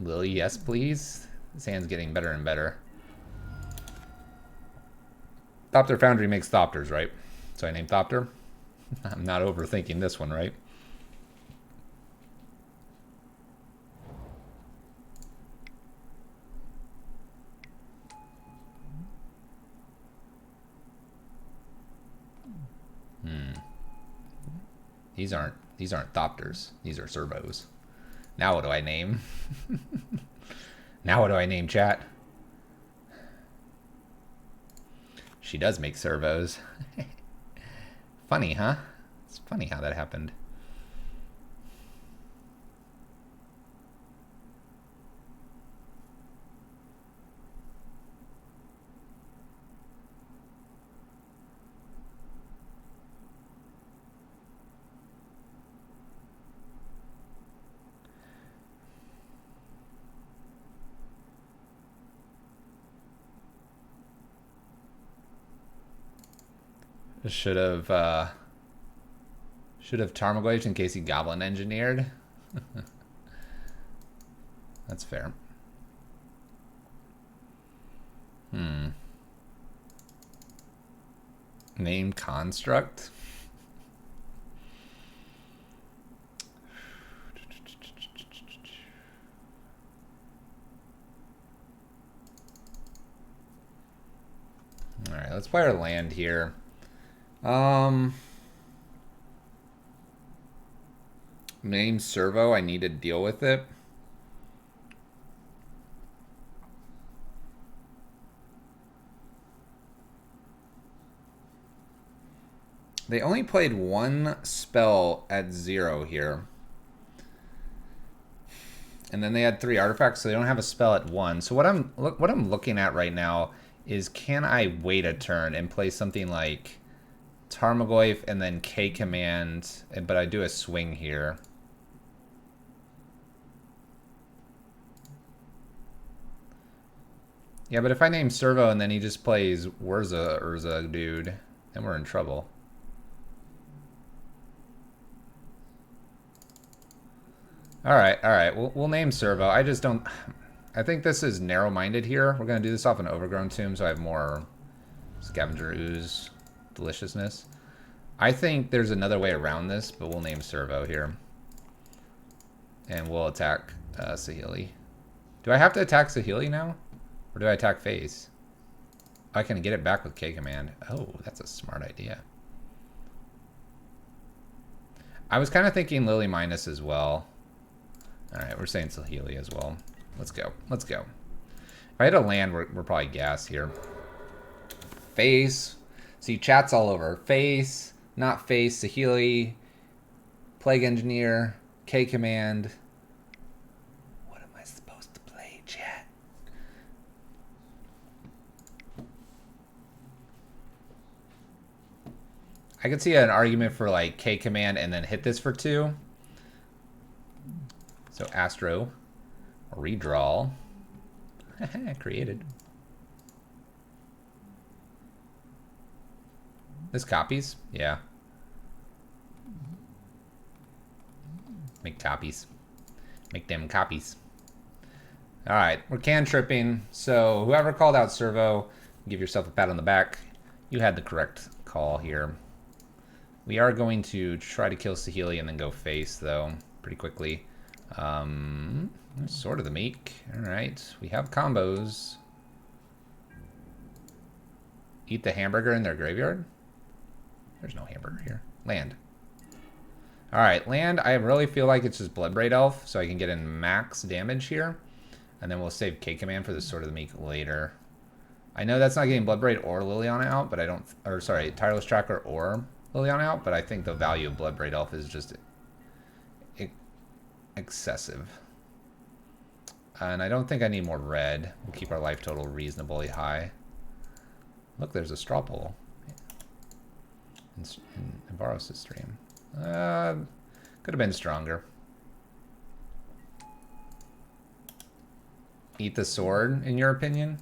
Lily, yes, please. This hand's getting better and better. Thopter Foundry makes Thopters, right? So I named Thopter. I'm not overthinking this one, right? These aren't Thopters. These are servos. Now what do I name? Now what do I name, chat? She does make servos. Funny, huh? It's funny how that happened. Should have Tarmogoyf in case he goblin engineered. That's fair. Name construct. All right, let's play our land here. Name servo, I need to deal with it. They only played one spell at 0 here. And then they had 3 artifacts, so they don't have a spell at 1. So what I'm looking at right now is, can I wait a turn and play something like Tarmogoyf and then K command, but I do a swing here. Yeah, but if I name Servo and then he just plays Urza dude, then we're in trouble. All right. We'll name Servo. I just don't... I think this is narrow-minded here. We're going to do this off an Overgrown Tomb, so I have more Scavenger Ooze deliciousness. I think there's another way around this, but we'll name Servo here. And we'll attack Saheeli. Do I have to attack Saheeli now? Or do I attack face? I can get it back with K command. Oh, that's a smart idea. I was kind of thinking Lily minus as well. Alright, we're saying Saheeli as well. Let's go. Let's go. If I had a land, we're probably gas here. Face. See, chat's all over. Face, not face, Saheeli, Plague Engineer, K command. What am I supposed to play, chat? I could see an argument for like K command and then hit this for 2. So Astro, redraw, created. This copies? Yeah. Make copies. Make them copies. Alright, we're cantripping. So whoever called out Servo, give yourself a pat on the back. You had the correct call here. We are going to try to kill Saheeli and then go face, though, pretty quickly. Sort of the meek. Alright, we have combos. Eat the hamburger in their graveyard? There's no hamburger here. Land. Alright, land. I really feel like it's just Bloodbraid Elf, so I can get in max damage here. And then we'll save K-Command for the Sword of the Meek later. I know that's not getting Bloodbraid or Liliana out, but I don't... Or, sorry, Tireless Tracker or Liliana out, but I think the value of Bloodbraid Elf is just excessive. And I don't think I need more red. We'll keep our life total reasonably high. Look, there's a straw poll in Varos' stream. Could have been stronger. Eat the sword, in your opinion?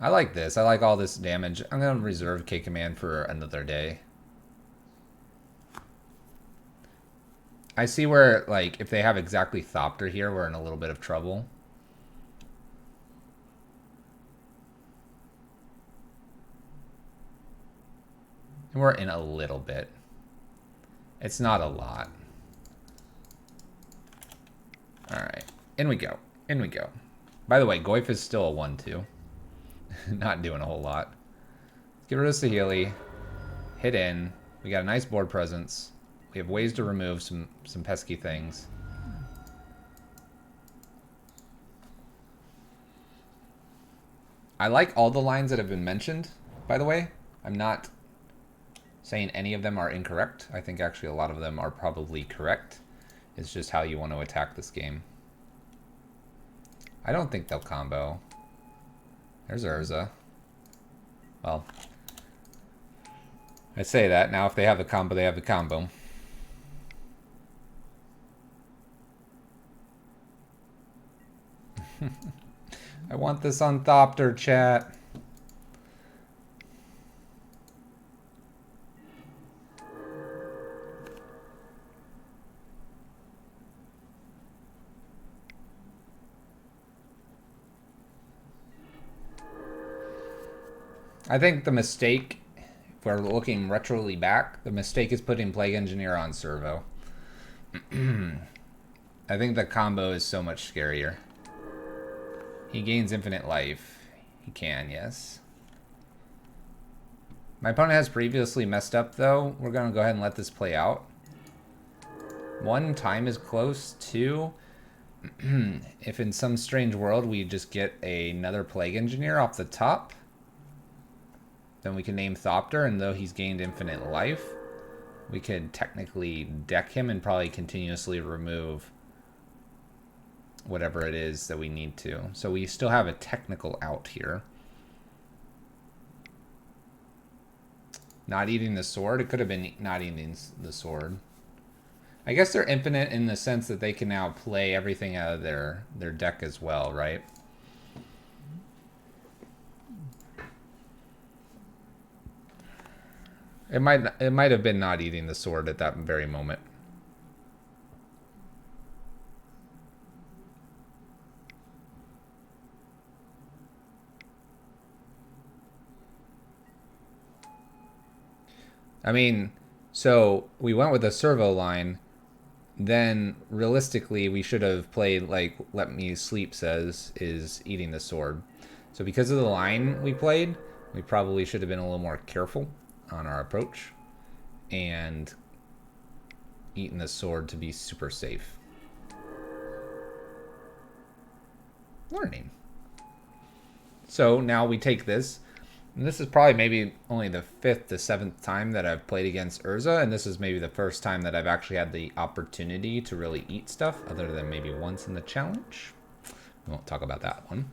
I like this. I like all this damage. I'm going to reserve K-Command for another day. I see where, like, if they have exactly Thopter here, we're in a little bit of trouble. And we're in a little bit. It's not a lot. Alright. In we go. In we go. By the way, Goyf is still a 1-2. Not doing a whole lot. Let's get rid of Saheeli. Hit in. We got a nice board presence. We have ways to remove some pesky things. I like all the lines that have been mentioned, by the way. I'm not saying any of them are incorrect. I think actually a lot of them are probably correct. It's just how you want to attack this game. I don't think they'll combo. There's Urza. Well, I say that. Now if they have the combo, they have the combo. I want this on Thopter, chat. I think the mistake, if we're looking retroly back, the mistake is putting Plague Engineer on Servo. I think the combo is so much scarier. He gains infinite life. He can, yes. My opponent has previously messed up, though. We're going to go ahead and let this play out. 1, time is close. 2, if in some strange world we just get another Plague Engineer off the top, then we can name Thopter, and though he's gained infinite life, we could technically deck him and probably continuously remove whatever it is that we need to. So we still have a technical out here. Not eating the sword? It could have been not eating the sword. I guess they're infinite in the sense that they can now play everything out of their deck as well, right? It might have been not eating the sword at that very moment. I mean, so we went with a servo line, then realistically we should have played like Let Me Sleep Says is eating the sword. So because of the line we played, we probably should have been a little more careful on our approach and eaten the sword to be super safe. Learning. So now we take this. And this is probably maybe only the 5th to 7th time that I've played against Urza, and this is maybe the first time that I've actually had the opportunity to really eat stuff, other than maybe once in the challenge. We won't talk about that one.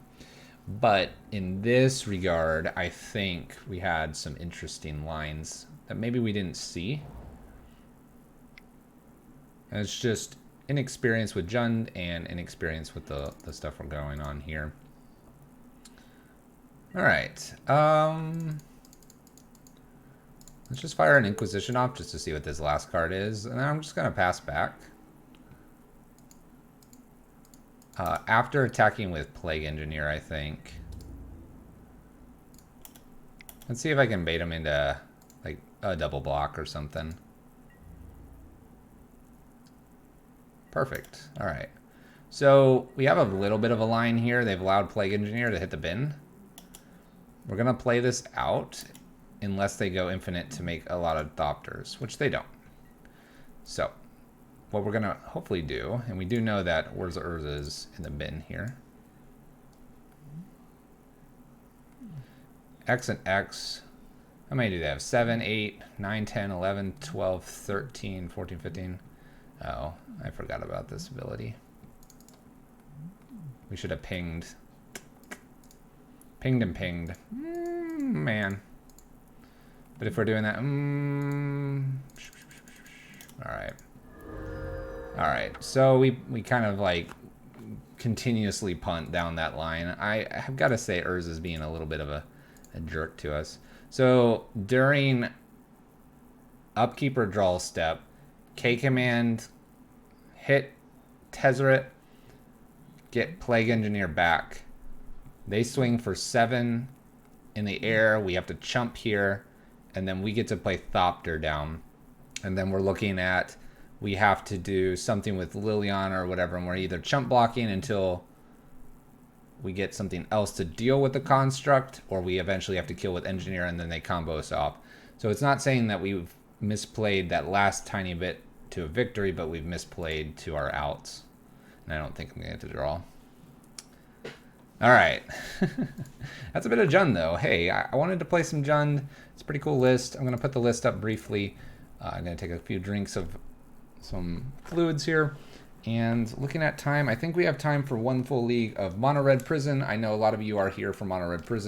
But in this regard, I think we had some interesting lines that maybe we didn't see. And it's just inexperience with Jund and inexperience with the stuff we're going on here. Alright, let's just fire an Inquisition off just to see what this last card is, and then I'm just going to pass back. After attacking with Plague Engineer, I think. Let's see if I can bait him into, like, a double block or something. Perfect, alright. So, we have a little bit of a line here. They've allowed Plague Engineer to hit the bin. We're going to play this out unless they go infinite to make a lot of Thopters, which they don't. So what we're going to hopefully do, and we do know that Urza is in the bin here. X and X. How many do they have? 7, 8, 9, 10, 11, 12, 13, 14, 15. Oh, I forgot about this ability. We should have pinged. Pinged and pinged. Man. But if we're doing that... Alright. Alright, so we kind of like continuously punt down that line. I have got to say Urza's being a little bit of a jerk to us. So during upkeep or draw step, K command, hit Tezzeret, get Plague Engineer back. They swing for 7 in the air. We have to chump here, and then we get to play Thopter down. And then we're looking at, we have to do something with Liliana or whatever, and we're either chump blocking until we get something else to deal with the construct, or we eventually have to kill with Engineer and then they combo us off. So it's not saying that we've misplayed that last tiny bit to a victory, but we've misplayed to our outs. And I don't think I'm going to get to draw. All right. That's a bit of Jund, though. Hey, I wanted to play some Jund. It's a pretty cool list. I'm going to put the list up briefly. I'm going to take a few drinks of some fluids here. And looking at time, I think we have time for one full league of Mono Red Prison. I know a lot of you are here for Mono Red Prison.